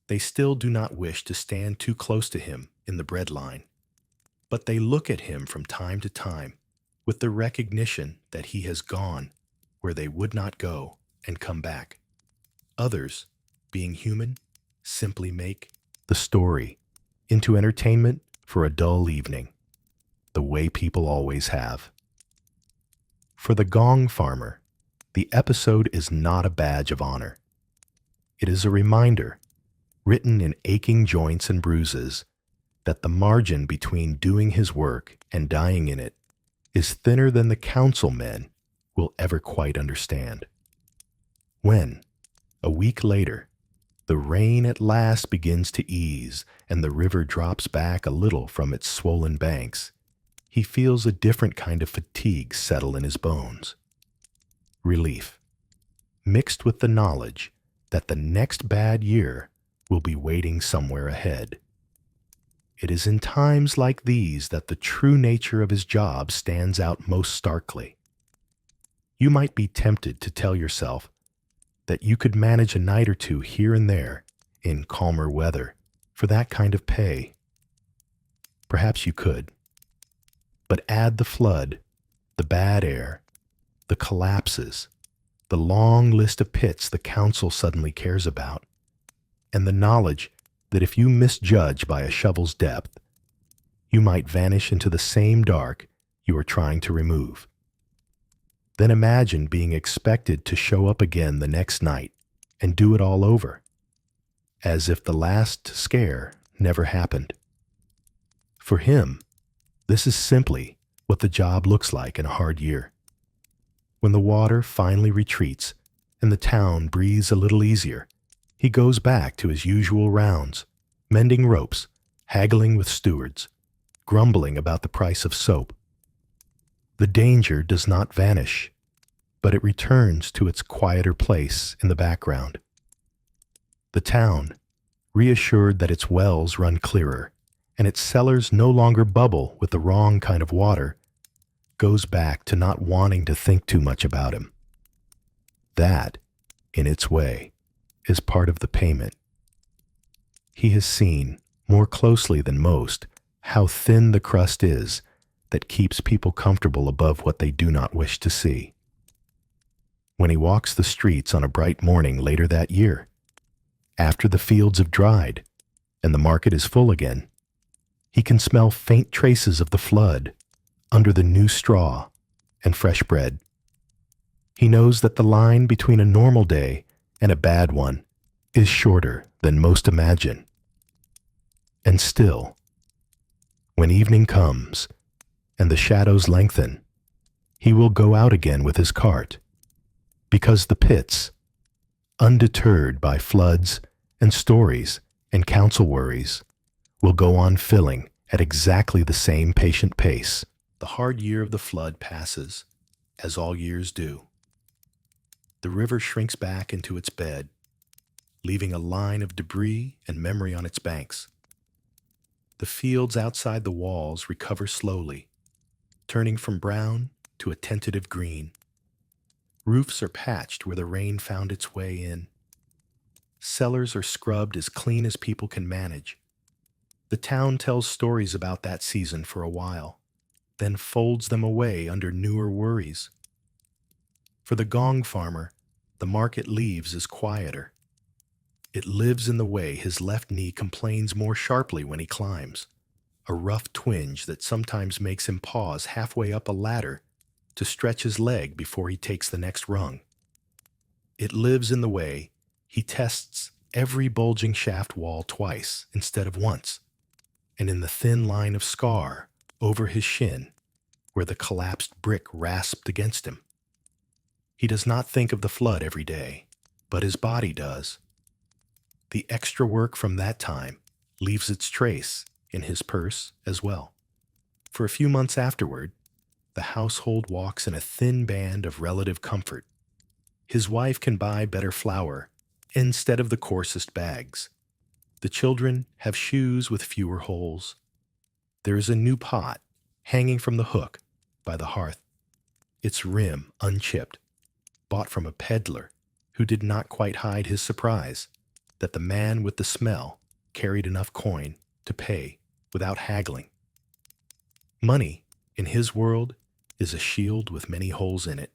They still do not wish to stand too close to him in the bread line, but they look at him from time to time with the recognition that he has gone where they would not go and come back. Others, being human, simply make the story into entertainment for a dull evening, the way people always have. For the gong farmer, the episode is not a badge of honor. It is a reminder, written in aching joints and bruises, that the margin between doing his work and dying in it is thinner than the councilmen will ever quite understand. When, a week later, the rain at last begins to ease and the river drops back a little from its swollen banks, he feels a different kind of fatigue settle in his bones. Relief, mixed with the knowledge that the next bad year will be waiting somewhere ahead. It is in times like these that the true nature of his job stands out most starkly. You might be tempted to tell yourself that you could manage a night or two here and there in calmer weather for that kind of pay. Perhaps you could. But add the flood, the bad air, the collapses, the long list of pits the council suddenly cares about, and the knowledge that if you misjudge by a shovel's depth, you might vanish into the same dark you are trying to remove. Then imagine being expected to show up again the next night and do it all over, as if the last scare never happened. For him, this is simply what the job looks like in a hard year. When the water finally retreats and the town breathes a little easier, he goes back to his usual rounds, mending ropes, haggling with stewards, grumbling about the price of soap. The danger does not vanish, but it returns to its quieter place in the background. The town, reassured that its wells run clearer and its cellars no longer bubble with the wrong kind of water, goes back to not wanting to think too much about him. That, in its way, is part of the payment. He has seen, more closely than most, how thin the crust is that keeps people comfortable above what they do not wish to see. When he walks the streets on a bright morning later that year, after the fields have dried and the market is full again, he can smell faint traces of the flood under the new straw and fresh bread. He knows that the line between a normal day and a bad one is shorter than most imagine. And still, when evening comes and the shadows lengthen, he will go out again with his cart, because the pits, undeterred by floods and stories and council worries, will go on filling at exactly the same patient pace. The hard year of the flood passes, as all years do. The river shrinks back into its bed, leaving a line of debris and memory on its banks. The fields outside the walls recover slowly, turning from brown to a tentative green. Roofs are patched where the rain found its way in. Cellars are scrubbed as clean as people can manage. The town tells stories about that season for a while, then folds them away under newer worries. For the gong farmer, the market leaves is quieter. It lives in the way his left knee complains more sharply when he climbs, a rough twinge that sometimes makes him pause halfway up a ladder to stretch his leg before he takes the next rung. It lives in the way he tests every bulging shaft wall twice instead of once, and in the thin line of scar over his shin where the collapsed brick rasped against him. He does not think of the flood every day, but his body does. The extra work from that time leaves its trace in his purse as well. For a few months afterward, the household walks in a thin band of relative comfort. His wife can buy better flour instead of the coarsest bags. The children have shoes with fewer holes. There is a new pot hanging from the hook by the hearth, its rim unchipped, bought from a peddler who did not quite hide his surprise that the man with the smell carried enough coin to pay without haggling. Money, in his world, is a shield with many holes in it.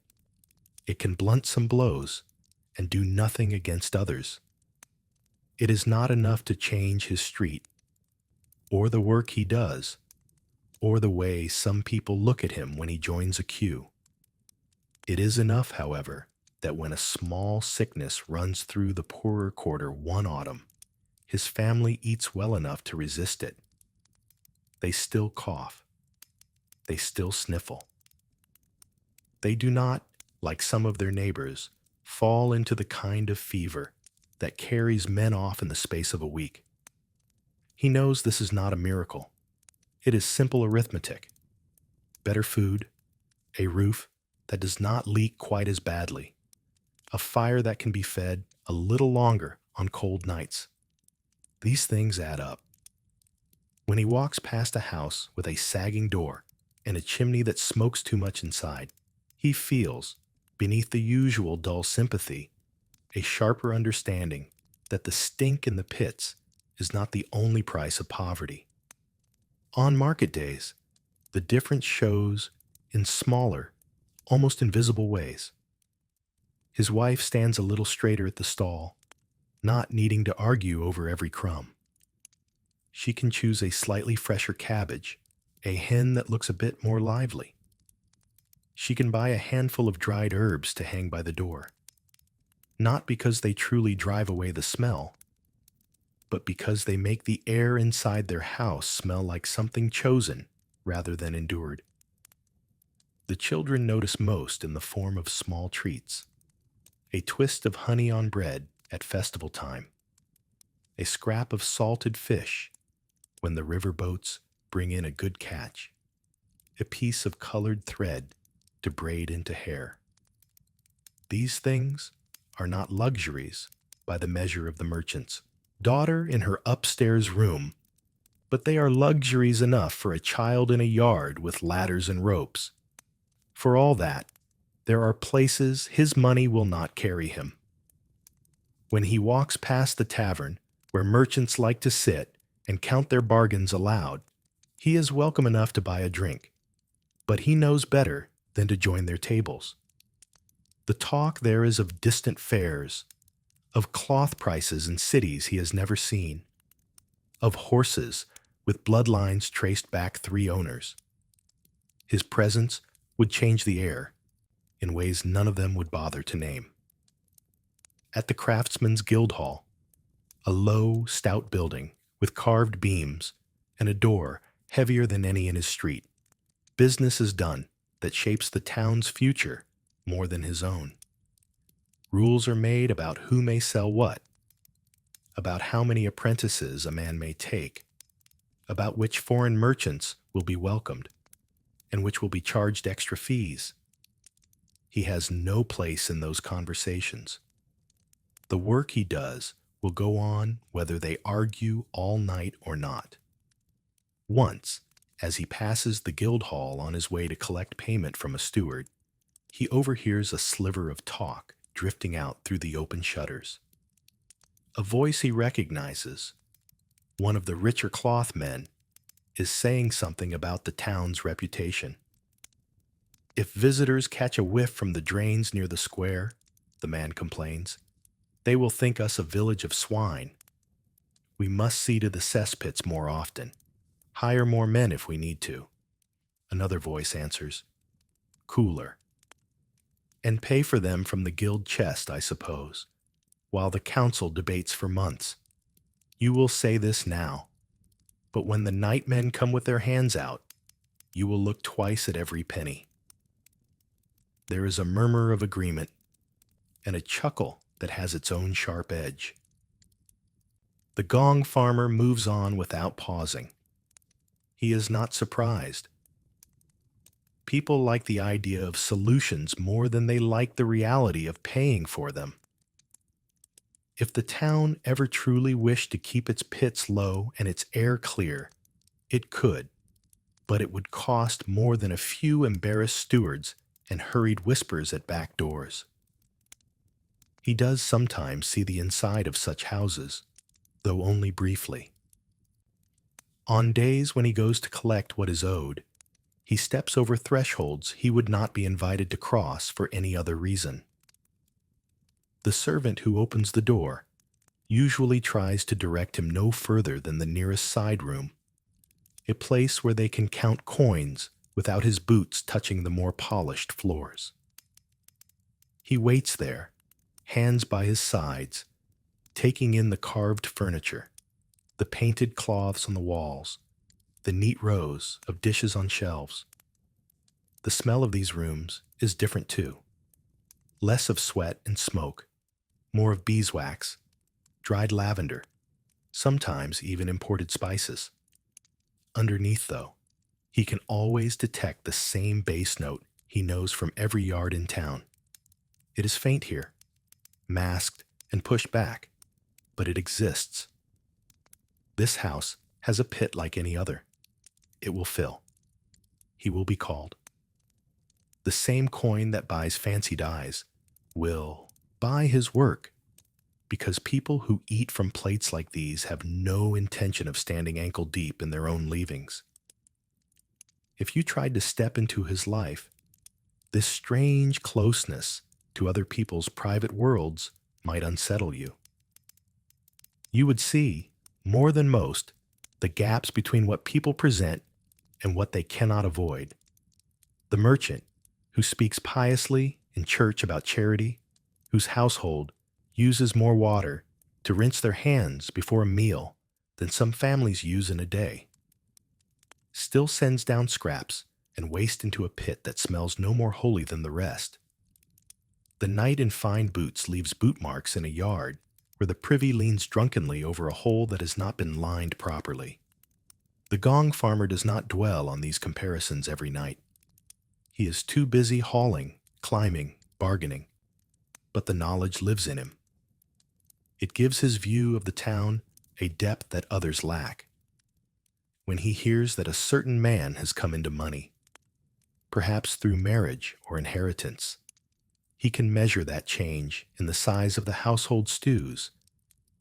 It can blunt some blows and do nothing against others. It is not enough to change his street, or the work he does, or the way some people look at him when he joins a queue. It is enough, however, that when a small sickness runs through the poorer quarter one autumn, his family eats well enough to resist it. They still cough. They still sniffle. They do not, like some of their neighbors, fall into the kind of fever that carries men off in the space of a week. He knows this is not a miracle. It is simple arithmetic. Better food, a roof that does not leak quite as badly, a fire that can be fed a little longer on cold nights. These things add up. When he walks past a house with a sagging door and a chimney that smokes too much inside, he feels, beneath the usual dull sympathy, a sharper understanding that the stink in the pits is not the only price of poverty. On market days, the difference shows in smaller, almost invisible ways. His wife stands a little straighter at the stall, not needing to argue over every crumb. She can choose a slightly fresher cabbage, a hen that looks a bit more lively. She can buy a handful of dried herbs to hang by the door, not because they truly drive away the smell, but because they make the air inside their house smell like something chosen rather than endured. The children notice most in the form of small treats: a twist of honey on bread at festival time, a scrap of salted fish when the river boats bring in a good catch, a piece of colored thread to braid into hair. These things are not luxuries by the measure of the merchant's daughter in her upstairs room, but they are luxuries enough for a child in a yard with ladders and ropes. For all that, there are places his money will not carry him. When he walks past the tavern where merchants like to sit and count their bargains aloud, he is welcome enough to buy a drink, but he knows better than to join their tables. The talk there is of distant fares, of cloth prices in cities he has never seen, of horses with bloodlines traced back 3 owners. His presence would change the air in ways none of them would bother to name. At the Craftsman's Guild Hall, a low, stout building with carved beams and a door heavier than any in his street, business is done that shapes the town's future more than his own. Rules are made about who may sell what, about how many apprentices a man may take, about which foreign merchants will be welcomed, and which will be charged extra fees. He has no place in those conversations. The work he does will go on whether they argue all night or not. Once, as he passes the guild hall on his way to collect payment from a steward, he overhears a sliver of talk drifting out through the open shutters. A voice he recognizes, one of the richer cloth men, is saying something about the town's reputation. If visitors catch a whiff from the drains near the square, the man complains, they will think us a village of swine. We must see to the cesspits more often, hire more men if we need to. Another voice answers, cooler. And pay for them from the guild chest, I suppose, while the council debates for months. You will say this now, but when the nightmen come with their hands out, you will look twice at every penny. There is a murmur of agreement and a chuckle that has its own sharp edge. The gong farmer moves on without pausing. He is not surprised. People like the idea of solutions more than they like the reality of paying for them. If the town ever truly wished to keep its pits low and its air clear, it could, but it would cost more than a few embarrassed stewards and hurried whispers at back doors. He does sometimes see the inside of such houses, though only briefly. On days when he goes to collect what is owed, he steps over thresholds he would not be invited to cross for any other reason. The servant who opens the door usually tries to direct him no further than the nearest side room, a place where they can count coins without his boots touching the more polished floors. He waits there, hands by his sides, taking in the carved furniture, the painted cloths on the walls, the neat rows of dishes on shelves. The smell of these rooms is different too. Less of sweat and smoke, more of beeswax, dried lavender, sometimes even imported spices. Underneath, though, he can always detect the same bass note he knows from every yard in town. It is faint here, masked and pushed back, but it exists. This house has a pit like any other. It will fill. He will be called. The same coin that buys fancy dyes will buy his work, because people who eat from plates like these have no intention of standing ankle deep in their own leavings. If you tried to step into his life, this strange closeness to other people's private worlds might unsettle you. You would see, more than most, the gaps between what people present and what they cannot avoid. The merchant, who speaks piously in church about charity, whose household uses more water to rinse their hands before a meal than some families use in a day, still sends down scraps and waste into a pit that smells no more holy than the rest. The knight in fine boots leaves boot marks in a yard where the privy leans drunkenly over a hole that has not been lined properly. The gong farmer does not dwell on these comparisons every night. He is too busy hauling, climbing, bargaining, but the knowledge lives in him. It gives his view of the town a depth that others lack. When he hears that a certain man has come into money, perhaps through marriage or inheritance, he can measure that change in the size of the household stews,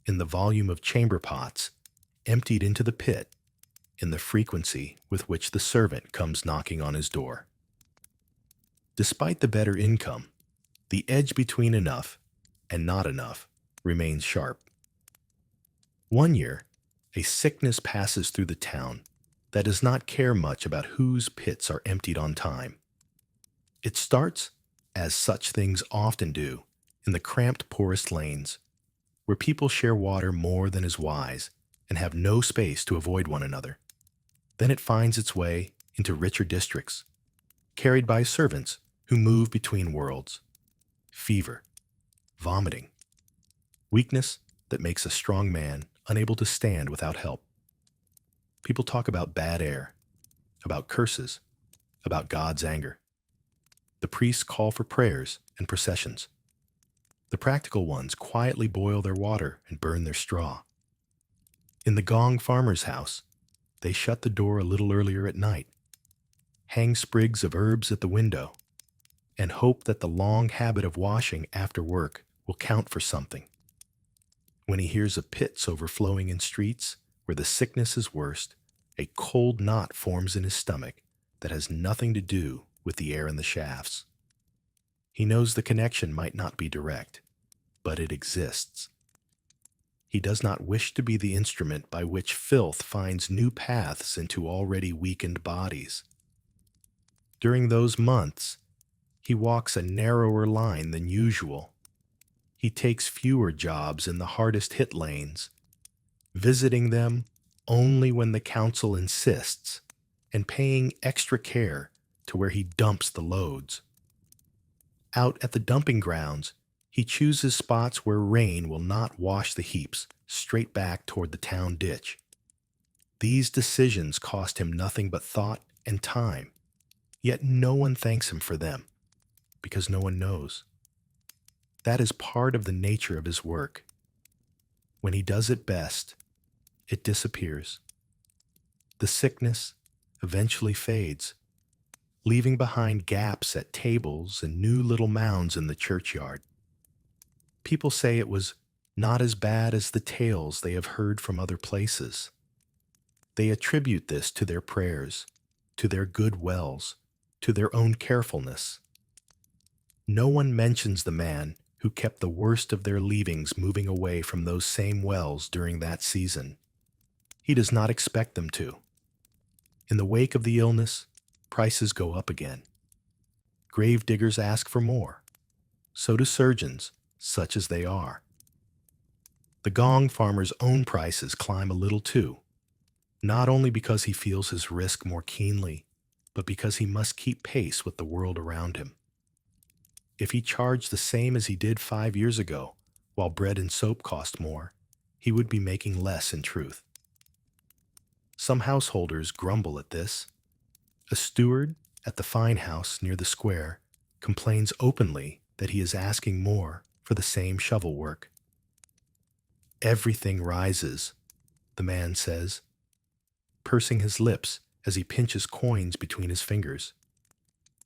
in the volume of chamber pots emptied into the pit, in the frequency with which the servant comes knocking on his door. Despite the better income, the edge between enough and not enough remains sharp. One year, a sickness passes through the town that does not care much about whose pits are emptied on time. It starts, as such things often do, in the cramped poorest lanes, where people share water more than is wise and have no space to avoid one another. Then it finds its way into richer districts, carried by servants who move between worlds. Fever, vomiting, weakness that makes a strong man unable to stand without help. People talk about bad air, about curses, about God's anger. The priests call for prayers and processions. The practical ones quietly boil their water and burn their straw. In the gong farmer's house, they shut the door a little earlier at night, hang sprigs of herbs at the window, and hope that the long habit of washing after work will count for something. When he hears of pits overflowing in streets where the sickness is worst, a cold knot forms in his stomach that has nothing to do with the air in the shafts. He knows the connection might not be direct, but it exists. He does not wish to be the instrument by which filth finds new paths into already weakened bodies. During those months, he walks a narrower line than usual. He takes fewer jobs in the hardest hit lanes, visiting them only when the council insists, and paying extra care to where he dumps the loads. Out at the dumping grounds, he chooses spots where rain will not wash the heaps straight back toward the town ditch. These decisions cost him nothing but thought and time, yet no one thanks him for them, because no one knows. That is part of the nature of his work. When he does it best, it disappears. The sickness eventually fades, leaving behind gaps at tables and new little mounds in the churchyard. People say it was not as bad as the tales they have heard from other places. They attribute this to their prayers, to their good wells, to their own carefulness. No one mentions the man who kept the worst of their leavings moving away from those same wells during that season. He does not expect them to. In the wake of the illness, prices go up again. Grave diggers ask for more. So do surgeons, such as they are. The gong farmer's own prices climb a little too, not only because he feels his risk more keenly, but because he must keep pace with the world around him. If he charged the same as he did 5 years ago, while bread and soap cost more, he would be making less in truth. Some householders grumble at this. A steward at the fine house near the square complains openly that he is asking more for the same shovel work. Everything rises, the man says, pursing his lips as he pinches coins between his fingers.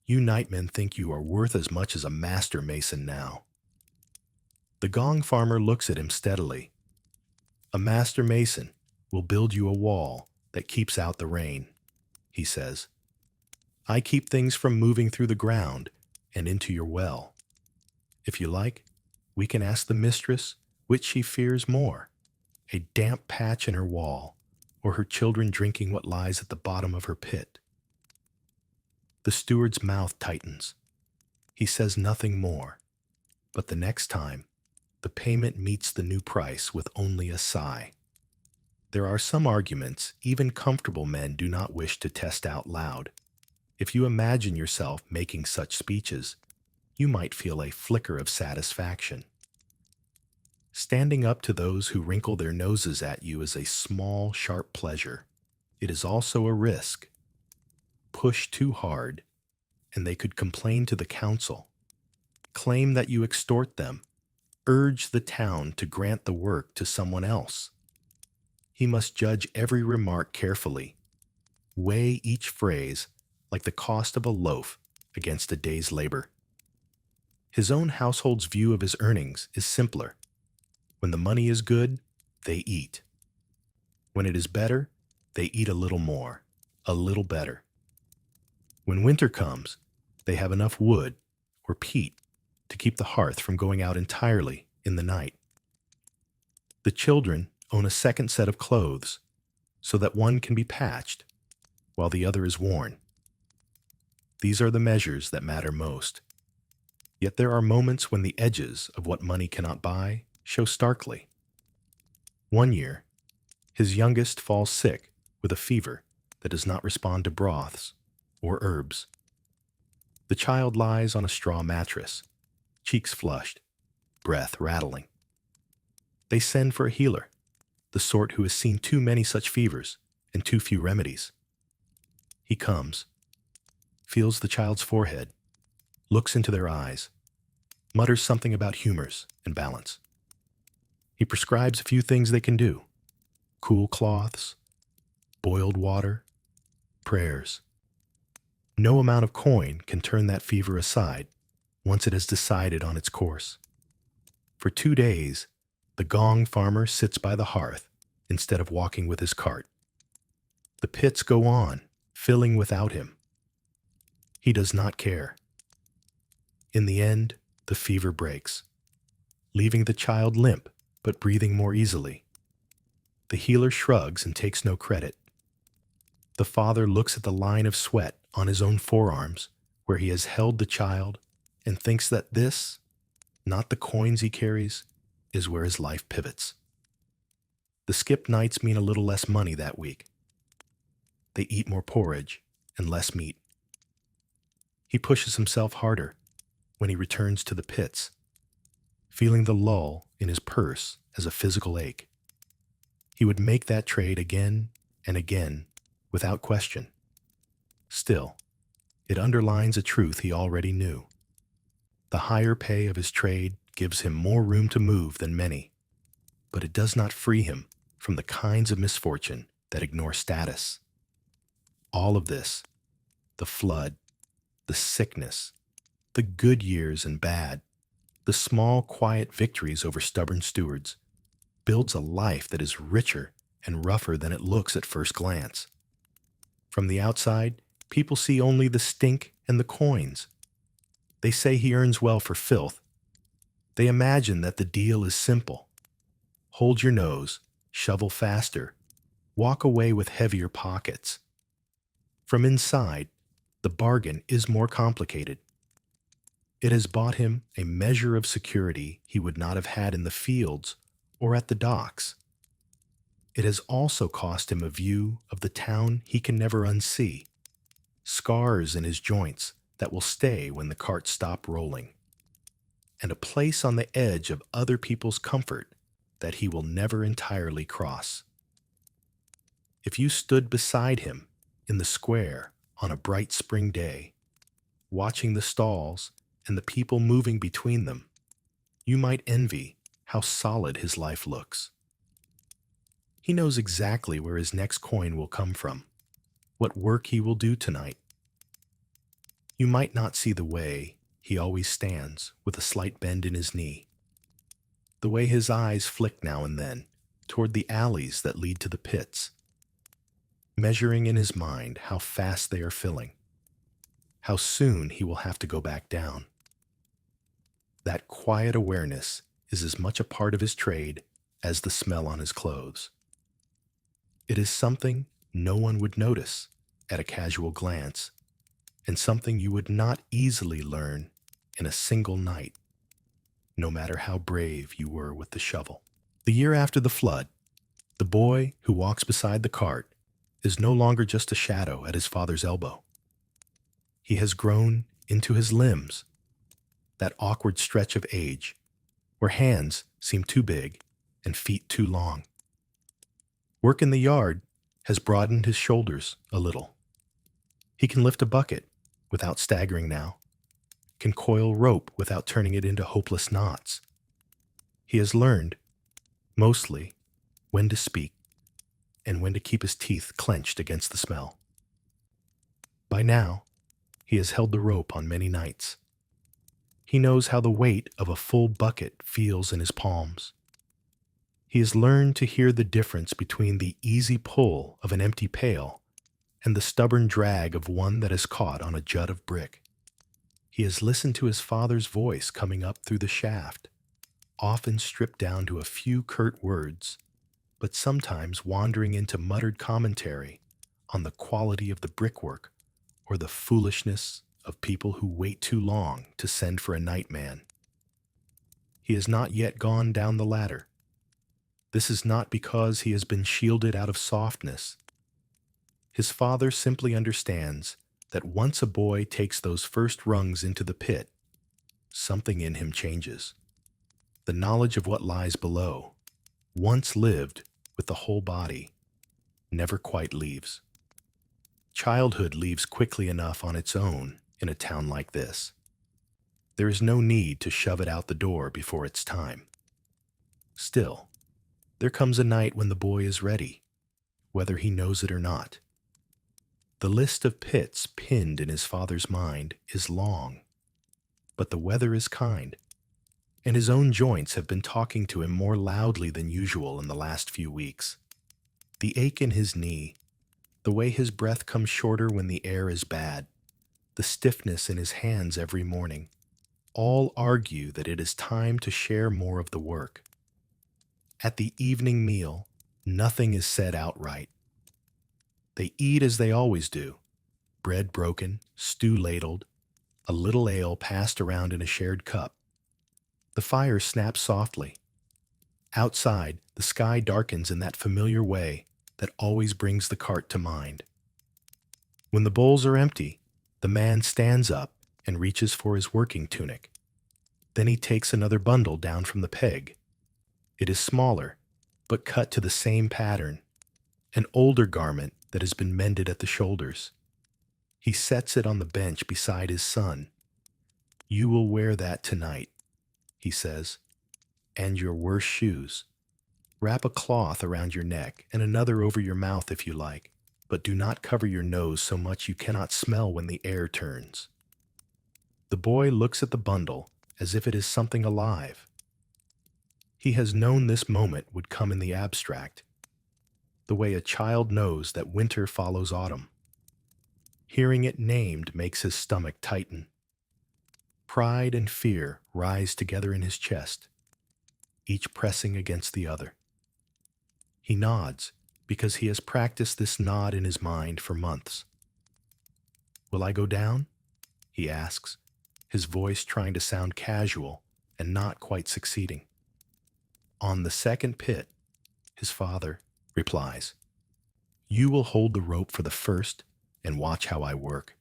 You nightmen think you are worth as much as a master mason now. The gong farmer looks at him steadily. A master mason will build you a wall that keeps out the rain, he says. I keep things from moving through the ground and into your well. If you like, we can ask the mistress which she fears more, a damp patch in her wall, or her children drinking what lies at the bottom of her pit. The steward's mouth tightens. He says nothing more, but the next time, the payment meets the new price with only a sigh. There are some arguments even comfortable men do not wish to test out loud. If you imagine yourself making such speeches, you might feel a flicker of satisfaction. Standing up to those who wrinkle their noses at you is a small, sharp pleasure. It is also a risk. Push too hard, and they could complain to the council, claim that you extort them, urge the town to grant the work to someone else. He must judge every remark carefully, weigh each phrase like the cost of a loaf against a day's labor. His own household's view of his earnings is simpler. When the money is good, they eat. When it is better, they eat a little more, a little better. When winter comes, they have enough wood or peat to keep the hearth from going out entirely in the night. The children own a second set of clothes so that one can be patched while the other is worn. These are the measures that matter most. Yet there are moments when the edges of what money cannot buy show starkly. One year, his youngest falls sick with a fever that does not respond to broths or herbs. The child lies on a straw mattress, cheeks flushed, breath rattling. They send for a healer, the sort who has seen too many such fevers and too few remedies. He comes, feels the child's forehead, looks into their eyes, mutters something about humors and balance. He prescribes a few things they can do: cool cloths, boiled water, prayers. No amount of coin can turn that fever aside once it has decided on its course. For 2 days, the gong farmer sits by the hearth instead of walking with his cart. The pits go on, filling without him. He does not care. In the end, the fever breaks, leaving the child limp but breathing more easily. The healer shrugs and takes no credit. The father looks at the line of sweat on his own forearms where he has held the child and thinks that this, not the coins he carries, is where his life pivots. The skip nights mean a little less money that week. They eat more porridge and less meat. He pushes himself harder when he returns to the pits, feeling the lull in his purse as a physical ache. He would make that trade again and again without question. Still, it underlines a truth he already knew. The higher pay of his trade gives him more room to move than many, but it does not free him from the kinds of misfortune that ignore status. All of this, the flood, the sickness, the good years and bad, the small quiet victories over stubborn stewards, builds a life that is richer and rougher than it looks at first glance. From the outside, people see only the stink and the coins. They say he earns well for filth. They imagine that the deal is simple. Hold your nose, shovel faster, walk away with heavier pockets. From inside, the bargain is more complicated. It has bought him a measure of security he would not have had in the fields or at the docks. It has also cost him a view of the town he can never unsee, scars in his joints that will stay when the carts stop rolling, and a place on the edge of other people's comfort that he will never entirely cross. If you stood beside him in the square on a bright spring day, watching the stalls and the people moving between them, you might envy how solid his life looks. He knows exactly where his next coin will come from, what work he will do tonight. You might not see the way he always stands with a slight bend in his knee, the way his eyes flick now and then toward the alleys that lead to the pits, measuring in his mind how fast they are filling, how soon he will have to go back down. That quiet awareness is as much a part of his trade as the smell on his clothes. It is something no one would notice at a casual glance, and something you would not easily learn in a single night, no matter how brave you were with the shovel. The year after the flood, the boy who walks beside the cart is no longer just a shadow at his father's elbow. He has grown into his limbs, that awkward stretch of age where hands seem too big and feet too long. Work in the yard has broadened his shoulders a little. He can lift a bucket without staggering now, can coil rope without turning it into hopeless knots. He has learned, mostly, when to speak and when to keep his teeth clenched against the smell. By now, he has held the rope on many nights. He knows how the weight of a full bucket feels in his palms. He has learned to hear the difference between the easy pull of an empty pail and the stubborn drag of one that is caught on a jut of brick. He has listened to his father's voice coming up through the shaft, often stripped down to a few curt words, but sometimes wandering into muttered commentary on the quality of the brickwork or the foolishness of people who wait too long to send for a night man. He has not yet gone down the ladder. This is not because he has been shielded out of softness. His father simply understands that once a boy takes those first rungs into the pit, something in him changes. The knowledge of what lies below, once lived with the whole body, never quite leaves. Childhood leaves quickly enough on its own in a town like this. There is no need to shove it out the door before it's time. Still, there comes a night when the boy is ready, whether he knows it or not. The list of pits pinned in his father's mind is long, but the weather is kind, and his own joints have been talking to him more loudly than usual in the last few weeks. The ache in his knee, the way his breath comes shorter when the air is bad, the stiffness in his hands every morning, all argue that it is time to share more of the work. At the evening meal, nothing is said outright. They eat as they always do, bread broken, stew ladled, a little ale passed around in a shared cup. The fire snaps softly. Outside, the sky darkens in that familiar way that always brings the cart to mind. When the bowls are empty, the man stands up and reaches for his working tunic. Then he takes another bundle down from the peg. It is smaller, but cut to the same pattern, an older garment that has been mended at the shoulders. He sets it on the bench beside his son. "You will wear that tonight," he says, "and your worst shoes. Wrap a cloth around your neck and another over your mouth if you like, but do not cover your nose so much you cannot smell when the air turns." The boy looks at the bundle as if it is something alive. He has known this moment would come in the abstract, the way a child knows that winter follows autumn. Hearing it named makes his stomach tighten. Pride and fear rise together in his chest, each pressing against the other. He nods because he has practiced this nod in his mind for months. "Will I go down?" he asks, his voice trying to sound casual and not quite succeeding. "On the second pit," his father replies. "You will hold the rope for the first and watch how I work.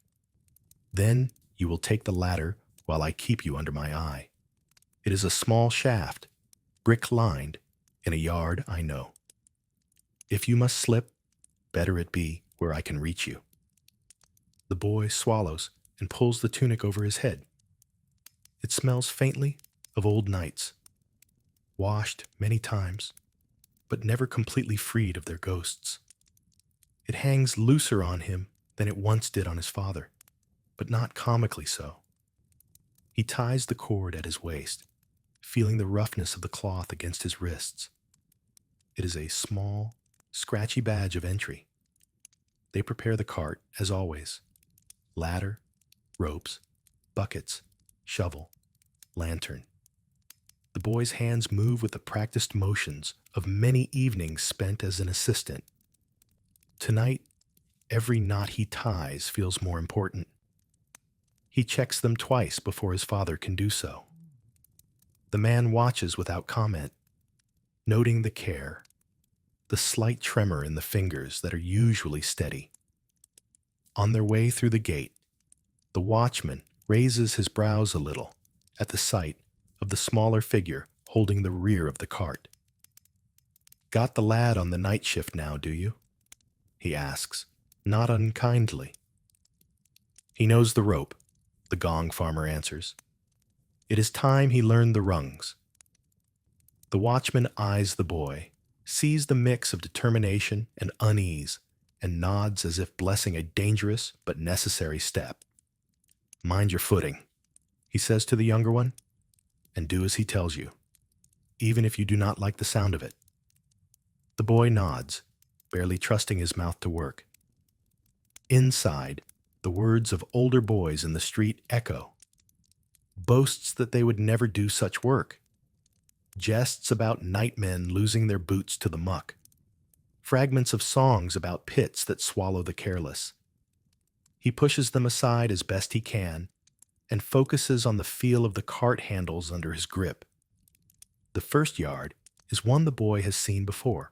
Then you will take the ladder while I keep you under my eye. It is a small shaft, brick-lined, in a yard I know. If you must slip, better it be where I can reach you." The boy swallows and pulls the tunic over his head. It smells faintly of old nights, washed many times, but never completely freed of their ghosts. It hangs looser on him than it once did on his father, but not comically so. He ties the cord at his waist, feeling the roughness of the cloth against his wrists. It is a small, scratchy badge of entry. They prepare the cart, as always. Ladder, ropes, buckets, shovel, lantern. The boy's hands move with the practiced motions of many evenings spent as an assistant. Tonight, every knot he ties feels more important. He checks them twice before his father can do so. The man watches without comment, noting the care, the slight tremor in the fingers that are usually steady. On their way through the gate, the watchman raises his brows a little at the sight of the smaller figure holding the rear of the cart. "Got the lad on the night shift now, do you?" he asks, not unkindly. "He knows the rope," the gong farmer answers. "It is time he learned the rungs." The watchman eyes the boy, sees the mix of determination and unease, and nods as if blessing a dangerous but necessary step. "Mind your footing," he says to the younger one, "and do as he tells you, even if you do not like the sound of it." The boy nods, barely trusting his mouth to work. Inside, the words of older boys in the street echo. Boasts that they would never do such work. Jests about nightmen losing their boots to the muck. Fragments of songs about pits that swallow the careless. He pushes them aside as best he can and focuses on the feel of the cart handles under his grip. The first yard is one the boy has seen before,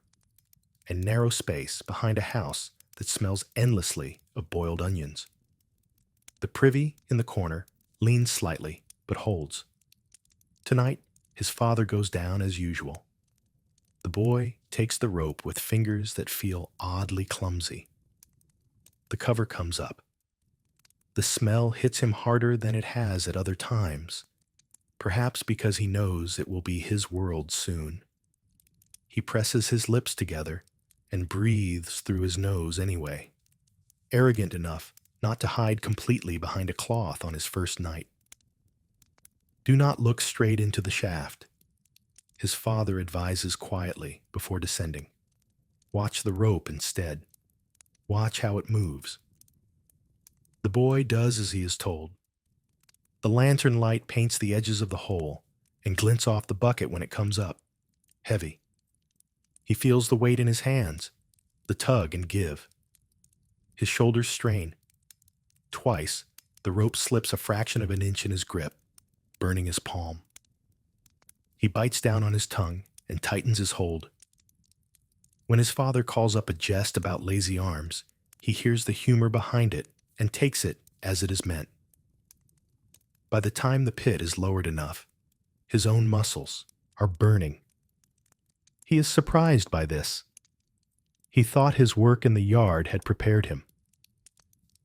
a narrow space behind a house that smells endlessly of boiled onions. The privy in the corner leans slightly, but holds. Tonight, his father goes down as usual. The boy takes the rope with fingers that feel oddly clumsy. The cover comes up. The smell hits him harder than it has at other times, perhaps because he knows it will be his world soon. He presses his lips together and breathes through his nose anyway, arrogant enough not to hide completely behind a cloth on his first night. Do not look straight into the shaft, his father advises quietly before descending. Watch the rope instead. Watch how it moves. The boy does as he is told. The lantern light paints the edges of the hole and glints off the bucket when it comes up, heavy. He feels the weight in his hands, the tug and give. His shoulders strain. Twice, the rope slips a fraction of an inch in his grip, burning his palm. He bites down on his tongue and tightens his hold. When his father calls up a jest about lazy arms, he hears the humor behind it and takes it as it is meant. By the time the pit is lowered enough, his own muscles are burning. He is surprised by this. He thought his work in the yard had prepared him.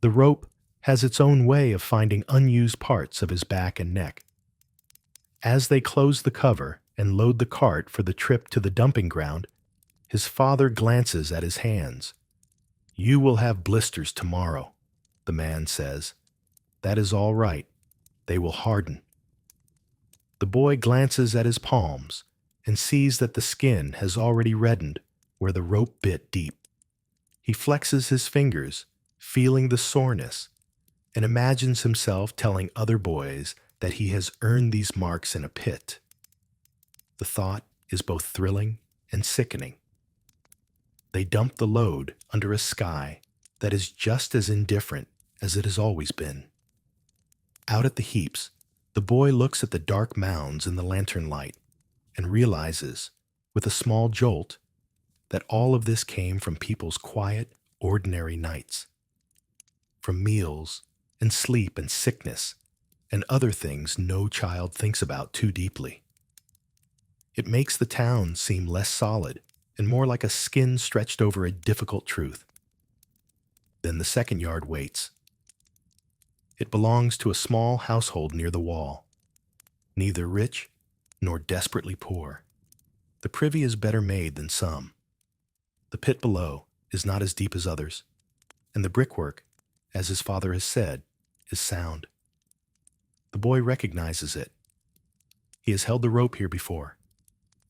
The rope has its own way of finding unused parts of his back and neck. As they close the cover and load the cart for the trip to the dumping ground, his father glances at his hands. "You will have blisters tomorrow," the man says. "That is all right. They will harden." The boy glances at his palms and sees that the skin has already reddened where the rope bit deep. He flexes his fingers, feeling the soreness, and imagines himself telling other boys that he has earned these marks in a pit. The thought is both thrilling and sickening. They dump the load under a sky that is just as indifferent as it has always been. Out at the heaps, the boy looks at the dark mounds in the lantern light and realizes, with a small jolt, that all of this came from people's quiet, ordinary nights. From meals and sleep and sickness and other things no child thinks about too deeply. It makes the town seem less solid and more like a skin stretched over a difficult truth. Then the second yard waits. It belongs to a small household near the wall, neither rich nor desperately poor. The privy is better made than some. The pit below is not as deep as others, and the brickwork, as his father has said, is sound. The boy recognizes it. He has held the rope here before.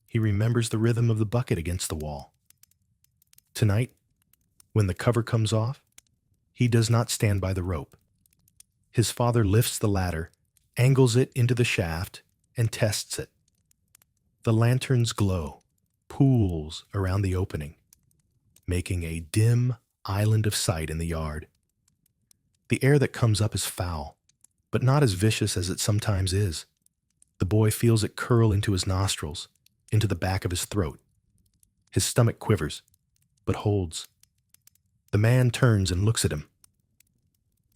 He remembers the rhythm of the bucket against the wall. Tonight, when the cover comes off, he does not stand by the rope. His father lifts the ladder, angles it into the shaft, and tests it. The lantern's glow pools around the opening, making a dim island of sight in the yard. The air that comes up is foul, but not as vicious as it sometimes is. The boy feels it curl into his nostrils, into the back of his throat. His stomach quivers, but holds. The man turns and looks at him.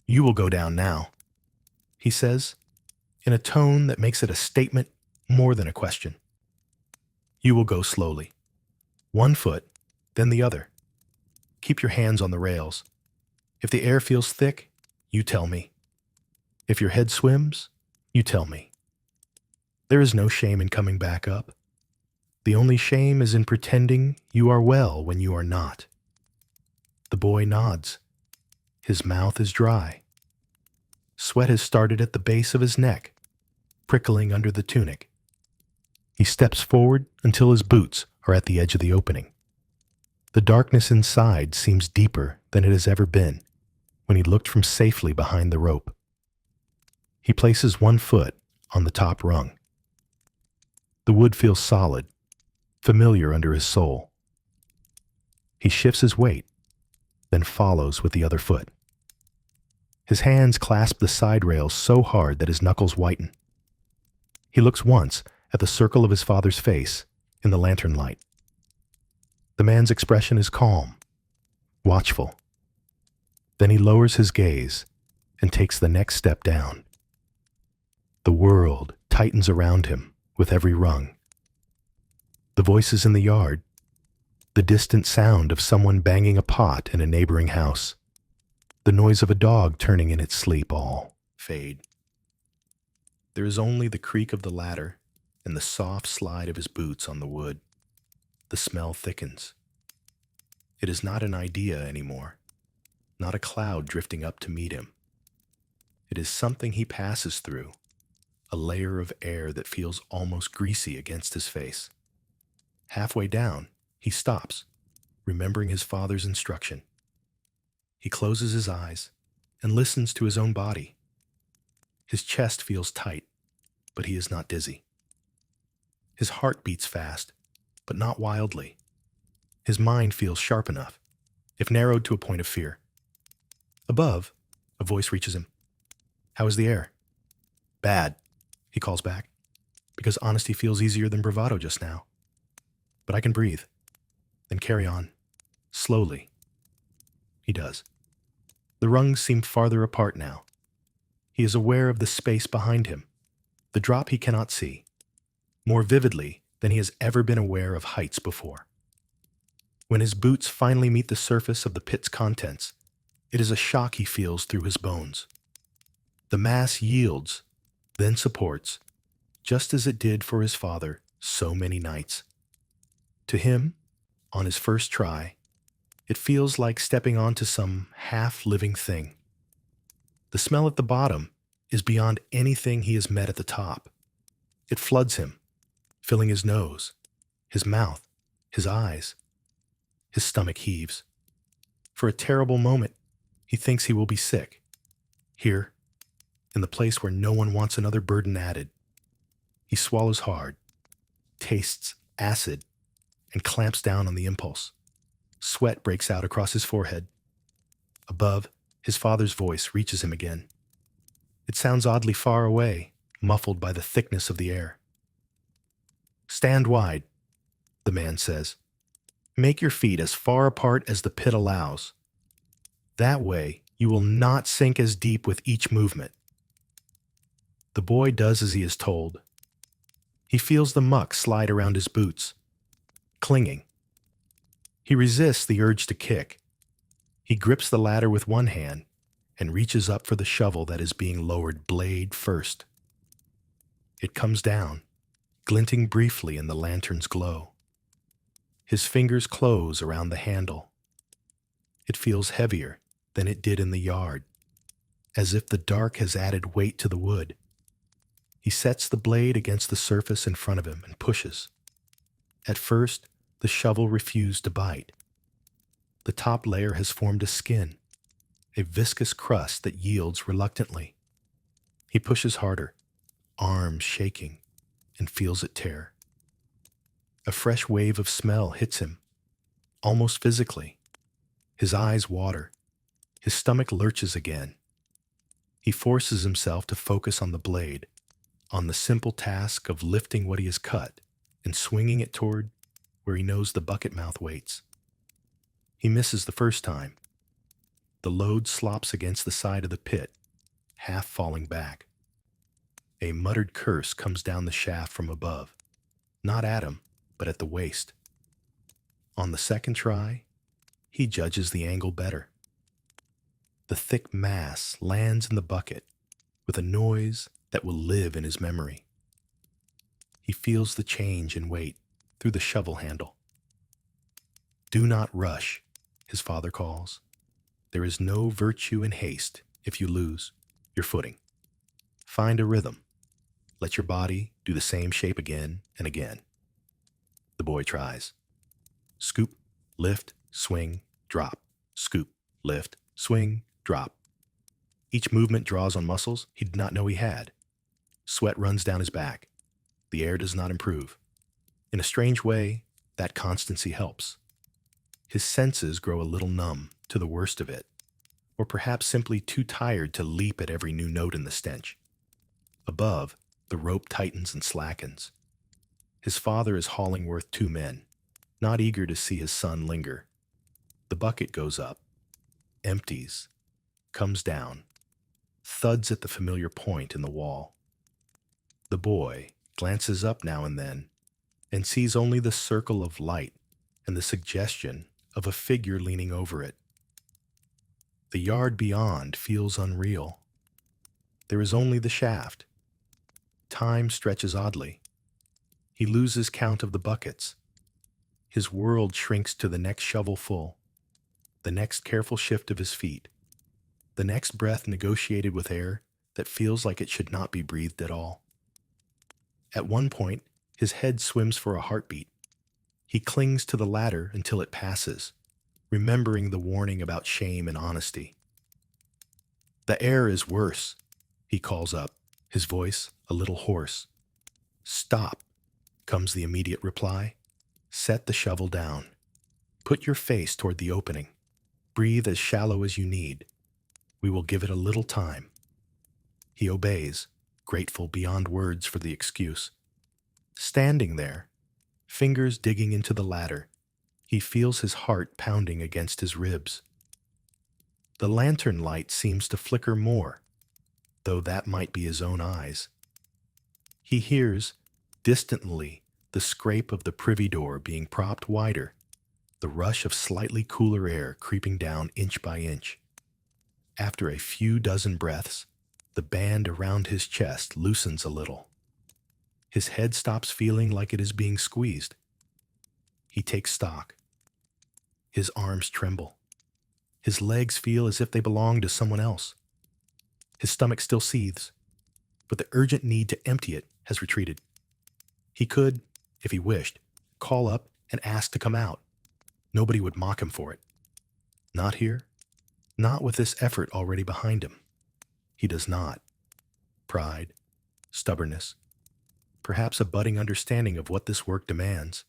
"You will go down now," he says, in a tone that makes it a statement more than a question. "You will go slowly. One foot, then the other. Keep your hands on the rails. If the air feels thick, you tell me. If your head swims, you tell me. There is no shame in coming back up. The only shame is in pretending you are well when you are not." The boy nods. His mouth is dry. Sweat has started at the base of his neck, prickling under the tunic. He steps forward until his boots are at the edge of the opening. The darkness inside seems deeper than it has ever been when he looked from safely behind the rope. He places one foot on the top rung. The wood feels solid, familiar under his sole. He shifts his weight, then follows with the other foot. His hands clasp the side rails so hard that his knuckles whiten. He looks once at the circle of his father's face in the lantern light. The man's expression is calm, watchful. Then he lowers his gaze and takes the next step down. The world tightens around him with every rung. The voices in the yard, the distant sound of someone banging a pot in a neighboring house, the noise of a dog turning in its sleep all fade. There is only the creak of the ladder and the soft slide of his boots on the wood. The smell thickens. It is not an idea anymore, not a cloud drifting up to meet him. It is something he passes through, a layer of air that feels almost greasy against his face. Halfway down, he stops, remembering his father's instruction. He closes his eyes and listens to his own body. His chest feels tight, but he is not dizzy. His heart beats fast, but not wildly. His mind feels sharp enough, if narrowed to a point of fear. Above, a voice reaches him. "How is the air?" "Bad," he calls back, because honesty feels easier than bravado just now. "But I can breathe." "Then carry on. Slowly." He does. The rungs seem farther apart now. He is aware of the space behind him, the drop he cannot see, more vividly than he has ever been aware of heights before. When his boots finally meet the surface of the pit's contents, it is a shock he feels through his bones. The mass yields, then supports, just as it did for his father so many nights. To him, on his first try, it feels like stepping onto some half-living thing. The smell at the bottom is beyond anything he has met at the top. It floods him, filling his nose, his mouth, his eyes. His stomach heaves. For a terrible moment, he thinks he will be sick. Here, in the place where no one wants another burden added, he swallows hard, tastes acid, and clamps down on the impulse. Sweat breaks out across his forehead. Above, his father's voice reaches him again. It sounds oddly far away, muffled by the thickness of the air. "Stand wide," the man says. "Make your feet as far apart as the pit allows. That way, you will not sink as deep with each movement." The boy does as he is told. He feels the muck slide around his boots, clinging. He resists the urge to kick. He grips the ladder with one hand and reaches up for the shovel that is being lowered blade first. It comes down, glinting briefly in the lantern's glow. His fingers close around the handle. It feels heavier than it did in the yard, as if the dark has added weight to the wood. He sets the blade against the surface in front of him and pushes. At first, the shovel refused to bite. The top layer has formed a skin, a viscous crust that yields reluctantly. He pushes harder, arms shaking, and feels it tear. A fresh wave of smell hits him, almost physically. His eyes water. His stomach lurches again. He forces himself to focus on the blade, on the simple task of lifting what he has cut and swinging it toward where he knows the bucket mouth waits. He misses the first time. The load slops against the side of the pit, half falling back. A muttered curse comes down the shaft from above, not at him, but at the waist. On the second try, he judges the angle better. The thick mass lands in the bucket with a noise that will live in his memory. He feels the change in weight through the shovel handle. "Do not rush," his father calls. "There is no virtue in haste if you lose your footing. Find a rhythm. Let your body do the same shape again and again." The boy tries. Scoop, lift, swing, drop. Scoop, lift, swing, drop. Each movement draws on muscles he did not know he had. Sweat runs down his back. The air does not improve. In a strange way, that constancy helps. His senses grow a little numb to the worst of it, or perhaps simply too tired to leap at every new note in the stench. Above, the rope tightens and slackens. His father is hauling worth 2 men, not eager to see his son linger. The bucket goes up, empties, comes down, thuds at the familiar point in the wall. The boy glances up now and then and sees only the circle of light and the suggestion of a figure leaning over it. The yard beyond feels unreal. There is only the shaft. Time stretches oddly. He loses count of the buckets. His world shrinks to the next shovelful, the next careful shift of his feet, the next breath negotiated with air that feels like it should not be breathed at all. At one point, his head swims for a heartbeat. He clings to the ladder until it passes, remembering the warning about shame and honesty. "The air is worse," he calls up, his voice a little hoarse. "Stop," comes the immediate reply. "Set the shovel down. Put your face toward the opening. Breathe as shallow as you need. We will give it a little time." He obeys, grateful beyond words for the excuse. Standing there, fingers digging into the ladder, he feels his heart pounding against his ribs. The lantern light seems to flicker more, though that might be his own eyes. He hears, distantly, the scrape of the privy door being propped wider, the rush of slightly cooler air creeping down inch by inch. After a few dozen breaths, the band around his chest loosens a little. His head stops feeling like it is being squeezed. He takes stock. His arms tremble. His legs feel as if they belong to someone else. His stomach still seethes, but the urgent need to empty it has retreated. He could, if he wished, call up and ask to come out. Nobody would mock him for it. Not here. Not with this effort already behind him. He does not. Pride, stubbornness, perhaps a budding understanding of what this work demands,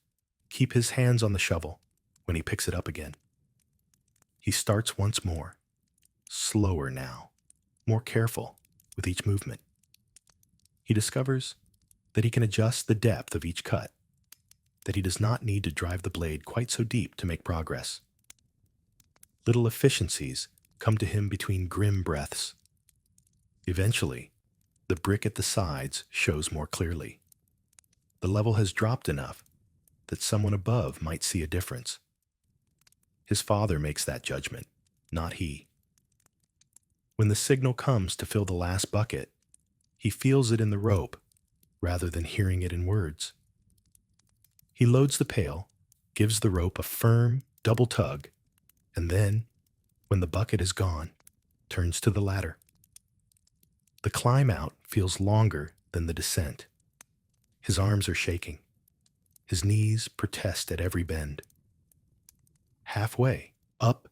keep his hands on the shovel when he picks it up again. He starts once more, slower now, more careful with each movement. He discovers that he can adjust the depth of each cut, that he does not need to drive the blade quite so deep to make progress. Little efficiencies come to him between grim breaths. Eventually, the brick at the sides shows more clearly. The level has dropped enough that someone above might see a difference. His father makes that judgment, not he. When the signal comes to fill the last bucket, he feels it in the rope rather than hearing it in words. He loads the pail, gives the rope a firm, double tug, and then, when the bucket is gone, turns to the ladder. The climb out feels longer than the descent. His arms are shaking. His knees protest at every bend. Halfway, up,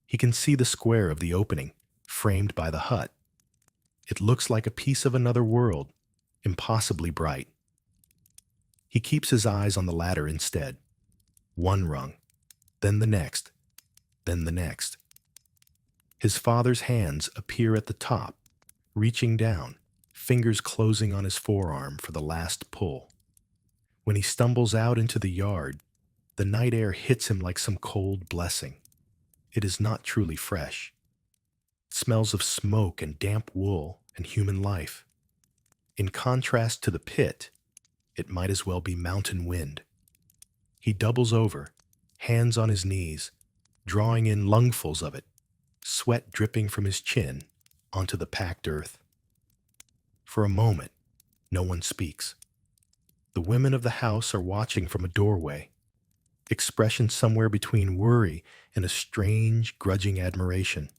he can see the square of the opening, framed by the hut. It looks like a piece of another world, impossibly bright. He keeps his eyes on the ladder instead. One rung, then the next, then the next. His father's hands appear at the top, reaching down, fingers closing on his forearm for the last pull. When he stumbles out into the yard, the night air hits him like some cold blessing. It is not truly fresh. It smells of smoke and damp wool and human life. In contrast to the pit, it might as well be mountain wind. He doubles over, hands on his knees, drawing in lungfuls of it, sweat dripping from his chin onto the packed earth. For a moment, no one speaks. The women of the house are watching from a doorway, expressions somewhere between worry and a strange, grudging admiration.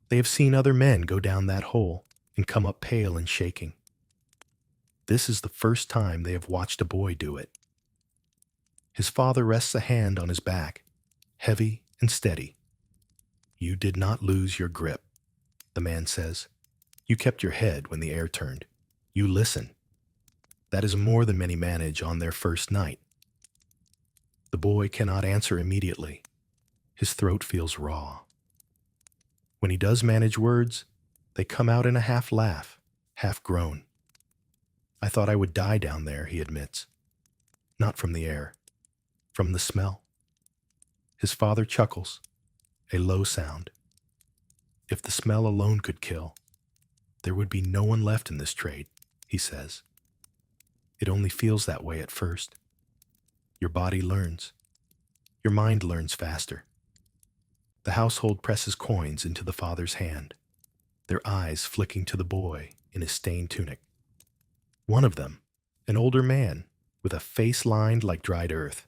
They have seen other men go down that hole and come up pale and shaking. This is the first time they have watched a boy do it. His father rests a hand on his back, heavy and steady. "You did not lose your grip," the man says. "You kept your head when the air turned. You listen. That is more than many manage on their first night." The boy cannot answer immediately. His throat feels raw. When he does manage words, they come out in a half laugh, half groan. "I thought I would die down there," he admits. "Not from the air, from the smell." His father chuckles, a low sound. "If the smell alone could kill, there would be no one left in this trade," he says. "It only feels that way at first. Your body learns. Your mind learns faster." The household presses coins into the father's hand, their eyes flicking to the boy in his stained tunic. One of them, an older man with a face lined like dried earth,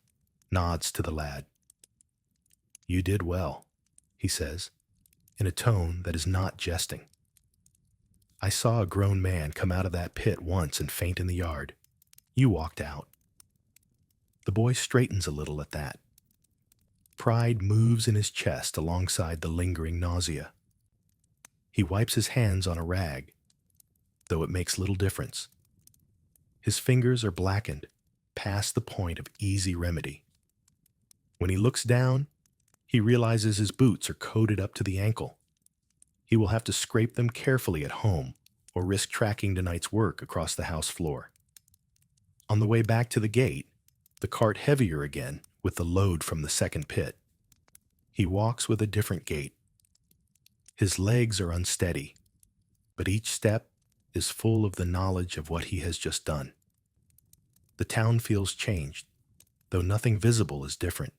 nods to the lad. "You did well," he says, in a tone that is not jesting. "I saw a grown man come out of that pit once and faint in the yard. You walked out." The boy straightens a little at that. Pride moves in his chest alongside the lingering nausea. He wipes his hands on a rag, though it makes little difference. His fingers are blackened, past the point of easy remedy. When he looks down, he realizes his boots are coated up to the ankle. He will have to scrape them carefully at home or risk tracking tonight's work across the house floor. On the way back to the gate, the cart heavier again with the load from the second pit. He walks with a different gait. His legs are unsteady, but each step is full of the knowledge of what he has just done. The town feels changed, though nothing visible is different.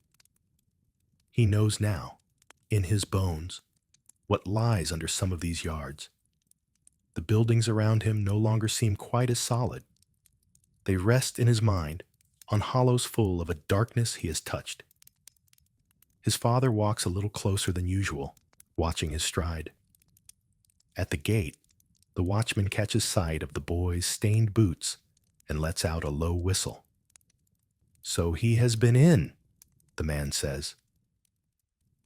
He knows now, in his bones, what lies under some of these yards. The buildings around him no longer seem quite as solid. They rest in his mind on hollows full of a darkness he has touched. His father walks a little closer than usual, watching his stride. At the gate, the watchman catches sight of the boy's stained boots and lets out a low whistle. "So he has been in," the man says.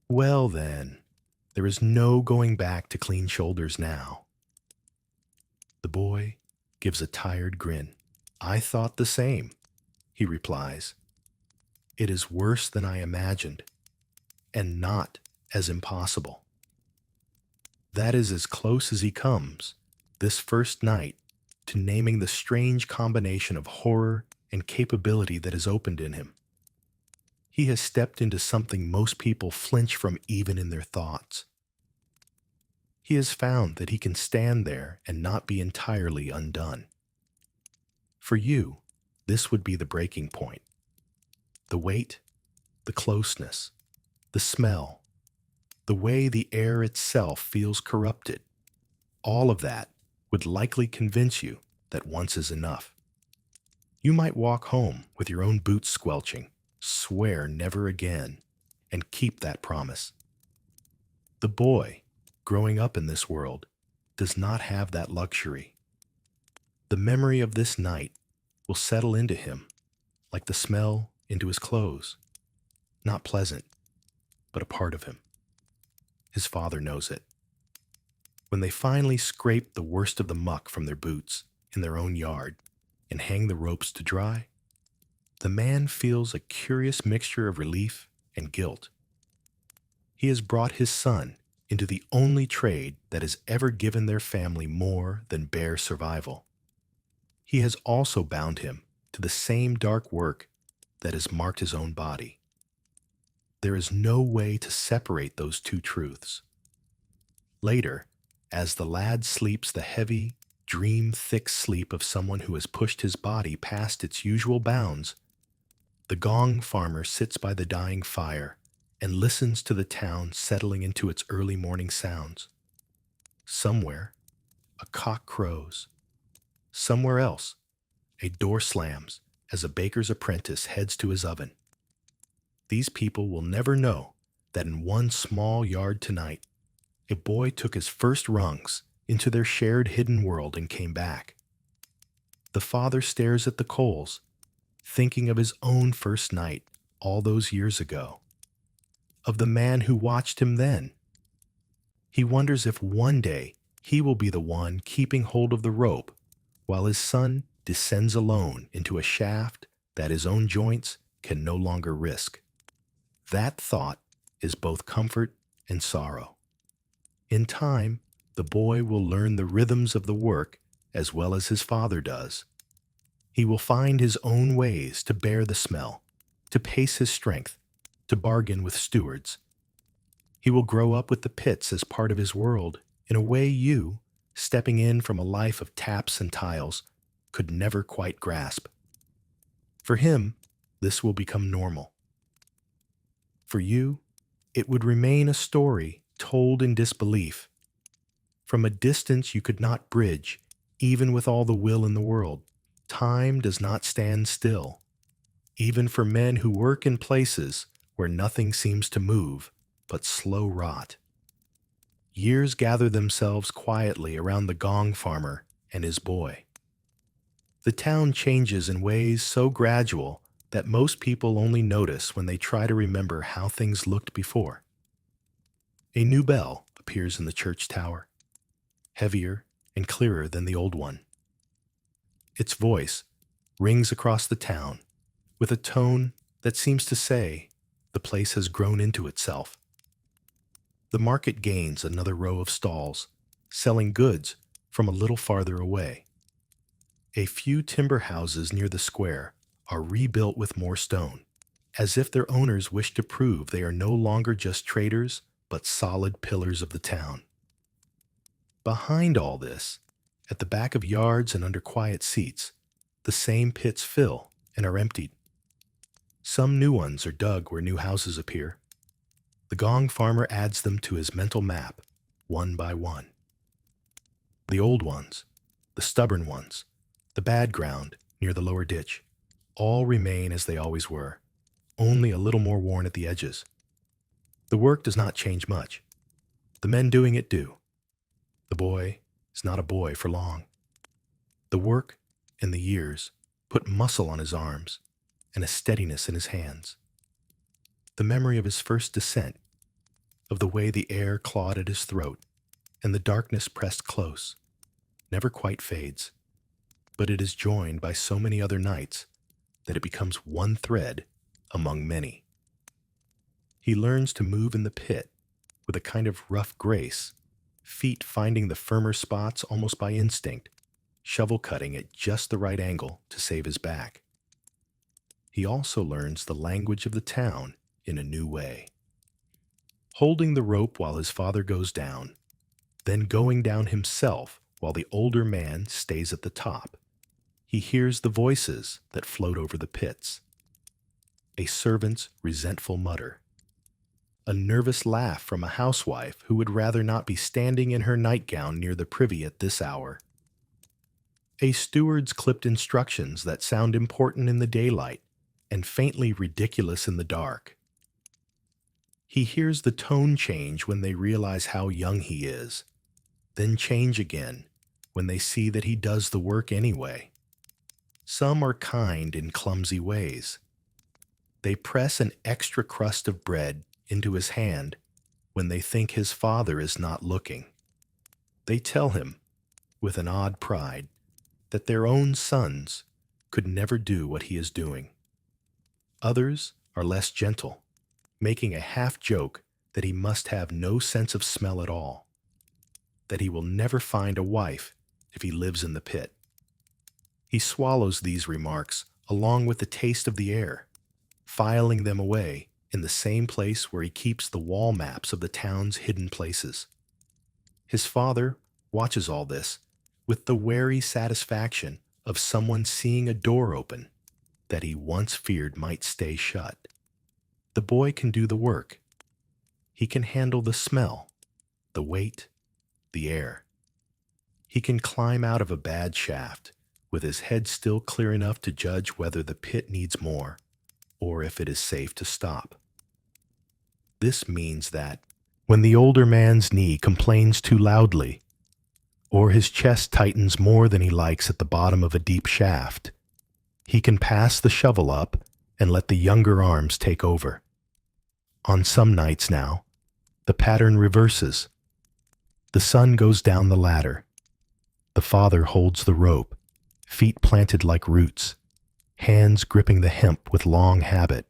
"Well then, there is no going back to clean shoulders now." The boy gives a tired grin. "I thought the same," he replies. "It is worse than I imagined, and not as impossible." That is as close as he comes, this first night, to naming the strange combination of horror and capability that has opened in him. He has stepped into something most people flinch from even in their thoughts. He has found that he can stand there and not be entirely undone. For you, this would be the breaking point. The weight, the closeness, the smell, the way the air itself feels corrupted, all of that would likely convince you that once is enough. You might walk home with your own boots squelching, swear never again, and keep that promise. The boy, growing up in this world, does not have that luxury. The memory of this night will settle into him like the smell into his clothes, not pleasant, but a part of him. His father knows it. When they finally scrape the worst of the muck from their boots in their own yard and hang the ropes to dry, the man feels a curious mixture of relief and guilt. He has brought his son into the only trade that has ever given their family more than bare survival. He has also bound him to the same dark work that has marked his own body. There is no way to separate those two truths. Later, as the lad sleeps the heavy, dream-thick sleep of someone who has pushed his body past its usual bounds, the gong farmer sits by the dying fire and listens to the town settling into its early morning sounds. Somewhere, a cock crows. Somewhere else, a door slams as a baker's apprentice heads to his oven. These people will never know that in one small yard tonight, a boy took his first rungs into their shared hidden world and came back. The father stares at the coals, thinking of his own first night all those years ago, of the man who watched him then. He wonders if one day he will be the one keeping hold of the rope while his son descends alone into a shaft that his own joints can no longer risk. That thought is both comfort and sorrow. In time, the boy will learn the rhythms of the work as well as his father does. He will find his own ways to bear the smell, to pace his strength, to bargain with stewards. He will grow up with the pits as part of his world in a way you, stepping in from a life of taps and tiles, could never quite grasp. For him, this will become normal. For you, it would remain a story told in disbelief. From a distance you could not bridge, even with all the will in the world. Time does not stand still, even for men who work in places where nothing seems to move but slow rot. Years gather themselves quietly around the gong farmer and his boy. The town changes in ways so gradual that most people only notice when they try to remember how things looked before. A new bell appears in the church tower, heavier and clearer than the old one. Its voice rings across the town with a tone that seems to say the place has grown into itself. The market gains another row of stalls, selling goods from a little farther away. A few timber houses near the square are rebuilt with more stone, as if their owners wish to prove they are no longer just traders, but solid pillars of the town. Behind all this, at the back of yards and under quiet seats, the same pits fill and are emptied. Some new ones are dug where new houses appear. The gong farmer adds them to his mental map, one by one. The old ones, the stubborn ones, the bad ground near the lower ditch, all remain as they always were, only a little more worn at the edges. The work does not change much. The men doing it do. The boy is not a boy for long. The work and the years put muscle on his arms and a steadiness in his hands. The memory of his first descent, of the way the air clawed at his throat and the darkness pressed close, never quite fades, but it is joined by so many other nights that it becomes one thread among many. He learns to move in the pit with a kind of rough grace, feet finding the firmer spots almost by instinct, shovel cutting at just the right angle to save his back. He also learns the language of the town in a new way. Holding the rope while his father goes down, then going down himself while the older man stays at the top, he hears the voices that float over the pits. A servant's resentful mutter. A nervous laugh from a housewife who would rather not be standing in her nightgown near the privy at this hour. A steward's clipped instructions that sound important in the daylight and faintly ridiculous in the dark. He hears the tone change when they realize how young he is, then change again when they see that he does the work anyway. Some are kind in clumsy ways. They press an extra crust of bread into his hand when they think his father is not looking. They tell him, with an odd pride, that their own sons could never do what he is doing. Others are less gentle, making a half joke that he must have no sense of smell at all, that he will never find a wife if he lives in the pit. He swallows these remarks along with the taste of the air, filing them away in the same place where he keeps the wall maps of the town's hidden places. His father watches all this with the wary satisfaction of someone seeing a door open that he once feared might stay shut. The boy can do the work. He can handle the smell, the weight, the air. He can climb out of a bad shaft with his head still clear enough to judge whether the pit needs more or if it is safe to stop. This means that when the older man's knee complains too loudly, or his chest tightens more than he likes at the bottom of a deep shaft, he can pass the shovel up and let the younger arms take over. On some nights now, the pattern reverses. The son goes down the ladder. The father holds the rope, feet planted like roots, hands gripping the hemp with long habit.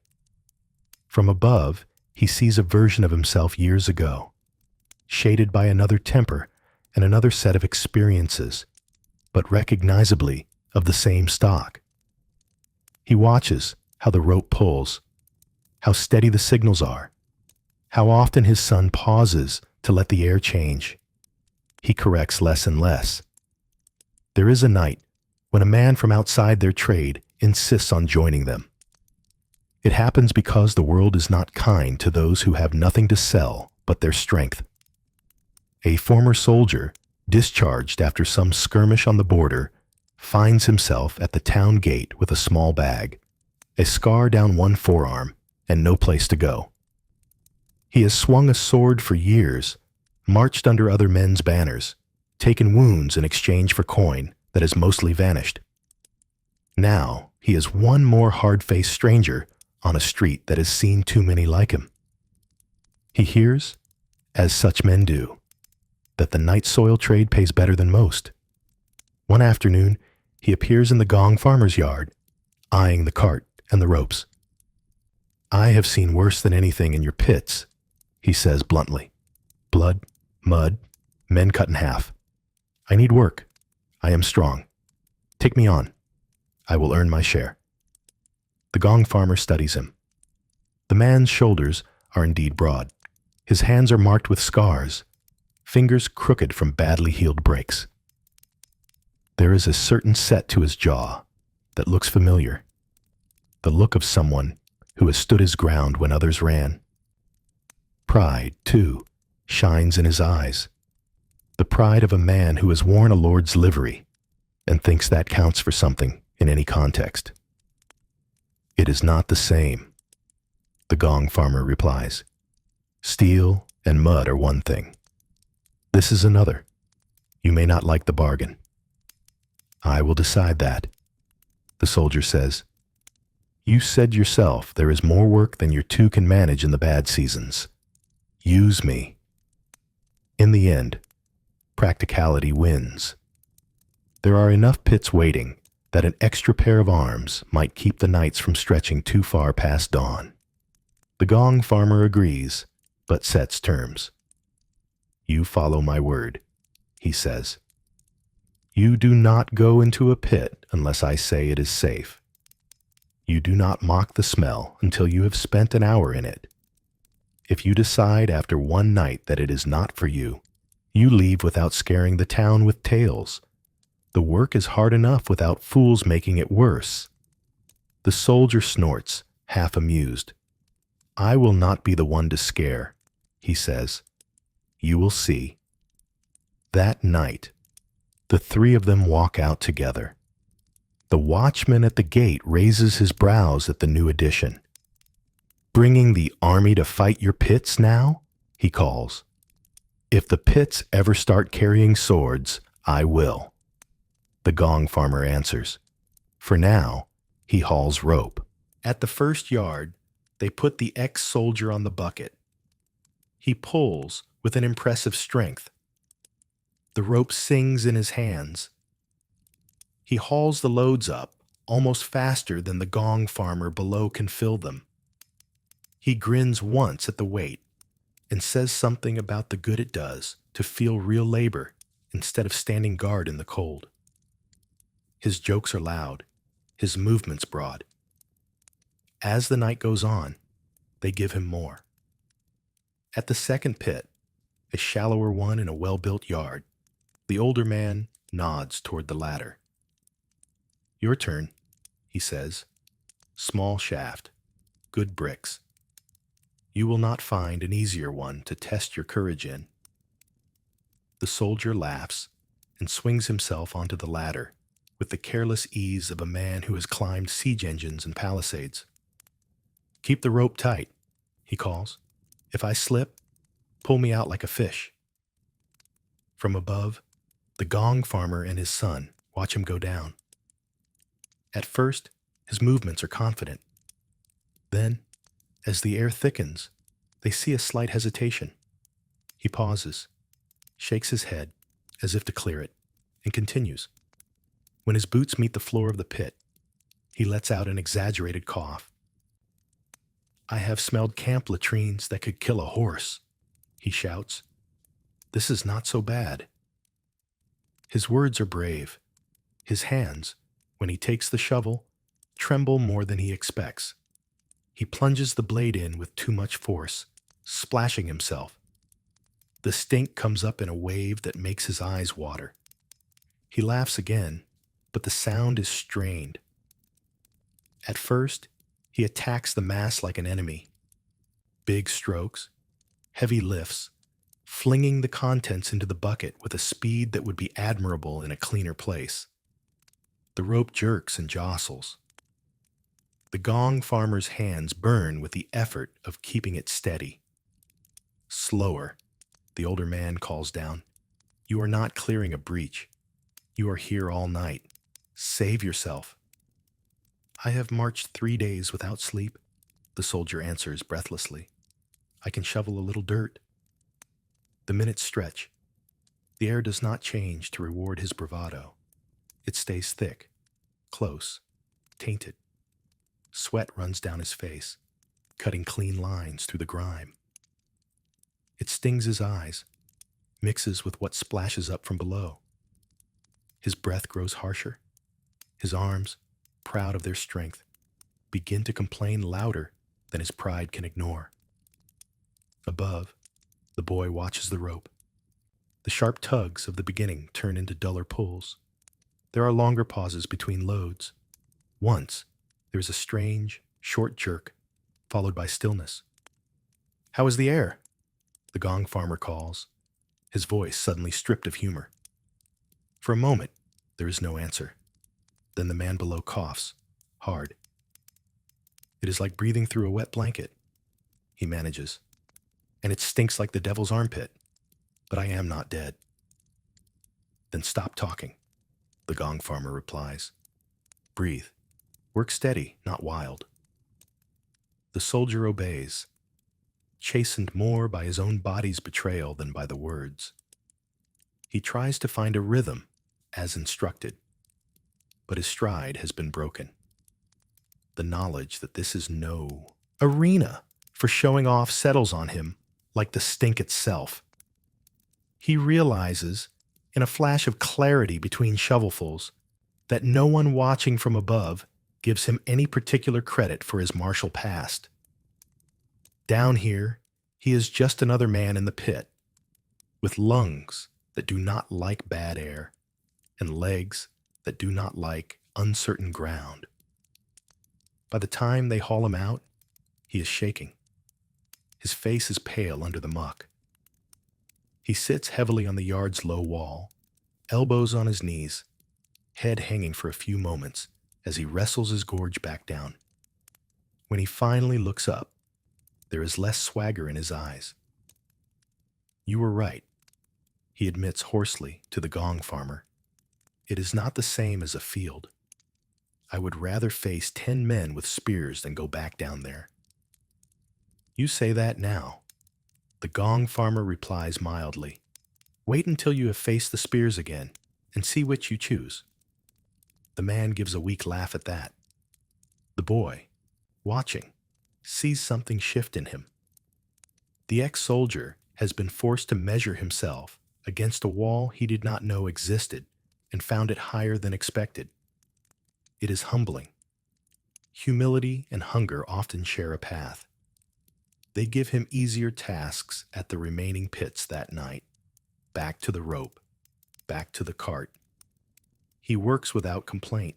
From above, he sees a version of himself years ago, shaded by another temper and another set of experiences, but recognizably of the same stock. He watches how the rope pulls, how steady the signals are, how often his son pauses to let the air change. He corrects less and less. There is a night when a man from outside their trade insists on joining them. It happens because the world is not kind to those who have nothing to sell but their strength. A former soldier, discharged after some skirmish on the border, finds himself at the town gate with a small bag, a scar down one forearm, and no place to go. He has swung a sword for years, marched under other men's banners, taken wounds in exchange for coin that has mostly vanished. Now he is one more hard-faced stranger on a street that has seen too many like him. He hears, as such men do, that the night soil trade pays better than most. One afternoon, he appears in the Gong farmer's yard, eyeing the cart and the ropes. "I have seen worse than anything in your pits," he says bluntly. "Blood, mud, men cut in half. I need work. I am strong. Take me on. I will earn my share." The Gong farmer studies him. The man's shoulders are indeed broad. His hands are marked with scars, fingers crooked from badly healed breaks. There is a certain set to his jaw that looks familiar, the look of someone who has stood his ground when others ran. Pride, too, shines in his eyes, the pride of a man who has worn a lord's livery and thinks that counts for something in any context. "It is not the same," the Gong farmer replies. "Steel and mud are one thing. This is another. You may not like the bargain." "I will decide that," the soldier says. "You said yourself there is more work than your two can manage in the bad seasons. Use me." In the end, practicality wins. There are enough pits waiting that an extra pair of arms might keep the nights from stretching too far past dawn. The Gong farmer agrees, but sets terms. "You follow my word," he says. "You do not go into a pit unless I say it is safe. You do not mock the smell until you have spent an hour in it. If you decide after one night that it is not for you, you leave without scaring the town with tales. The work is hard enough without fools making it worse." The soldier snorts, half amused. "I will not be the one to scare," he says. "You will see." That night, the three of them walk out together. The watchman at the gate raises his brows at the new addition. "Bringing the army to fight your pits now?" he calls. "If the pits ever start carrying swords, I will." The gong farmer answers. For now, he hauls rope. At the first yard, they put the ex-soldier on the bucket. He pulls with an impressive strength. The rope sings in his hands. He hauls the loads up almost faster than the gong farmer below can fill them. He grins once at the weight and says something about the good it does to feel real labor instead of standing guard in the cold. His jokes are loud, his movements broad. As the night goes on, they give him more. At the second pit, a shallower one in a well-built yard, the older man nods toward the ladder. "Your turn," he says. "Small shaft, good bricks. You will not find an easier one to test your courage in." The soldier laughs and swings himself onto the ladder with the careless ease of a man who has climbed siege engines and palisades. "Keep the rope tight," he calls. "If I slip, pull me out like a fish." From above, the gong farmer and his son watch him go down. At first, his movements are confident. Then, as the air thickens, they see a slight hesitation. He pauses, shakes his head as if to clear it, and continues. When his boots meet the floor of the pit, he lets out an exaggerated cough. "I have smelled camp latrines that could kill a horse," he shouts. "This is not so bad." His words are brave. His hands, when he takes the shovel, tremble more than he expects. He plunges the blade in with too much force, splashing himself. The stink comes up in a wave that makes his eyes water. He laughs again, but the sound is strained. At first, he attacks the mass like an enemy. Big strokes, heavy lifts, flinging the contents into the bucket with a speed that would be admirable in a cleaner place. The rope jerks and jostles. The gong farmer's hands burn with the effort of keeping it steady. "Slower," the older man calls down. "You are not clearing a breach. You are here all night. Save yourself." "I have marched 3 days without sleep," the soldier answers breathlessly. "I can shovel a little dirt." The minutes stretch. The air does not change to reward his bravado. It stays thick, close, tainted. Sweat runs down his face, cutting clean lines through the grime. It stings his eyes, mixes with what splashes up from below. His breath grows harsher. His arms, proud of their strength, begin to complain louder than his pride can ignore. Above, the boy watches the rope. The sharp tugs of the beginning turn into duller pulls. There are longer pauses between loads. Once, there is a strange, short jerk, followed by stillness. "How is the air?" the gong farmer calls, his voice suddenly stripped of humor. For a moment, there is no answer. Then the man below coughs, hard. "It is like breathing through a wet blanket," he manages. "And it stinks like the devil's armpit. But I am not dead." "Then stop talking," the gong farmer replies. "Breathe. Work steady, not wild." The soldier obeys, chastened more by his own body's betrayal than by the words. He tries to find a rhythm, as instructed, but his stride has been broken. The knowledge that this is no arena for showing off settles on him like the stink itself. He realizes, in a flash of clarity between shovelfuls, that no one watching from above gives him any particular credit for his martial past. Down here, he is just another man in the pit, with lungs that do not like bad air, and legs that do not like uncertain ground. By the time they haul him out, he is shaking. His face is pale under the muck. He sits heavily on the yard's low wall, elbows on his knees, head hanging for a few moments as he wrestles his gorge back down. When he finally looks up, there is less swagger in his eyes. "You were right," he admits hoarsely to the gong farmer. "It is not the same as a field. I would rather face 10 men with spears than go back down there." "You say that now." The gong farmer replies mildly. "Wait until you have faced the spears again and see which you choose." The man gives a weak laugh at that. The boy, watching, sees something shift in him. The ex-soldier has been forced to measure himself against a wall he did not know existed and found it higher than expected. It is humbling. Humility and hunger often share a path. They give him easier tasks at the remaining pits that night. Back to the rope, back to the cart. He works without complaint,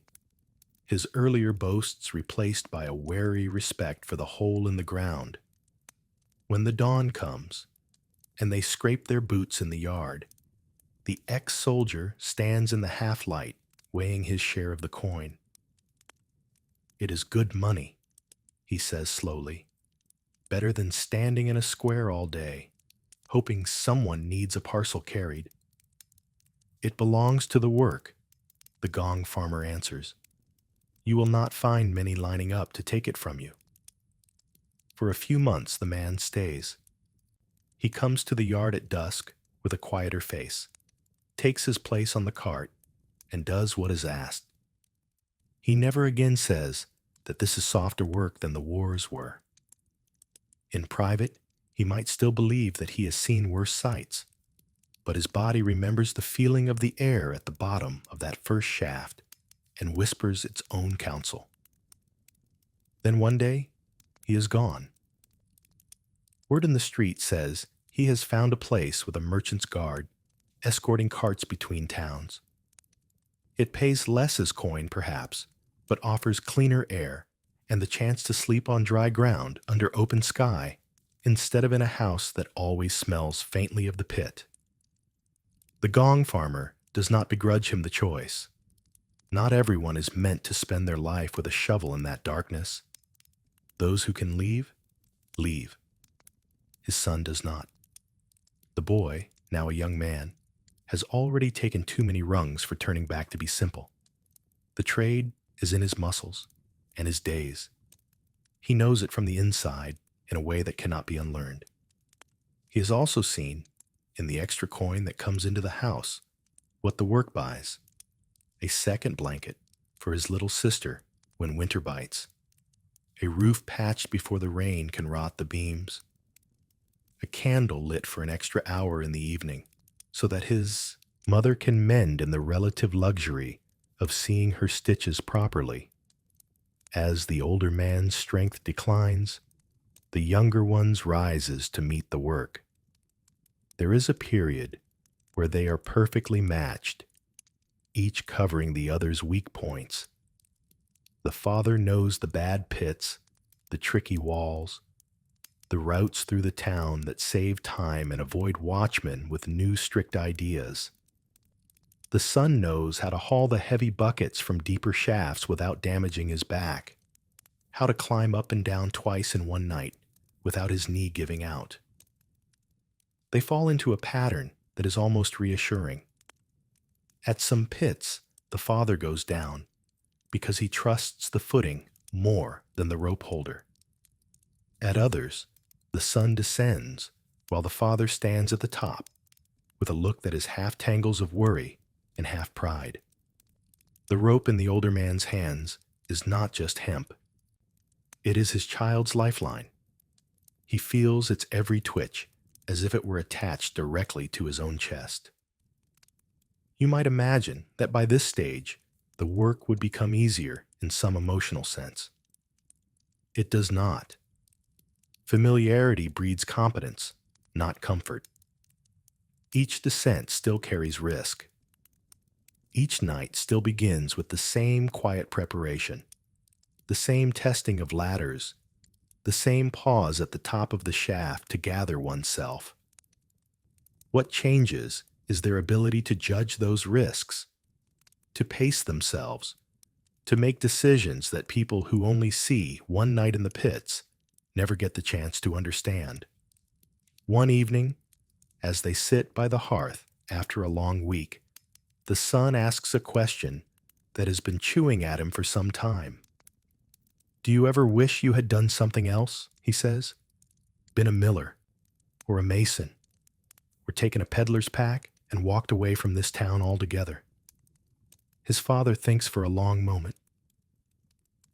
his earlier boasts replaced by a wary respect for the hole in the ground. When the dawn comes, and they scrape their boots in the yard, the ex-soldier stands in the half-light, weighing his share of the coin. "It is good money," he says slowly. "Better than standing in a square all day, hoping someone needs a parcel carried." "It belongs to the work," the gong farmer answers. "You will not find many lining up to take it from you." For a few months the man stays. He comes to the yard at dusk with a quieter face, takes his place on the cart, and does what is asked. He never again says that this is softer work than the wars were. In private, he might still believe that he has seen worse sights, but his body remembers the feeling of the air at the bottom of that first shaft and whispers its own counsel. Then one day, he is gone. Word in the street says he has found a place with a merchant's guard, escorting carts between towns. It pays less as coin, perhaps, but offers cleaner air and the chance to sleep on dry ground under open sky instead of in a house that always smells faintly of the pit. The gong farmer does not begrudge him the choice. Not everyone is meant to spend their life with a shovel in that darkness. Those who can leave, leave. His son does not. The boy, now a young man, has already taken too many rungs for turning back to be simple. The trade is in his muscles and his days. He knows it from the inside in a way that cannot be unlearned. He has also seen, in the extra coin that comes into the house, what the work buys: a second blanket for his little sister when winter bites, a roof patched before the rain can rot the beams, a candle lit for an extra hour in the evening so that his mother can mend in the relative luxury of seeing her stitches properly. As the older man's strength declines, the younger one's rises to meet the work. There is a period where they are perfectly matched, each covering the other's weak points. The father knows the bad pits, the tricky walls, the routes through the town that save time and avoid watchmen with new strict ideas. The son knows how to haul the heavy buckets from deeper shafts without damaging his back, how to climb up and down twice in one night without his knee giving out. They fall into a pattern that is almost reassuring. At some pits, the father goes down because he trusts the footing more than the rope holder. At others, the son descends while the father stands at the top with a look that is half tangles of worry and half pride. The rope in the older man's hands is not just hemp. It is his child's lifeline. He feels its every twitch as if it were attached directly to his own chest. You might imagine that by this stage, the work would become easier in some emotional sense. It does not. Familiarity breeds competence, not comfort. Each descent still carries risk. Each night still begins with the same quiet preparation, the same testing of ladders, the same pause at the top of the shaft to gather oneself. What changes is their ability to judge those risks, to pace themselves, to make decisions that people who only see one night in the pits never get the chance to understand. One evening, as they sit by the hearth after a long week, the son asks a question that has been chewing at him for some time. "Do you ever wish you had done something else?" he says. "Been a miller, or a mason, or taken a peddler's pack and walked away from this town altogether?" His father thinks for a long moment.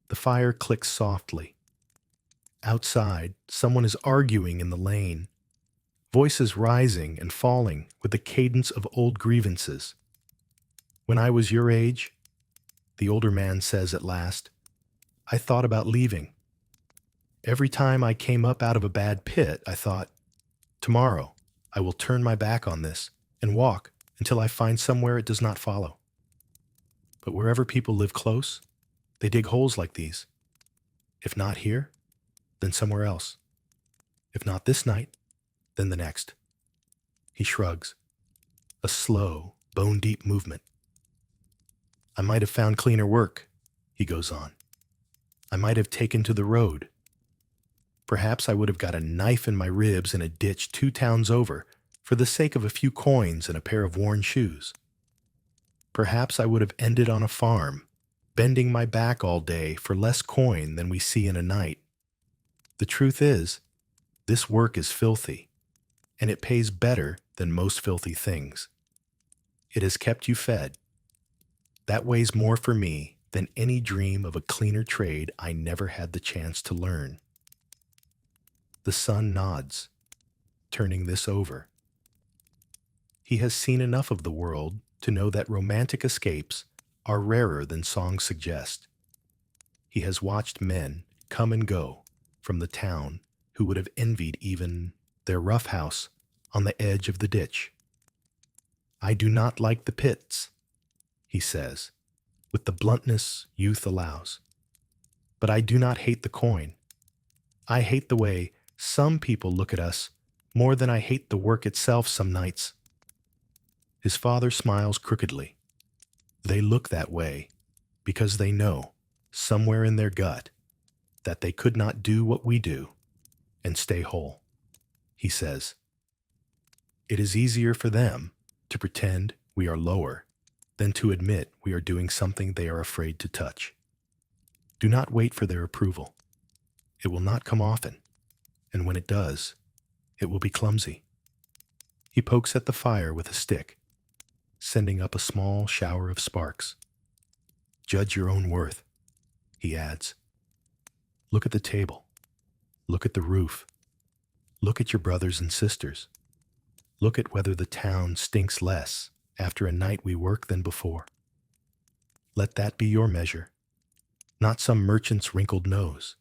The fire clicks softly. Outside, someone is arguing in the lane, voices rising and falling with the cadence of old grievances. "When I was your age," the older man says at last, "I thought about leaving. Every time I came up out of a bad pit, I thought, tomorrow I will turn my back on this and walk until I find somewhere it does not follow. But wherever people live close, they dig holes like these. If not here, then somewhere else. If not this night, then the next." He shrugs, a slow, bone-deep movement. "I might have found cleaner work," he goes on. "I might have taken to the road. Perhaps I would have got a knife in my ribs in a ditch 2 towns over for the sake of a few coins and a pair of worn shoes. Perhaps I would have ended on a farm, bending my back all day for less coin than we see in a night. The truth is, this work is filthy, and it pays better than most filthy things. It has kept you fed. That weighs more for me than any dream of a cleaner trade I never had the chance to learn." The son nods, turning this over. He has seen enough of the world to know that romantic escapes are rarer than songs suggest. He has watched men come and go from the town who would have envied even their rough house on the edge of the ditch. "I do not like the pits," he says, with the bluntness youth allows. "But I do not hate the coin. I hate the way some people look at us more than I hate the work itself some nights." His father smiles crookedly. They look that way because they know, somewhere in their gut, that they could not do what we do and stay whole. He says, "It is easier for them to pretend we are lower than to admit we are doing something they are afraid to touch. Do not wait for their approval. It will not come often, and when it does, it will be clumsy." He pokes at the fire with a stick, sending up a small shower of sparks. "Judge your own worth," he adds. "Look at the table. Look at the roof. Look at your brothers and sisters. Look at whether the town stinks less after a night we work than before. Let that be your measure, not some merchant's wrinkled nose.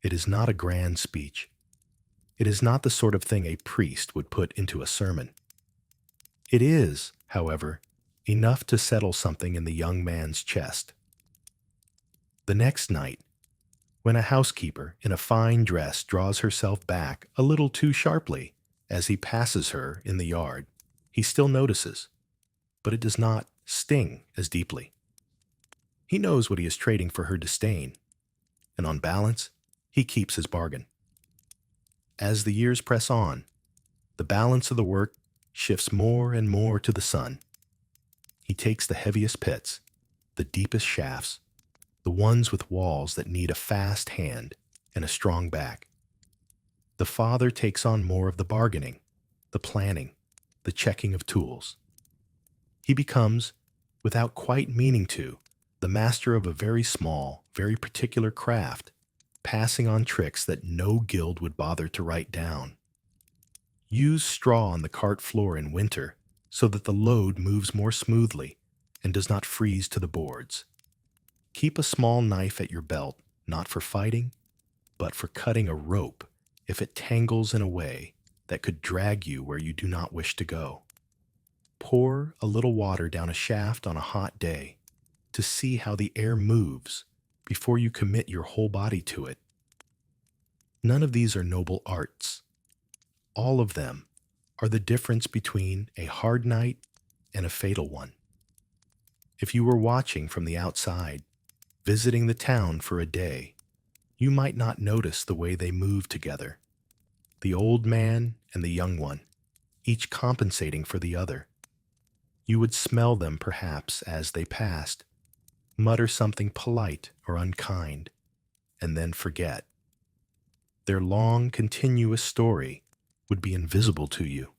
It is not a grand speech. It is not the sort of thing a priest would put into a sermon. It is, however, enough to settle something in the young man's chest. The next night, when a housekeeper in a fine dress draws herself back a little too sharply as he passes her in the yard, he still notices, but it does not sting as deeply. He knows what he is trading for her disdain, and on balance, he keeps his bargain. As the years press on, the balance of the work shifts more and more to the son. He takes the heaviest pits, the deepest shafts, the ones with walls that need a fast hand and a strong back. The father takes on more of the bargaining, the planning, the checking of tools. He becomes, without quite meaning to, the master of a very small, very particular craft, passing on tricks that no guild would bother to write down. Use straw on the cart floor in winter so that the load moves more smoothly and does not freeze to the boards. Keep a small knife at your belt, not for fighting, but for cutting a rope if it tangles in a way that could drag you where you do not wish to go. Pour a little water down a shaft on a hot day to see how the air moves before you commit your whole body to it. None of these are noble arts. All of them are the difference between a hard night and a fatal one. If you were watching from the outside, visiting the town for a day, you might not notice the way they moved together. The old man and the young one, each compensating for the other. You would smell them perhaps as they passed, mutter something polite or unkind, and then forget. Their long, continuous story would be invisible to you,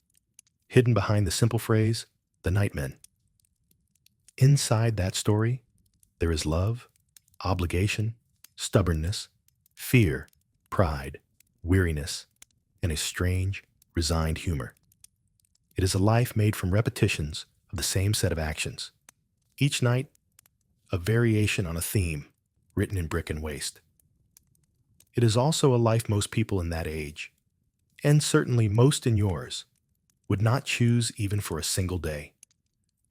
hidden behind the simple phrase, the nightmen. Inside that story, there is love, obligation, stubbornness, fear, pride, weariness, and a strange, resigned humor. It is a life made from repetitions of the same set of actions. Each night, a variation on a theme written in brick and waste. It is also a life most people in that age, and certainly most in yours, would not choose even for a single day,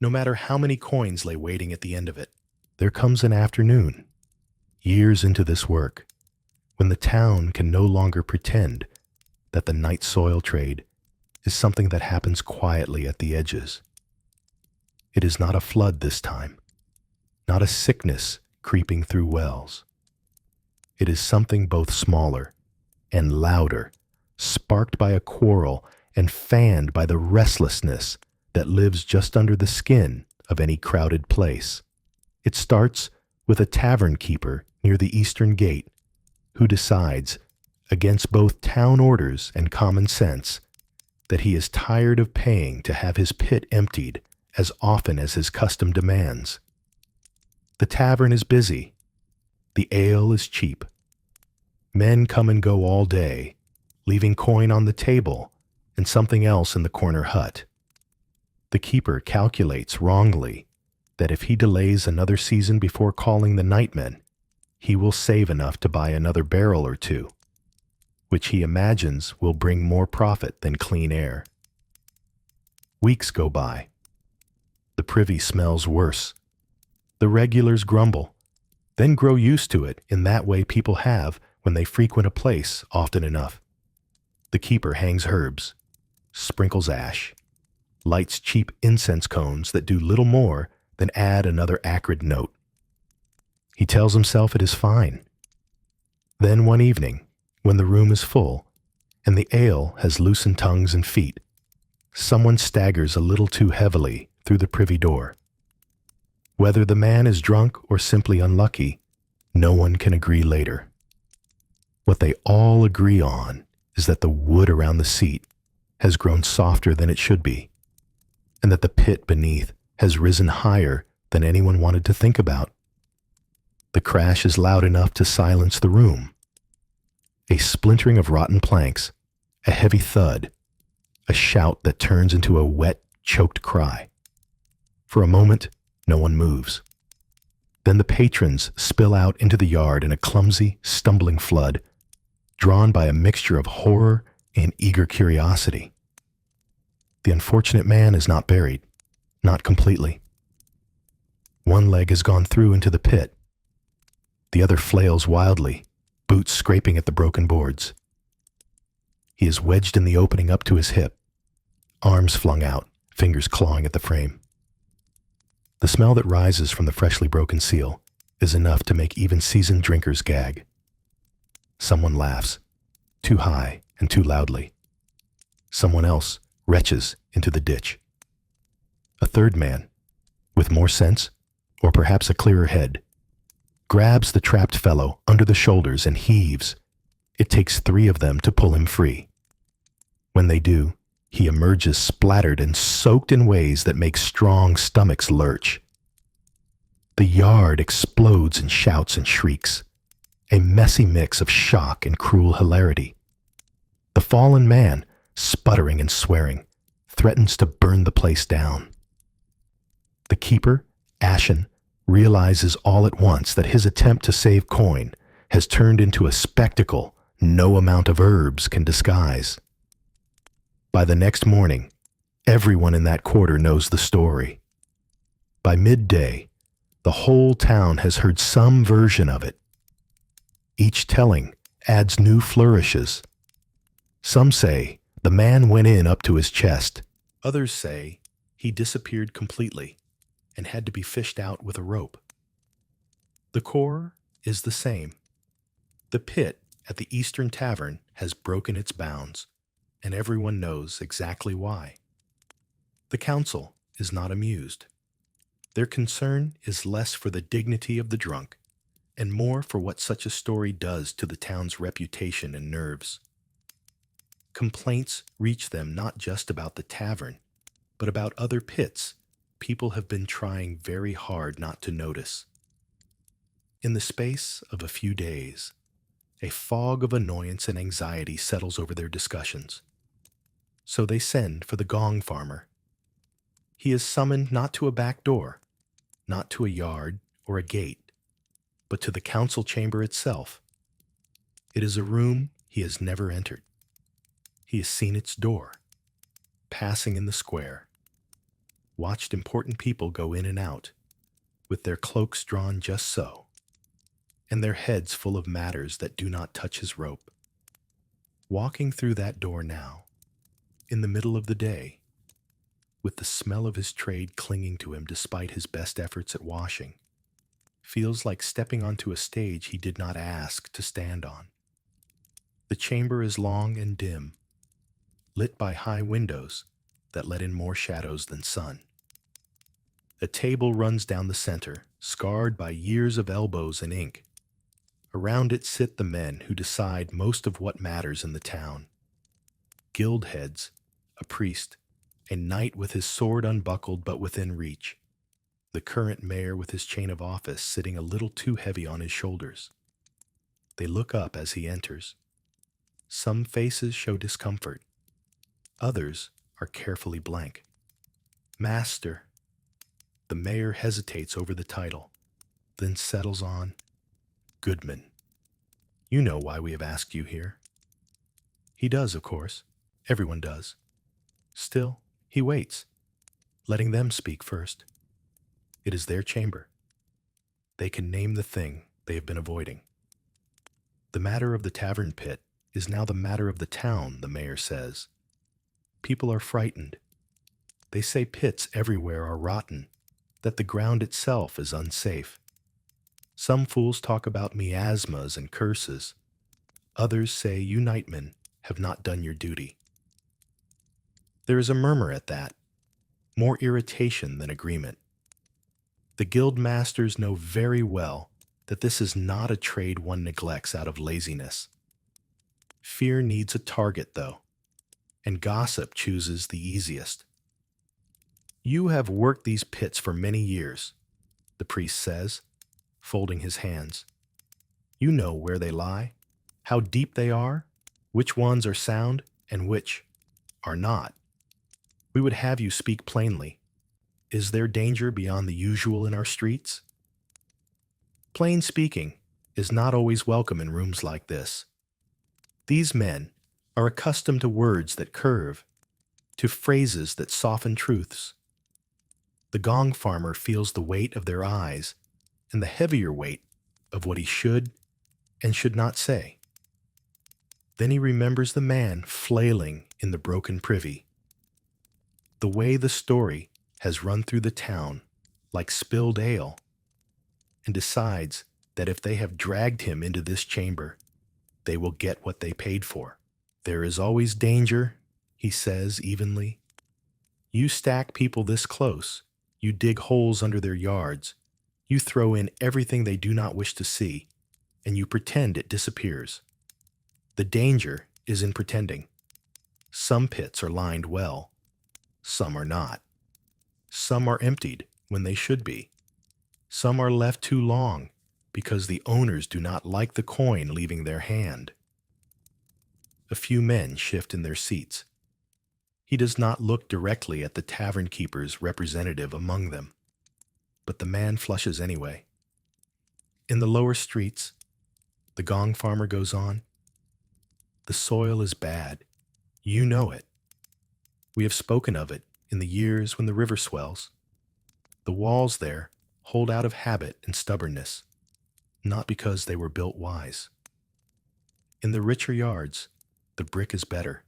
no matter how many coins lay waiting at the end of it. There comes an afternoon, years into this work, when the town can no longer pretend that the night soil trade is something that happens quietly at the edges. It is not a flood this time, not a sickness creeping through wells. It is something both smaller and louder, sparked by a quarrel and fanned by the restlessness that lives just under the skin of any crowded place. It starts with a tavern keeper near the eastern gate who decides, against both town orders and common sense, that he is tired of paying to have his pit emptied as often as his custom demands. The tavern is busy. The ale is cheap. Men come and go all day, leaving coin on the table and something else in the corner hut. The keeper calculates wrongly that if he delays another season before calling the nightmen, he will save enough to buy another barrel or two, which he imagines will bring more profit than clean air. Weeks go by. The privy smells worse. The regulars grumble, then grow used to it in that way people have when they frequent a place often enough. The keeper hangs herbs, sprinkles ash, lights cheap incense cones that do little more than add another acrid note. He tells himself it is fine. Then one evening, when the room is full and the ale has loosened tongues and feet, someone staggers a little too heavily through the privy door. Whether the man is drunk or simply unlucky, no one can agree later. What they all agree on is that the wood around the seat has grown softer than it should be, and that the pit beneath has risen higher than anyone wanted to think about. The crash is loud enough to silence the room. A splintering of rotten planks, a heavy thud, a shout that turns into a wet, choked cry. For a moment, no one moves. Then the patrons spill out into the yard in a clumsy, stumbling flood, drawn by a mixture of horror and eager curiosity. The unfortunate man is not buried, not completely. One leg has gone through into the pit. The other flails wildly, boots scraping at the broken boards. He is wedged in the opening up to his hip, arms flung out, fingers clawing at the frame. The smell that rises from the freshly broken seal is enough to make even seasoned drinkers gag. Someone laughs, too high and too loudly. Someone else retches into the ditch. A third man, with more sense, or perhaps a clearer head, grabs the trapped fellow under the shoulders and heaves. It takes 3 of them to pull him free. When they do, he emerges splattered and soaked in ways that make strong stomachs lurch. The yard explodes in shouts and shrieks, a messy mix of shock and cruel hilarity. The fallen man, sputtering and swearing, threatens to burn the place down. The keeper, ashen, realizes all at once that his attempt to save coin has turned into a spectacle no amount of herbs can disguise. By the next morning, everyone in that quarter knows the story. By midday, the whole town has heard some version of it. Each telling adds new flourishes. Some say the man went in up to his chest. Others say he disappeared completely. and had to be fished out with a rope. The core is the same. The pit at the Eastern Tavern has broken its bounds, and everyone knows exactly why. The council is not amused. Their concern is less for the dignity of the drunk and more for what such a story does to the town's reputation and nerves. Complaints reach them not just about the tavern, but about other pits people have been trying very hard not to notice. In the space of a few days, a fog of annoyance and anxiety settles over their discussions. So they send for the gong farmer. He is summoned not to a back door, not to a yard or a gate, but to the council chamber itself. It is a room he has never entered. He has seen its door, passing in the square, watched important people go in and out, with their cloaks drawn just so, and their heads full of matters that do not touch his rope. Walking through that door now, in the middle of the day, with the smell of his trade clinging to him despite his best efforts at washing, feels like stepping onto a stage he did not ask to stand on. The chamber is long and dim, lit by high windows that let in more shadows than sun. A table runs down the center, scarred by years of elbows and ink. Around it sit the men who decide most of what matters in the town. Guild heads, a priest, a knight with his sword unbuckled but within reach, the current mayor with his chain of office sitting a little too heavy on his shoulders. They look up as he enters. Some faces show discomfort. Others are carefully blank. Master. The mayor hesitates over the title, then settles on Goodman. You know why we have asked you here. He does, of course. Everyone does. Still, he waits, letting them speak first. It is their chamber. They can name the thing they have been avoiding. The matter of the tavern pit is now the matter of the town, the mayor says. People are frightened. They say pits everywhere are rotten, that the ground itself is unsafe. Some fools talk about miasmas and curses. Others say you nightmen have not done your duty. There is a murmur at that, more irritation than agreement. The guild masters know very well that this is not a trade one neglects out of laziness. Fear needs a target, though, and gossip chooses the easiest. You have worked these pits for many years, the priest says, folding his hands. You know where they lie, how deep they are, which ones are sound and which are not. We would have you speak plainly. Is there danger beyond the usual in our streets? Plain speaking is not always welcome in rooms like this. These men are accustomed to words that curve, to phrases that soften truths. The gong farmer feels the weight of their eyes and the heavier weight of what he should and should not say. Then he remembers the man flailing in the broken privy. The way the story has run through the town like spilled ale, and decides that if they have dragged him into this chamber, they will get what they paid for. There is always danger, he says evenly. You stack people this close, you dig holes under their yards, you throw in everything they do not wish to see, and you pretend it disappears. The danger is in pretending. Some pits are lined well, some are not. Some are emptied when they should be. Some are left too long because the owners do not like the coin leaving their hand. A few men shift in their seats. He does not look directly at the tavern keeper's representative among them, but the man flushes anyway. In the lower streets, the gong farmer goes on, the soil is bad. You know it. We have spoken of it in the years when the river swells. The walls there hold out of habit and stubbornness, not because they were built wise. In the richer yards, the brick is better,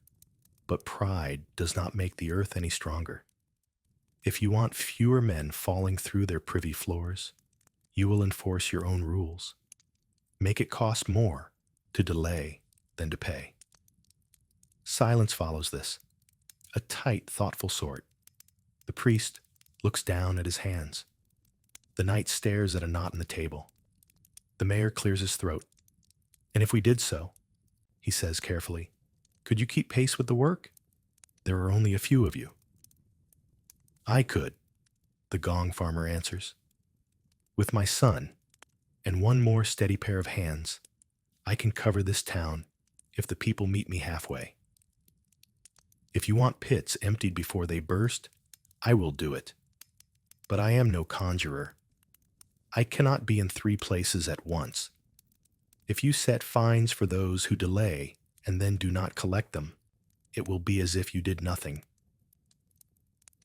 but pride does not make the earth any stronger. If you want fewer men falling through their privy floors, you will enforce your own rules. Make it cost more to delay than to pay. Silence follows this, a tight, thoughtful sort. The priest looks down at his hands. The knight stares at a knot in the table. The mayor clears his throat. And if we did so, he says carefully, could you keep pace with the work? There are only a few of you. I could, the gong farmer answers. With my son and one more steady pair of hands, I can cover this town if the people meet me halfway. If you want pits emptied before they burst, I will do it. But I am no conjurer. I cannot be in 3 places at once. If you set fines for those who delay and then do not collect them, it will be as if you did nothing.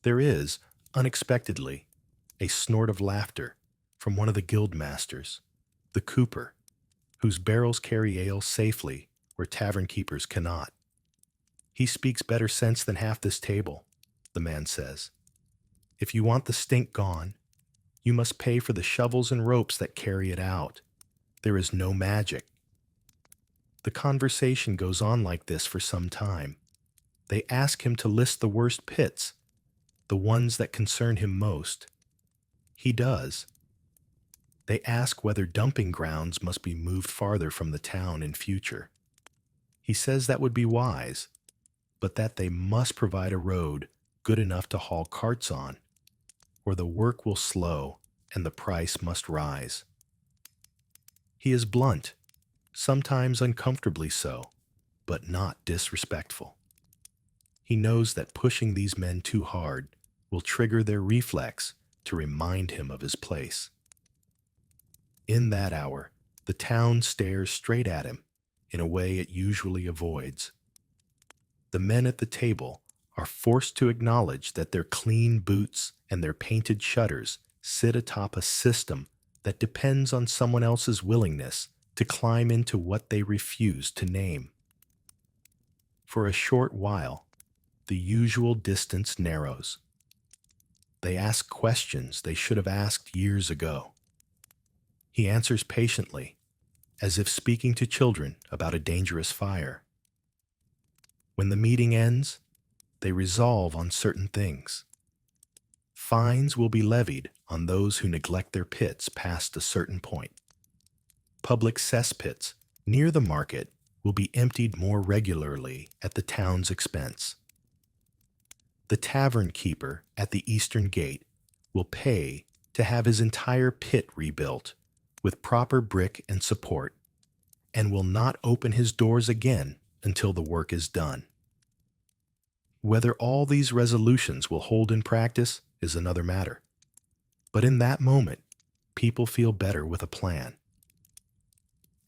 There is, unexpectedly, a snort of laughter from one of the guild masters, the cooper, whose barrels carry ale safely where tavern keepers cannot. He speaks better sense than half this table, the man says. If you want the stink gone, you must pay for the shovels and ropes that carry it out. There is no magic. The conversation goes on like this for some time. They ask him to list the worst pits, the ones that concern him most. He does. They ask whether dumping grounds must be moved farther from the town in future. He says that would be wise, but that they must provide a road good enough to haul carts on, or the work will slow and the price must rise. He is blunt, sometimes uncomfortably so, but not disrespectful. He knows that pushing these men too hard will trigger their reflex to remind him of his place. In that hour, the town stares straight at him in a way it usually avoids. The men at the table are forced to acknowledge that their clean boots and their painted shutters sit atop a system that depends on someone else's willingness to climb into what they refuse to name. For a short while, the usual distance narrows. They ask questions they should have asked years ago. He answers patiently, as if speaking to children about a dangerous fire. When the meeting ends, they resolve on certain things. Fines will be levied on those who neglect their pits past a certain point. Public cesspits near the market will be emptied more regularly at the town's expense. The tavern keeper at the eastern gate will pay to have his entire pit rebuilt with proper brick and support, and will not open his doors again until the work is done. Whether all these resolutions will hold in practice is another matter. But in that moment, people feel better with a plan.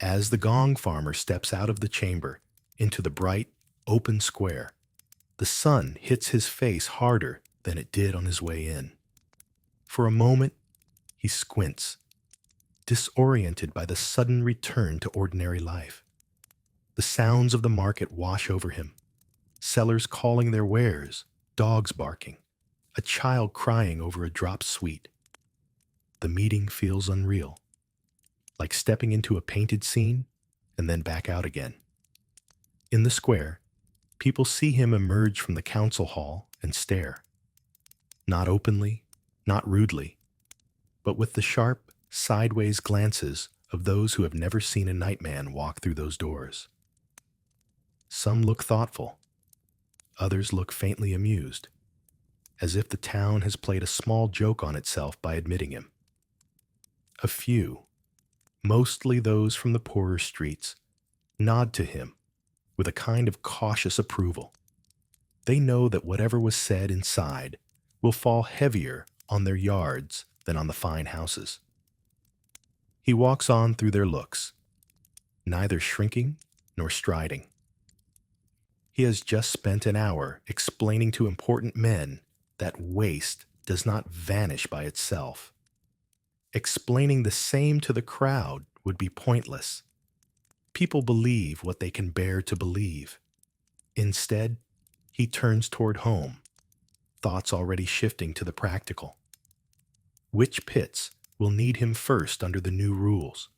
As the gong farmer steps out of the chamber into the bright, open square, the sun hits his face harder than it did on his way in. For a moment, he squints, disoriented by the sudden return to ordinary life. The sounds of the market wash over him. Sellers calling their wares, dogs barking, a child crying over a dropped sweet. The meeting feels unreal, like stepping into a painted scene and then back out again. In the square, people see him emerge from the council hall and stare. Not openly, not rudely, but with the sharp, sideways glances of those who have never seen a nightman walk through those doors. Some look thoughtful. Others look faintly amused, as if the town has played a small joke on itself by admitting him. A few, mostly those from the poorer streets, nod to him with a kind of cautious approval. They know that whatever was said inside will fall heavier on their yards than on the fine houses. He walks on through their looks, neither shrinking nor striding. He has just spent an hour explaining to important men that waste does not vanish by itself. Explaining the same to the crowd would be pointless. People believe what they can bear to believe. Instead, he turns toward home, thoughts already shifting to the practical. Which pits will need him first under the new rules?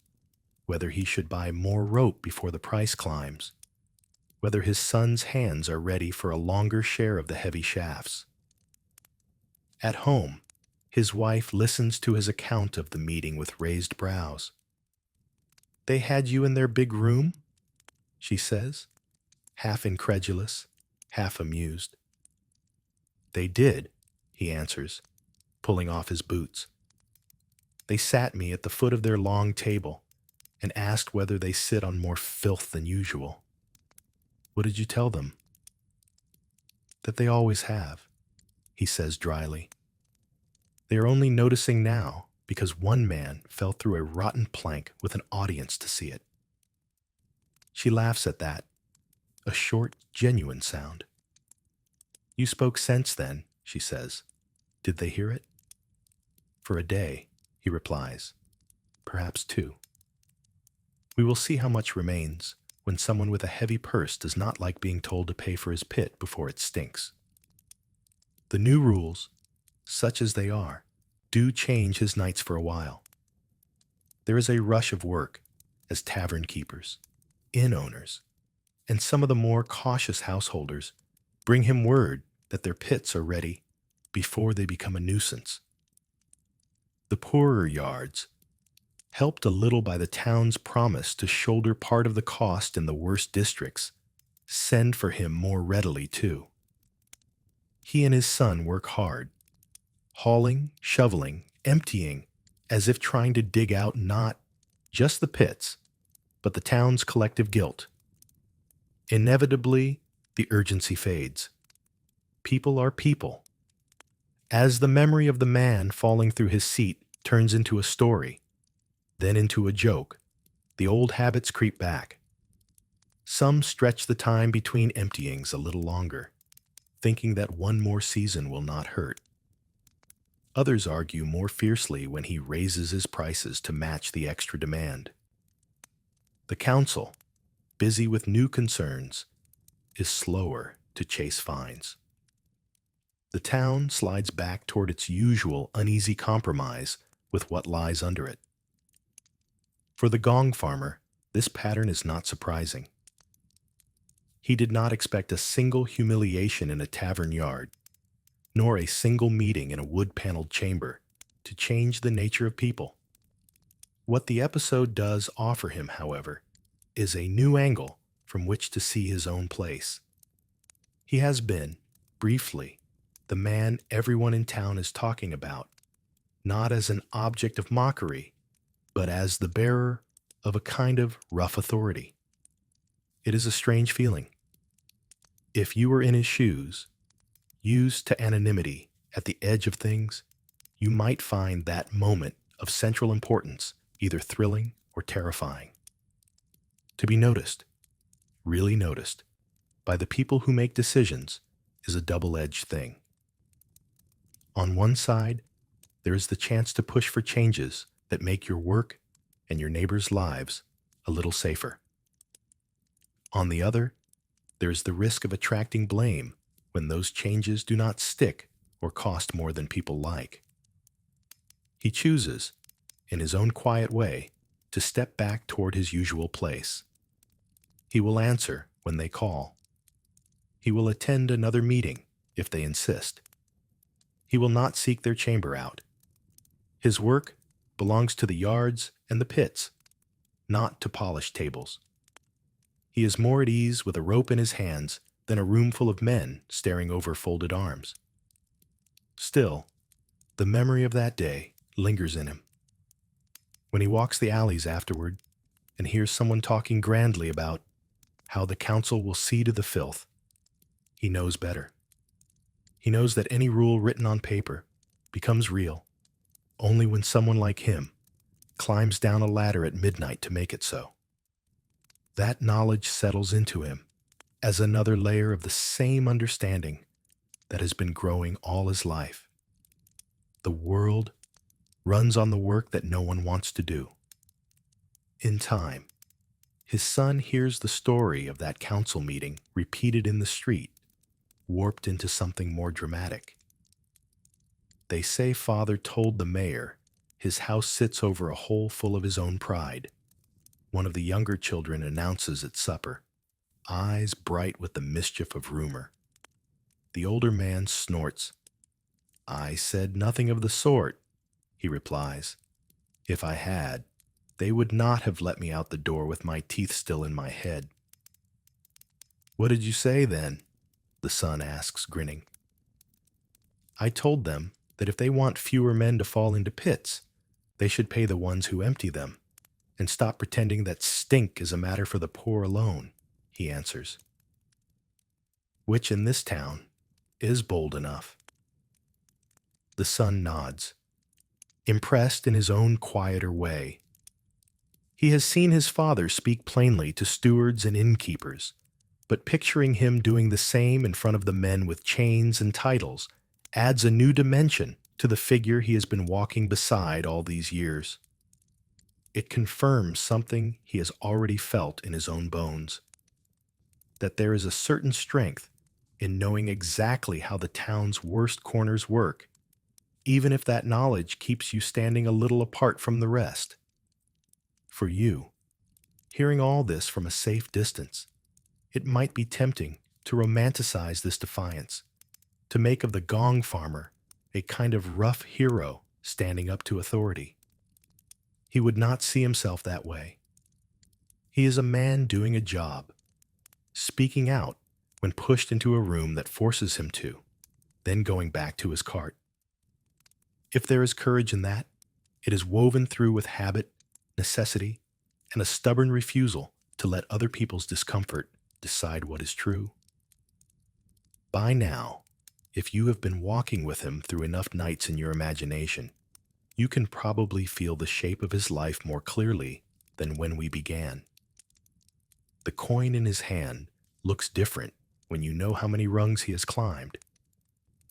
Whether he should buy more rope before the price climbs? Whether his son's hands are ready for a longer share of the heavy shafts? At home, his wife listens to his account of the meeting with raised brows. "They had you in their big room?" she says, half incredulous, half amused. "They did," he answers, pulling off his boots. "They sat me at the foot of their long table and asked whether they sit on more filth than usual." "What did you tell them?" "That they always have," he says dryly. "They are only noticing now because one man fell through a rotten plank with an audience to see it." She laughs at that, a short, genuine sound. "You spoke sense then," she says. "Did they hear it?" "For a day," he replies. "Perhaps two." We will see how much remains when someone with a heavy purse does not like being told to pay for his pit before it stinks. The new rules, such as they are, do change his nights for a while. There is a rush of work as tavern keepers, inn owners, and some of the more cautious householders bring him word that their pits are ready before they become a nuisance. The poorer yards, helped a little by the town's promise to shoulder part of the cost in the worst districts, send for him more readily too. He and his son work hard, hauling, shoveling, emptying, as if trying to dig out not just the pits, but the town's collective guilt. Inevitably, the urgency fades. People are people. As the memory of the man falling through his seat turns into a story, then into a joke, the old habits creep back. Some stretch the time between emptyings a little longer, thinking that one more season will not hurt. Others argue more fiercely when he raises his prices to match the extra demand. The council, busy with new concerns, is slower to chase fines. The town slides back toward its usual uneasy compromise with what lies under it. For the gong farmer, this pattern is not surprising. He did not expect a single humiliation in a tavern yard, nor a single meeting in a wood-paneled chamber, to change the nature of people. What the episode does offer him, however, is a new angle from which to see his own place. He has been, briefly, the man everyone in town is talking about, not as an object of mockery, but as the bearer of a kind of rough authority. It is a strange feeling. If you were in his shoes, used to anonymity at the edge of things, you might find that moment of central importance either thrilling or terrifying. To be noticed, really noticed, by the people who make decisions is a double-edged thing. On one side, there is the chance to push for changes that make your work and your neighbors' lives a little safer. On the other, there is the risk of attracting blame when those changes do not stick or cost more than people like. He chooses, in his own quiet way, to step back toward his usual place. He will answer when they call. He will attend another meeting if they insist. He will not seek their chamber out. His work belongs to the yards and the pits, not to polished tables. He is more at ease with a rope in his hands than a room full of men staring over folded arms. Still, the memory of that day lingers in him. When he walks the alleys afterward and hears someone talking grandly about how the council will see to the filth, he knows better. He knows that any rule written on paper becomes real only when someone like him climbs down a ladder at midnight to make it so. That knowledge settles into him as another layer of the same understanding that has been growing all his life. The world runs on the work that no one wants to do. In time, his son hears the story of that council meeting repeated in the street, warped into something more dramatic. They say father told the mayor his house sits over a hole full of his own pride. One of the younger children announces at supper, eyes bright with the mischief of rumor. The older man snorts. I said nothing of the sort, he replies. If I had, they would not have let me out the door with my teeth still in my head. What did you say then? The son asks, grinning. I told them that if they want fewer men to fall into pits, they should pay the ones who empty them, and stop pretending that stink is a matter for the poor alone, he answers. Which in this town is bold enough. The son nods, impressed in his own quieter way. He has seen his father speak plainly to stewards and innkeepers, but picturing him doing the same in front of the men with chains and titles adds a new dimension to the figure he has been walking beside all these years. It confirms something he has already felt in his own bones, that there is a certain strength in knowing exactly how the town's worst corners work, even if that knowledge keeps you standing a little apart from the rest. For you, hearing all this from a safe distance, it might be tempting to romanticize this defiance, to make of the gong farmer a kind of rough hero standing up to authority. He would not see himself that way. He is a man doing a job, speaking out when pushed into a room that forces him to, then going back to his cart. If there is courage in that, it is woven through with habit, necessity, and a stubborn refusal to let other people's discomfort decide what is true. By now, if you have been walking with him through enough nights in your imagination, you can probably feel the shape of his life more clearly than when we began. The coin in his hand looks different when you know how many rungs he has climbed,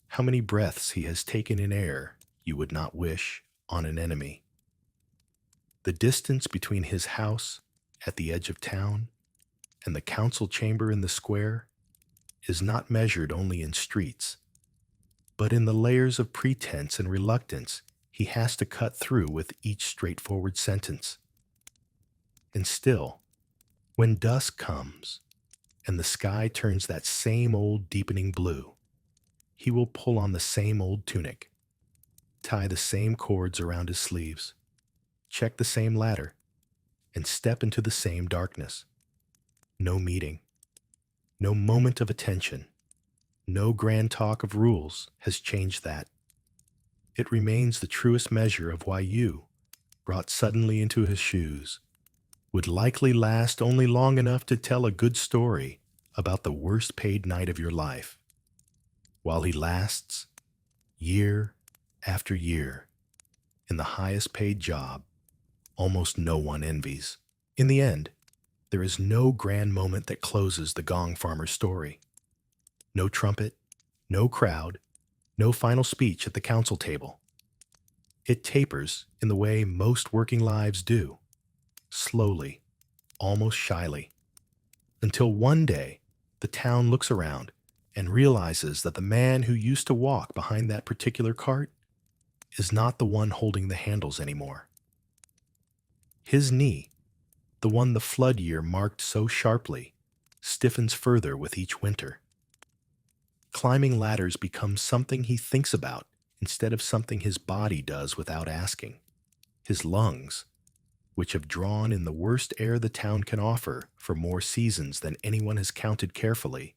how many breaths he has taken in air you would not wish on an enemy. The distance between his house at the edge of town and the council chamber in the square is not measured only in streets, but in the layers of pretense and reluctance he has to cut through with each straightforward sentence. And still, when dusk comes and the sky turns that same old deepening blue, he will pull on the same old tunic, tie the same cords around his sleeves, check the same ladder, and step into the same darkness. No meeting, no moment of attention, no grand talk of rules has changed that. It remains the truest measure of why you, brought suddenly into his shoes, would likely last only long enough to tell a good story about the worst paid night of your life. While he lasts, year after year, in the highest paid job almost no one envies. In the end, there is no grand moment that closes the gong farmer's story. No trumpet, no crowd, no final speech at the council table. It tapers in the way most working lives do, slowly, almost shyly, until one day the town looks around and realizes that the man who used to walk behind that particular cart is not the one holding the handles anymore. His knee, the one the flood year marked so sharply, stiffens further with each winter. Climbing ladders becomes something he thinks about instead of something his body does without asking. His lungs, which have drawn in the worst air the town can offer for more seasons than anyone has counted carefully,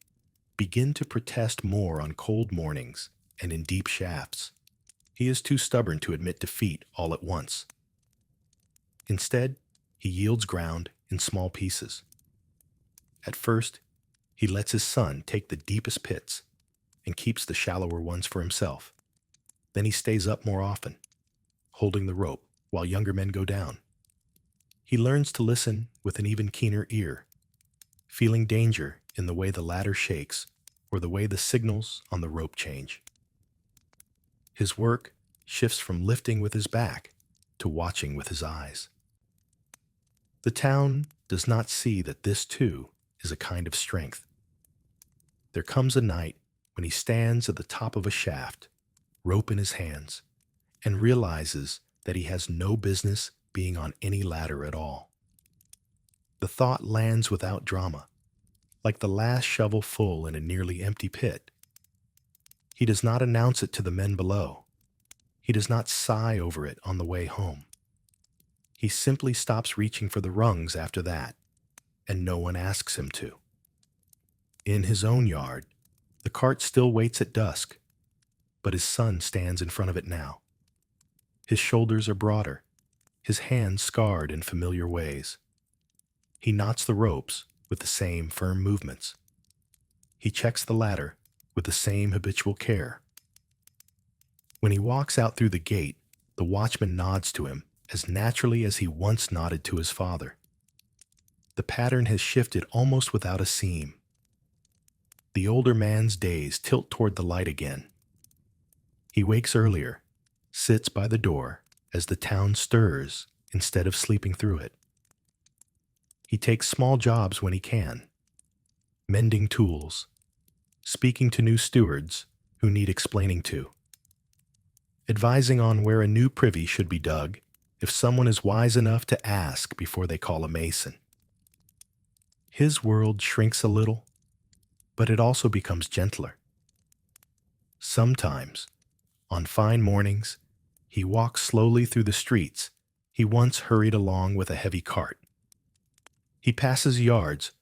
begin to protest more on cold mornings and in deep shafts. He is too stubborn to admit defeat all at once. Instead, he yields ground in small pieces. At first, he lets his son take the deepest pits and keeps the shallower ones for himself. Then he stays up more often, holding the rope while younger men go down. He learns to listen with an even keener ear, feeling danger in the way the ladder shakes or the way the signals on the rope change. His work shifts from lifting with his back to watching with his eyes. The town does not see that this, too, is a kind of strength. There comes a night when he stands at the top of a shaft, rope in his hands, and realizes that he has no business being on any ladder at all. The thought lands without drama, like the last shovel full in a nearly empty pit. He does not announce it to the men below. He does not sigh over it on the way home. He simply stops reaching for the rungs after that, and no one asks him to. In his own yard, the cart still waits at dusk, but his son stands in front of it now. His shoulders are broader, his hands scarred in familiar ways. He knots the ropes with the same firm movements. He checks the ladder with the same habitual care. When he walks out through the gate, the watchman nods to him as naturally as he once nodded to his father. The pattern has shifted almost without a seam. The older man's days tilt toward the light again. He wakes earlier, sits by the door as the town stirs instead of sleeping through it. He takes small jobs when he can, mending tools, speaking to new stewards who need explaining to, advising on where a new privy should be dug if someone is wise enough to ask before they call a mason. His world shrinks a little, but it also becomes gentler. Sometimes, on fine mornings, he walks slowly through the streets he once hurried along with a heavy cart. He passes yards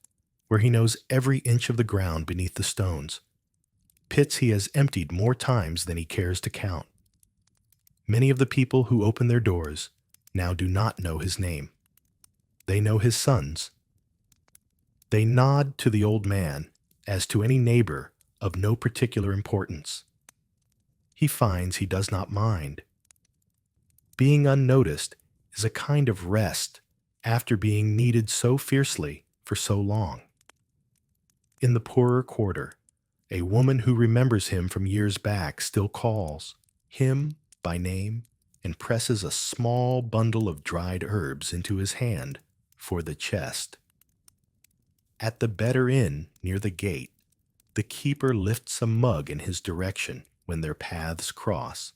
where he knows every inch of the ground beneath the stones, pits he has emptied more times than he cares to count. Many of the people who open their doors now do not know his name. They know his sons. They nod to the old man as to any neighbor of no particular importance. He finds he does not mind. Being unnoticed is a kind of rest after being needed so fiercely for so long. In the poorer quarter, a woman who remembers him from years back still calls him by name and presses a small bundle of dried herbs into his hand for the chest. At the better inn near the gate, the keeper lifts a mug in his direction when their paths cross,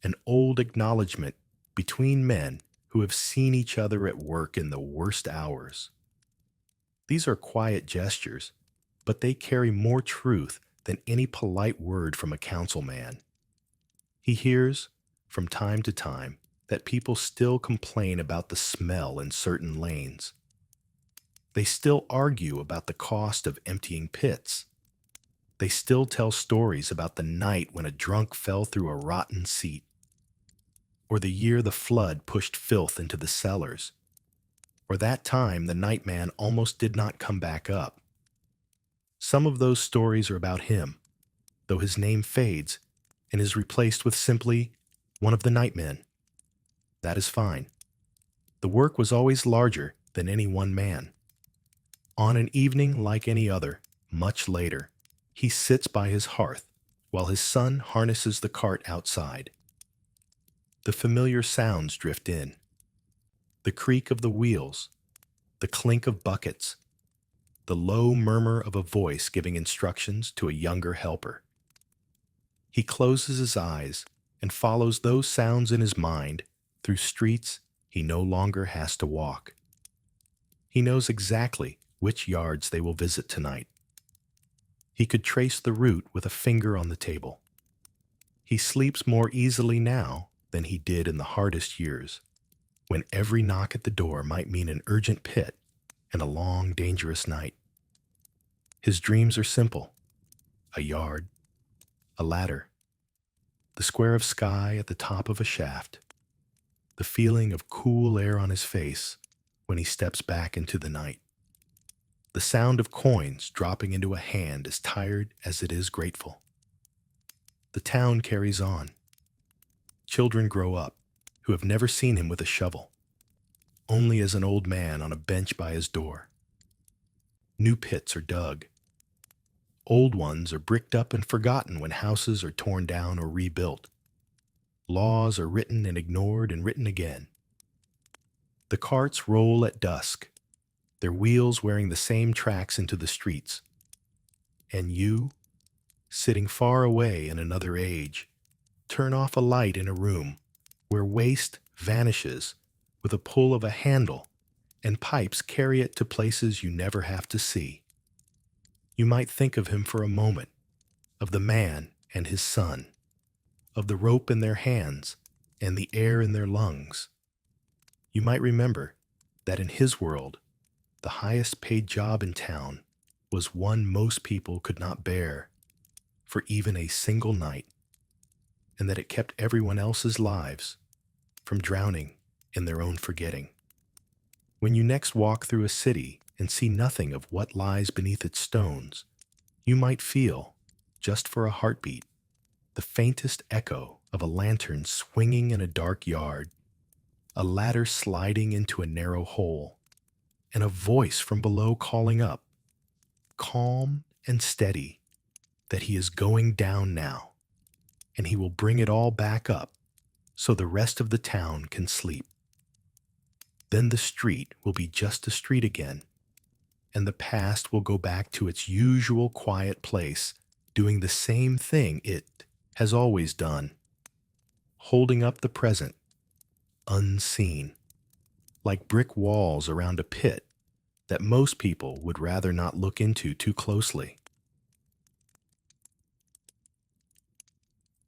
an old acknowledgment between men who have seen each other at work in the worst hours. These are quiet gestures, but they carry more truth than any polite word from a councilman. He hears, from time to time, that people still complain about the smell in certain lanes. They still argue about the cost of emptying pits. They still tell stories about the night when a drunk fell through a rotten seat, or the year the flood pushed filth into the cellars, or that time the nightman almost did not come back up. Some of those stories are about him, though his name fades and is replaced with simply one of the nightmen. That is fine. The work was always larger than any one man. On an evening like any other, much later, he sits by his hearth while his son harnesses the cart outside. The familiar sounds drift in. The creak of the wheels, the clink of buckets, the low murmur of a voice giving instructions to a younger helper. He closes his eyes and follows those sounds in his mind through streets he no longer has to walk. He knows exactly which yards they will visit tonight. He could trace the route with a finger on the table. He sleeps more easily now than he did in the hardest years, when every knock at the door might mean an urgent pit and a long, dangerous night. His dreams are simple: a yard, a ladder, the square of sky at the top of a shaft, the feeling of cool air on his face when he steps back into the night, the sound of coins dropping into a hand as tired as it is grateful. The town carries on. Children grow up who have never seen him with a shovel, only as an old man on a bench by his door. New pits are dug. Old ones are bricked up and forgotten when houses are torn down or rebuilt. Laws are written and ignored and written again. The carts roll at dusk, their wheels wearing the same tracks into the streets. And you, sitting far away in another age, Turn off a light in a room where waste vanishes with a pull of a handle and pipes carry it to places you never have to see. You might think of him for a moment, of the man and his son, of the rope in their hands and the air in their lungs. You might remember that in his world, the highest paid job in town was one most people could not bear for even a single night, and that it kept everyone else's lives from drowning in their own forgetting. When you next walk through a city and see nothing of what lies beneath its stones, you might feel, just for a heartbeat, the faintest echo of a lantern swinging in a dark yard, a ladder sliding into a narrow hole, and a voice from below calling up, calm and steady, that he is going down now, and he will bring it all back up so the rest of the town can sleep. Then the street will be just a street again, and the past will go back to its usual quiet place, doing the same thing it has always done, holding up the present, unseen, like brick walls around a pit that most people would rather not look into too closely.